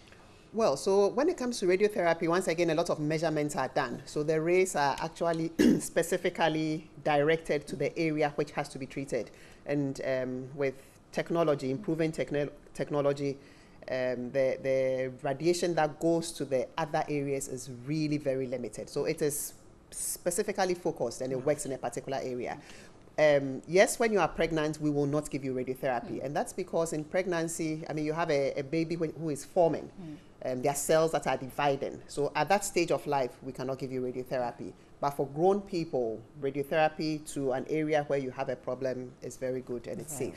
Well, so when it comes to radiotherapy, once again, a lot of measurements are done. So the rays are actually specifically directed to the area which has to be treated. And with technology, improving technology, the radiation that goes to the other areas is really very limited. So it is specifically focused and it works in a particular area. Yes, when you are pregnant, we will not give you radiotherapy. And that's because in pregnancy, you have a baby who is forming. There are cells that are dividing. So at that stage of life, we cannot give you radiotherapy. But for grown people, radiotherapy to an area where you have a problem is very good and it's safe.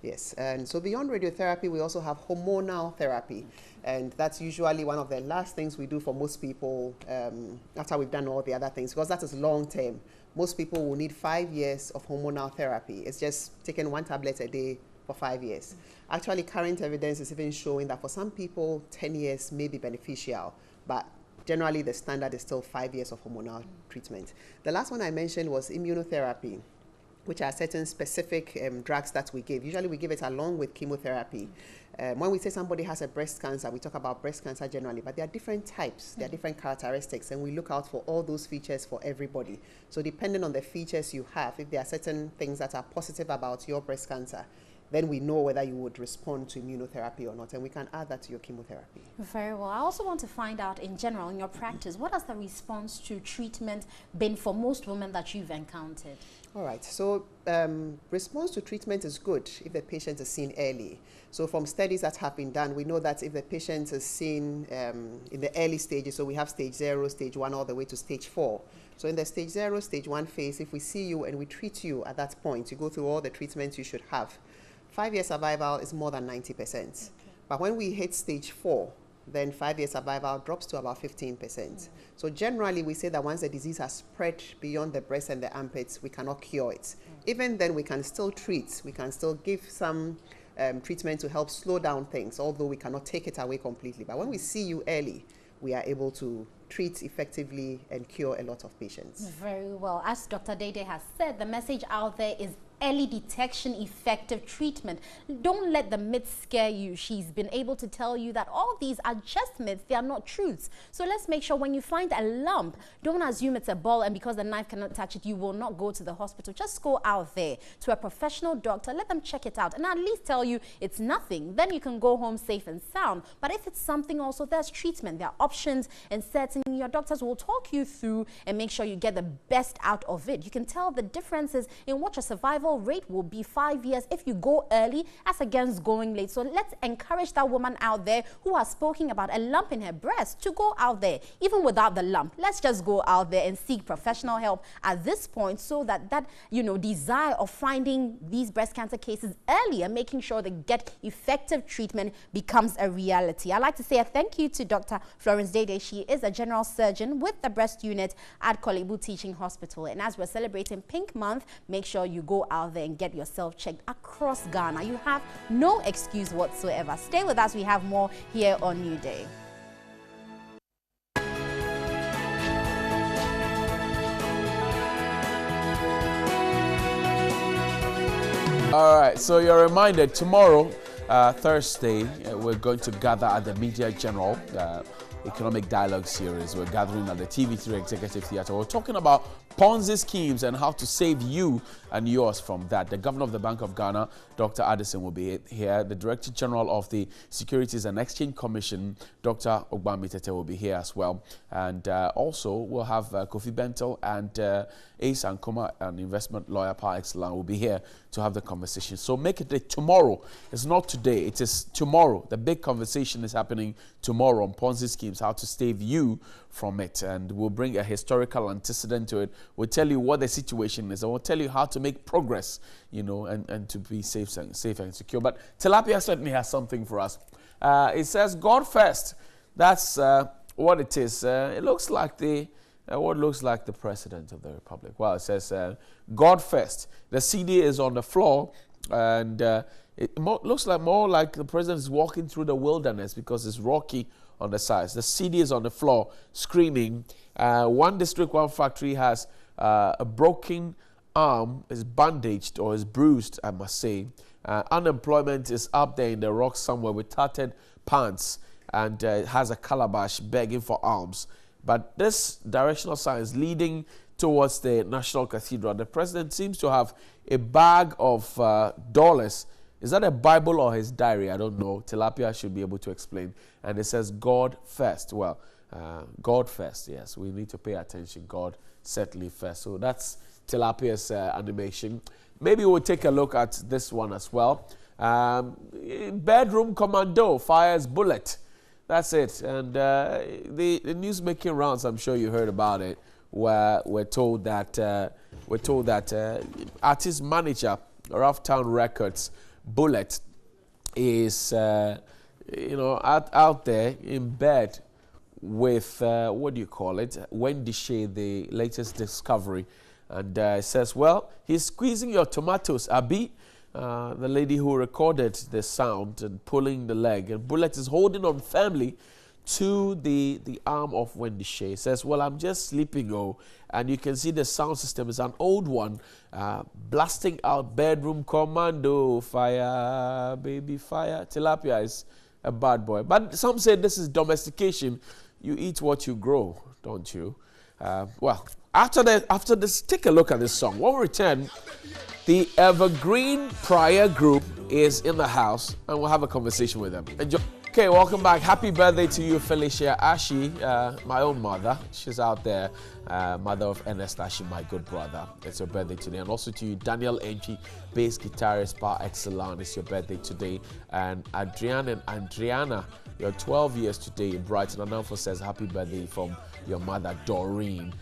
Yes, and so beyond radiotherapy, we also have hormonal therapy. And that's usually one of the last things we do for most people after we've done all the other things, because that is long term. Most people will need 5 years of hormonal therapy. It's just taking 1 tablet a day for 5 years. Actually, current evidence is even showing that for some people, 10 years may be beneficial, but generally the standard is still 5 years of hormonal treatment. The last one I mentioned was immunotherapy, which are certain specific drugs that we give. Usually we give it along with chemotherapy. When we say somebody has a breast cancer, we talk about breast cancer generally, but there are different types, there are different characteristics, and we look out for all those features for everybody. So depending on the features you have, if there are certain things that are positive about your breast cancer, then we know whether you would respond to immunotherapy or not, and we can add that to your chemotherapy. Very well. I also want to find out, in general, in your practice, what has the response to treatment been for most women that you've encountered? All right, so response to treatment is good if the patient is seen early. So from studies that have been done, we know that if the patient is seen in the early stages, so we have stage 0, stage 1, all the way to stage 4. So in the stage 0, stage 1 phase, if we see you and we treat you at that point, you go through all the treatments you should have. 5-year survival is more than 90%. But when we hit stage 4, then 5-year survival drops to about 15%. So generally, we say that once the disease has spread beyond the breast and the armpits, we cannot cure it. Even then, we can still treat. We can still give some treatment to help slow down things, although we cannot take it away completely. But when we see you early, we are able to treat effectively and cure a lot of patients. Very well. As Dr. Dede has said, the message out there is early detection, effective treatment. Don't let the myths scare you. She's been able to tell you that all these are just myths, they are not truths. So let's make sure when you find a lump, don't assume it's a ball and because the knife cannot touch it, you will not go to the hospital. Just go out there to a professional doctor, let them check it out and at least tell you it's nothing. Then you can go home safe and sound. But if it's something also, there's treatment, there are options, and certainly your doctors will talk you through and make sure you get the best out of it. You can tell the differences in what your survival rate will be 5 years if you go early as against going late. So let's encourage that woman out there who has spoken about a lump in her breast to go out there, even without the lump. Let's just go out there and seek professional help at this point so that desire of finding these breast cancer cases earlier, making sure they get effective treatment, becomes a reality. I'd like to say a thank you to Dr. Florence Dede. She is a general surgeon with the breast unit at Kolebu Teaching Hospital. And as we're celebrating Pink Month, make sure you go out there and get yourself checked across Ghana. You have no excuse whatsoever. Stay with us. We have more here on Newday. All right, so you're reminded tomorrow Thursday, we're going to gather at the Media General Economic Dialogue Series. We're gathering at the TV3 Executive Theatre. We're talking about Ponzi schemes and how to save you and yours from that. The Governor of the Bank of Ghana, Dr. Addison, will be here. The Director General of the Securities and Exchange Commission, Dr. Ogbami Tete, will be here as well. And also, we'll have Kofi Bentel and Ace Ankoma, an investment lawyer par excellence, will be here to have the conversation. So make it tomorrow. It's not today. It is tomorrow. The big conversation is happening tomorrow on Ponzi schemes, how to save you from it. And we'll bring a historical antecedent to it. We'll tell you what the situation is. And we'll tell you how to make progress, you know, and to be safe and secure. But Tilapia certainly has something for us. It says God first. That's what it is. It looks like what looks like the President of the Republic. Well, it says God first. The CD is on the floor, and it looks like more like the President is walking through the wilderness because it's rocky on the sides. The CD is on the floor, screaming. One district, one factory has a broken arm, is bandaged or is bruised, I must say. Unemployment is up there in the rocks somewhere with tattered pants, and has a calabash begging for alms. But this directional sign is leading towards the National Cathedral. The President seems to have a bag of dollars. Is that a Bible or his diary? I don't know. Tilapia should be able to explain. And it says God first. Well, God first, yes. We need to pay attention. God certainly first. So that's Tilapia's animation. Maybe we'll take a look at this one as well. Bedroom commando fires bullet. That's it. And the news making rounds, I'm sure you heard about it, where we're told that artist manager Rough Town Records Bullet is out there in bed with what do you call it, Wendy Shea, the latest discovery, and it says, well, he's squeezing your tomatoes, Abi. The lady who recorded the sound and pulling the leg, and Bullet is holding on firmly to the arm of Wendy Shea. Says, well, I'm just sleeping, and you can see the sound system is an old one, blasting out bedroom commando, fire, baby, fire. Tilapia is a bad boy. But some say this is domestication. You eat what you grow, don't you? Well, after this, take a look at this song. When we return, the Evergreen Prior Group is in the house, and we'll have a conversation with them. Enjoy. Okay, welcome back. Happy birthday to you, Felicia Ashi, my own mother. She's out there, mother of Ernest Ashi, my good brother. It's your birthday today. And also to you, Daniel Enchi, bass guitarist par excellence. It's your birthday today. And Adrian and Adriana, you're 12 years today in Brighton. And Ananfo says happy birthday from your mother, Doreen.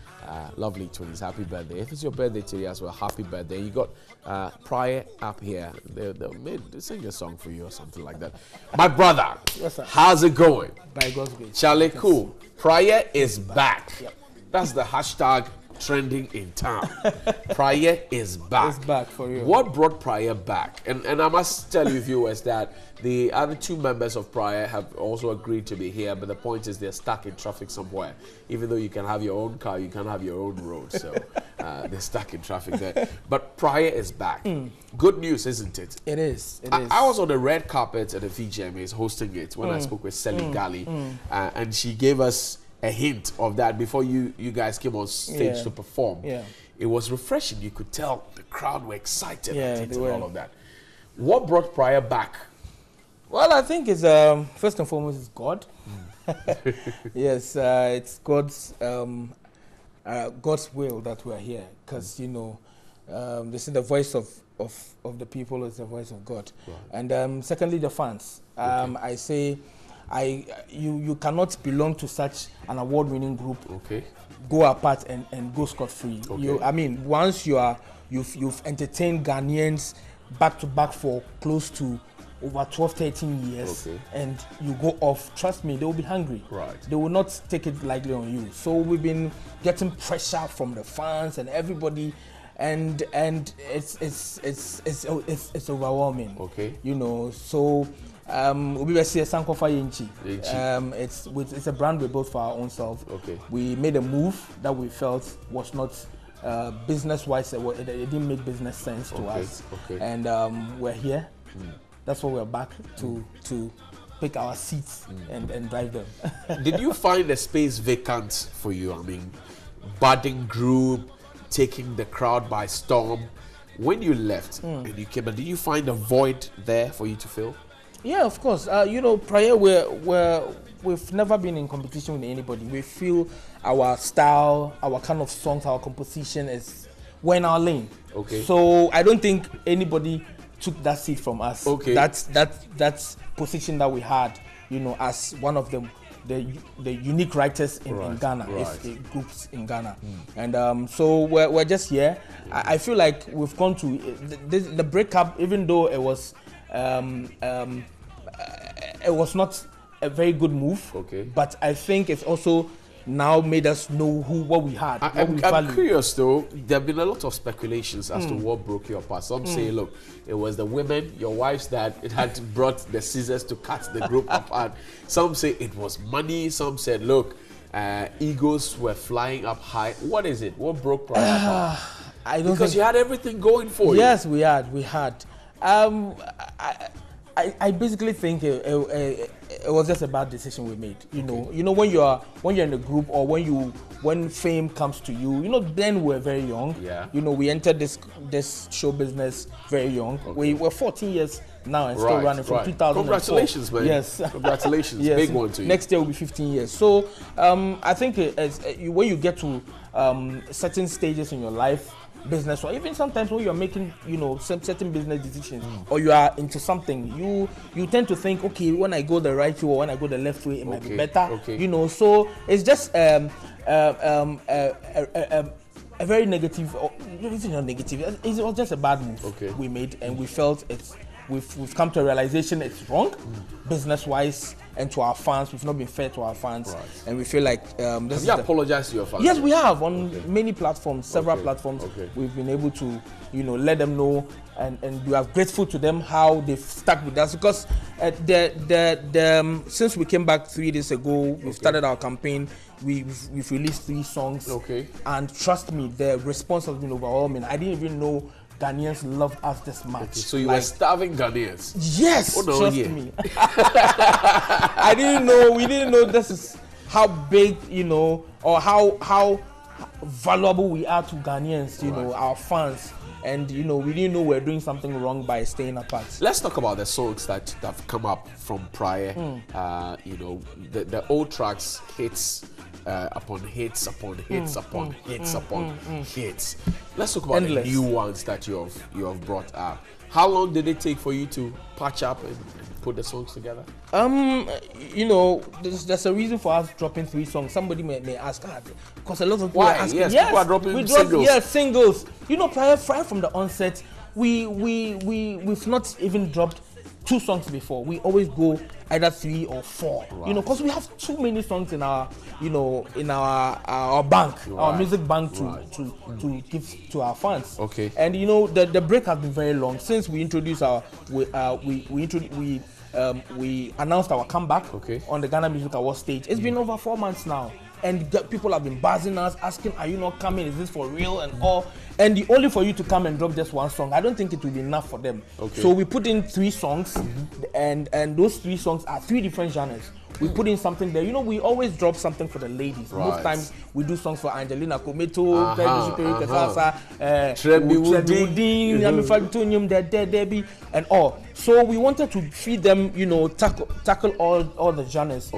Lovely twins, happy birthday. If it's your birthday today as well, happy birthday. You got Prior up here. They'll sing a song for you or something like that. My brother, yes, sir. How's it going? By God's grace. Charlie, cool. Prior is back. Yep. That's the hashtag trending in town. Prior is back. It's back for you. What brought Prior back? And I must tell you, viewers, that the other two members of Prior have also agreed to be here, but the point is they're stuck in traffic somewhere. Even though you can have your own car, you can't have your own road, so they're stuck in traffic there. But Prior is back. Good news, isn't it? It is. I was on the red carpet at the VGMAs hosting it when I spoke with Sally Gali, and she gave us a hint of that before you guys came on stage to perform. Yeah. It was refreshing. You could tell the crowd were excited and all of that. What brought Prior back? Well, I think it's first and foremost is God. Yes, it's God's will that we are here, because they say the voice of the people is the voice of God, right. And secondly, the fans. Okay. I say, you cannot belong to such an award-winning group. Okay. Go apart and go scot-free. Okay. Once you've entertained Ghanaians back to back for close to over 12, 13 years, okay, and you go off, trust me, they will be hungry. Right. They will not take it lightly on you. So we've been getting pressure from the fans and everybody, and it's overwhelming. Okay. So it's a brand we built for our own self. Okay. We made a move that we felt was not business-wise. It didn't make business sense to us. Okay. And we're here. that's why we're back to pick our seats and drive them. Did you find the space vacant for you? I mean, budding group, taking the crowd by storm. When you left and you came, did you find a void there for you to fill? Yeah, of course. You know, prior we've never been in competition with anybody. We feel our style, our kind of songs, our composition we're in our lane. Okay. So I don't think anybody took that seat from us. Okay. That's position that we had, you know, as one of the unique writers in Ghana, groups in Ghana. And so we're just here. I feel like we've gone to the breakup, even though it was not a very good move. Okay. But I think it's also now made us know what we had. I'm curious though, there have been a lot of speculations as to what broke you apart. Some say, look, it was the women, your wives, that it had brought the scissors to cut the group apart. Some say it was money. Some said, look, egos were flying up high. What is it? What broke Pride apart? I don't because you had everything going for you. Yes, we had. I basically think it was just a bad decision we made. You know, when you're in a group or when fame comes to you, you know, then we're very young. Yeah. You know, we entered this show business very young. Okay. We're 14 years now and still running from 2004. Congratulations, man. Yes. Congratulations. Yes. Big one to you. Next year will be 15 years. So I think when you get to certain stages in your life, business, or even sometimes when you're making, you know, certain business decisions, or you are into something, you tend to think, okay, when I go the right way or when I go the left way, it might be better. Okay. You know, so it's just a very negative. It's not negative. It was just a bad move we made, and we felt we've come to a realization it's wrong, business-wise, and to our fans. We've not been fair to our fans, and we feel like have you apologized to your fans? Yes, we have on many platforms, several platforms. We've been able to, you know, let them know, and we are grateful to them how they've stuck with us, because since we came back 3 days ago, we've started our campaign. We've released 3 songs, and trust me, the response has been overwhelming. I didn't even know Ghanaians loved us this much. So you were starving Ghanaians? Yes, trust me. I didn't know. We didn't know this is how big, you know, or how valuable we are to Ghanaians, you know, our fans. And, you know, we didn't know we were doing something wrong by staying apart. Let's talk about the songs that have come up from prior. You know, the old tracks, hits upon hits upon hits upon hits upon hits. Let's talk about the new ones that you have brought up. How long did it take for you to patch up and put the songs together? You know, there's a reason for us dropping 3 songs. Somebody may ask, because a lot of people are asking. Yes, people are dropping singles. Yes, singles. You know, prior from the onset, we've not even dropped 2 songs before. We always go either 3 or 4. You know, because we have too many songs in our, you know, in our bank, our music bank to give to our fans. Okay. And you know, the break has been very long since we introduced we announced our comeback on the Ghana Music Awards stage. It's been over 4 months now, and people have been buzzing us, asking, "Are you not coming? Is this for real?" and all. And only for you to come and drop just 1 song, I don't think it will be enough for them. So we put in 3 songs, and those 3 songs are 3 different genres. We put in something there. You know, we always drop something for the ladies. Most times we do songs for Angelina Kometo, Debbie, and all. So we wanted to feed them, you know, tackle all the genres,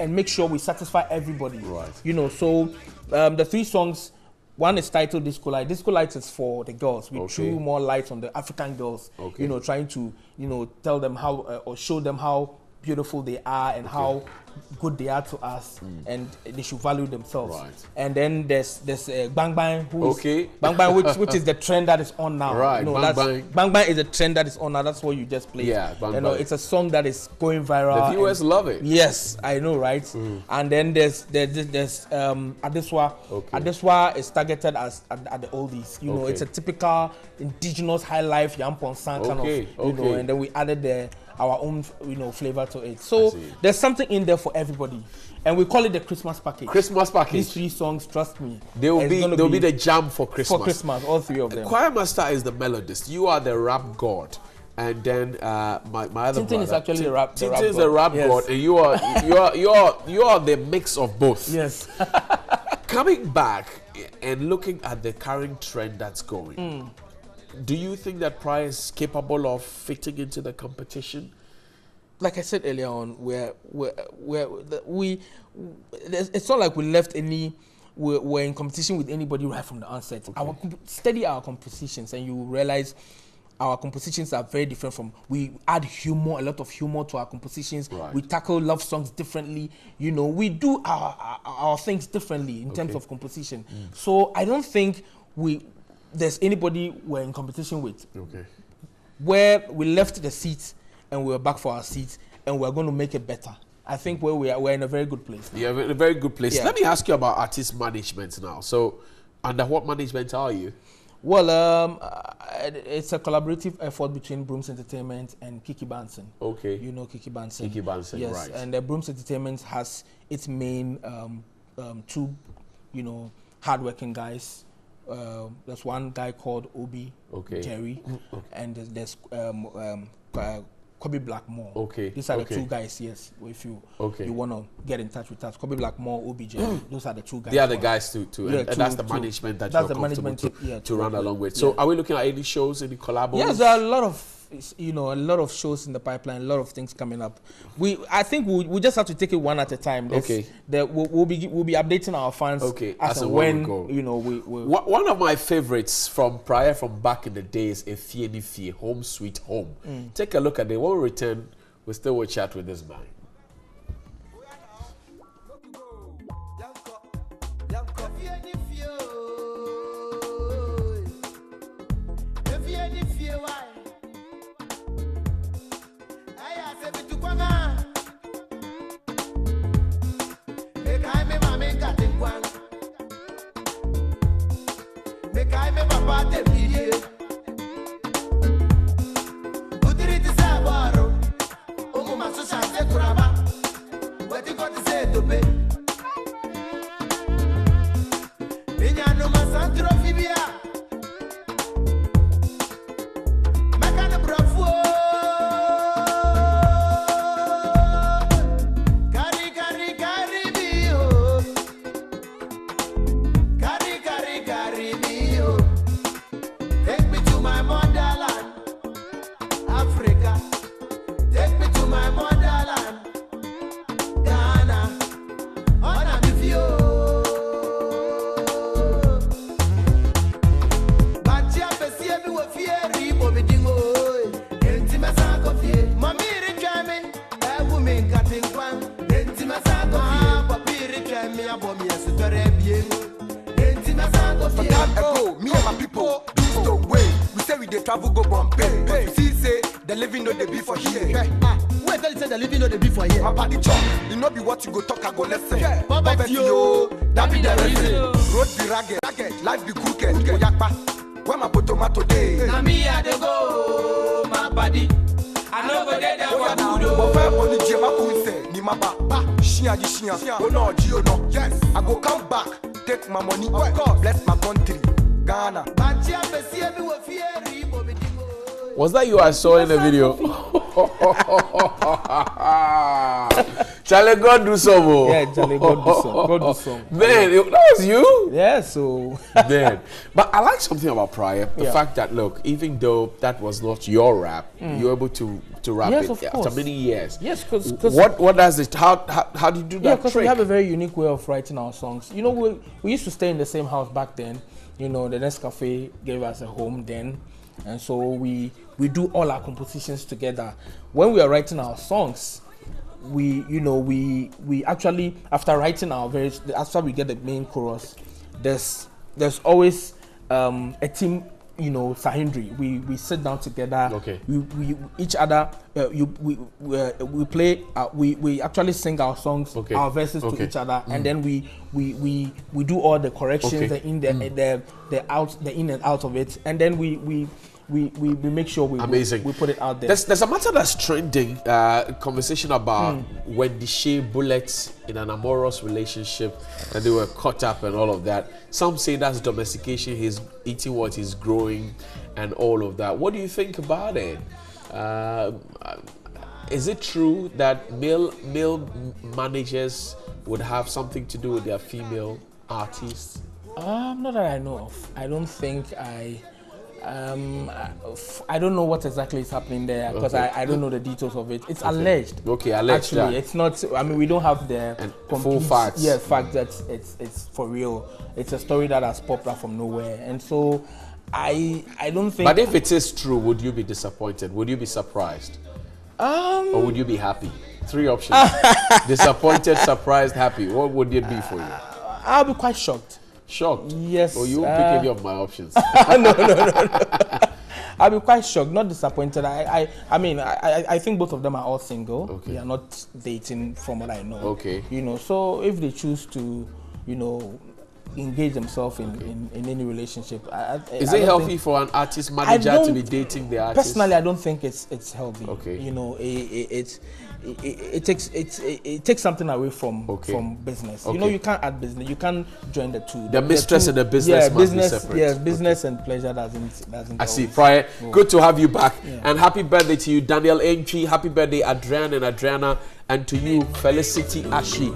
and make sure we satisfy everybody. You know, so the 3 songs. One is titled Disco Light. Disco Light is for the girls. We threw more light on the African girls, you know, trying to, you know, tell them how or show them how beautiful they are and how good they are to us, and they should value themselves. And then there's Bang Bang, Bang Bang, which is the trend that is on now. You know, Bang Bang is a trend that is on now. That's what you just played. Bang you know, it's a song that is going viral. The viewers love it. Yes, I know, right? And then there's Adeswa. Adeswa is targeted at the oldies. You know, it's a typical indigenous high life Yamponsan kind of, you know, and then we added our own, you know, flavor to it. So there's something in there for everybody, and we call it the Christmas package. Christmas package. These 3 songs, trust me, they'll be the jam for Christmas. For Christmas, all 3 of them. Choir Master is the melodist. You are the rap god, and then my other Tintin brother. is actually a rap. Tintin is a rap god, and you are the mix of both. Yes. Coming back and looking at the current trend that's going, do you think that Pryor is capable of fitting into the competition? Like I said earlier on, it's not like we left any. We're in competition with anybody right from the onset. Study our compositions, and you will realize our compositions are very different from. We add humor, a lot of humor to our compositions. Right. We tackle love songs differently. You know, we do our things differently in terms of composition. So I don't think there's anybody we're in competition with. Okay. Where we left the seats and we're back for our seats, and we're going to make it better. I think where we're in a very good place now. Yeah, in a very good place. Yeah. Let me ask you about artist management now. So, under what management are you? Well, it's a collaborative effort between Brooms Entertainment and Kiki Banson. Okay. You know Kiki Banson. Kiki Banson, yes, right. And Brooms Entertainment has its main two, hardworking guys. There's one guy called Obi, Jerry, and there's Kobe Blackmore. Okay. These are the two guys, yes. If you want to get in touch with us, Kobe Blackmore, OBJ, those are the two guys. They are the guys too. Yeah, and that's the management that you're comfortable to run along with. So are we looking at any shows, any collabs? Yes, there are a lot of a lot of shows in the pipeline, a lot of things coming up. I think we just have to take it one at a time. We'll be updating our fans as and when we One of my favorites from prior from back in the days, Efie Nifie, Home Sweet Home. Take a look at it. When we return, we still will chat with this man. Was that you I saw in the video? Charlie, God do some. Yeah, Charlie, God do some. God do some. Man, that was you? Yeah, so. Man. But I like something about Pryor. The fact that, look, even though that was not your rap, you were able to rap it after many years. Yes, because what does it? How do you do that? Yeah, because we have a very unique way of writing our songs. You know, we used to stay in the same house back then. You know, the Nest Cafe gave us a home then. And so we do all our compositions together. When we are writing our songs, we actually, after writing after we get the main chorus, there's always a team, Sahindri. We sit down together. Okay. We each other. We play. We actually sing our songs, our verses to each other, and then we do all the corrections, the in and out of it, and then we make sure we put it out there. There's a matter that's trending, conversation about Wendy Shea bullets in an amorous relationship, and they were caught up and all of that. Some say that's domestication. He's eating what he's growing and all of that. What do you think about it? Is it true that male managers would have something to do with their female artists? Not that I know of. I don't think I don't know what exactly is happening there because I don't know the details of it. It's alleged. Okay, alleged. Actually, it's not. I mean, we don't have the full facts. Yes, fact that it's for real. It's a story that has popped up from nowhere, and so I don't think. But if it is true, would you be disappointed? Would you be surprised? Or would you be happy? 3 options: disappointed, surprised, happy. What would it be for you? I'll be quite shocked. Shocked? Yes. Or you won't pick any of my options? No. I'll be quite shocked, not disappointed. I mean, I think both of them are all single. Okay. They are not dating from what I know. Okay. You know, so if they choose to, you know, engage themselves in any relationship. Is it healthy for an artist manager to be dating the artist? Personally, I don't think it's healthy. Okay. You know, it takes something away from business. Okay. You know, you can't add business. You can't join the two. The mistress and the business must be separate. Yes, business and pleasure doesn't. I see. Prior, good to have you back, and happy birthday to you, Daniel Entry. Happy birthday, Adrian and Adriana, and to you, Felicity Ashi.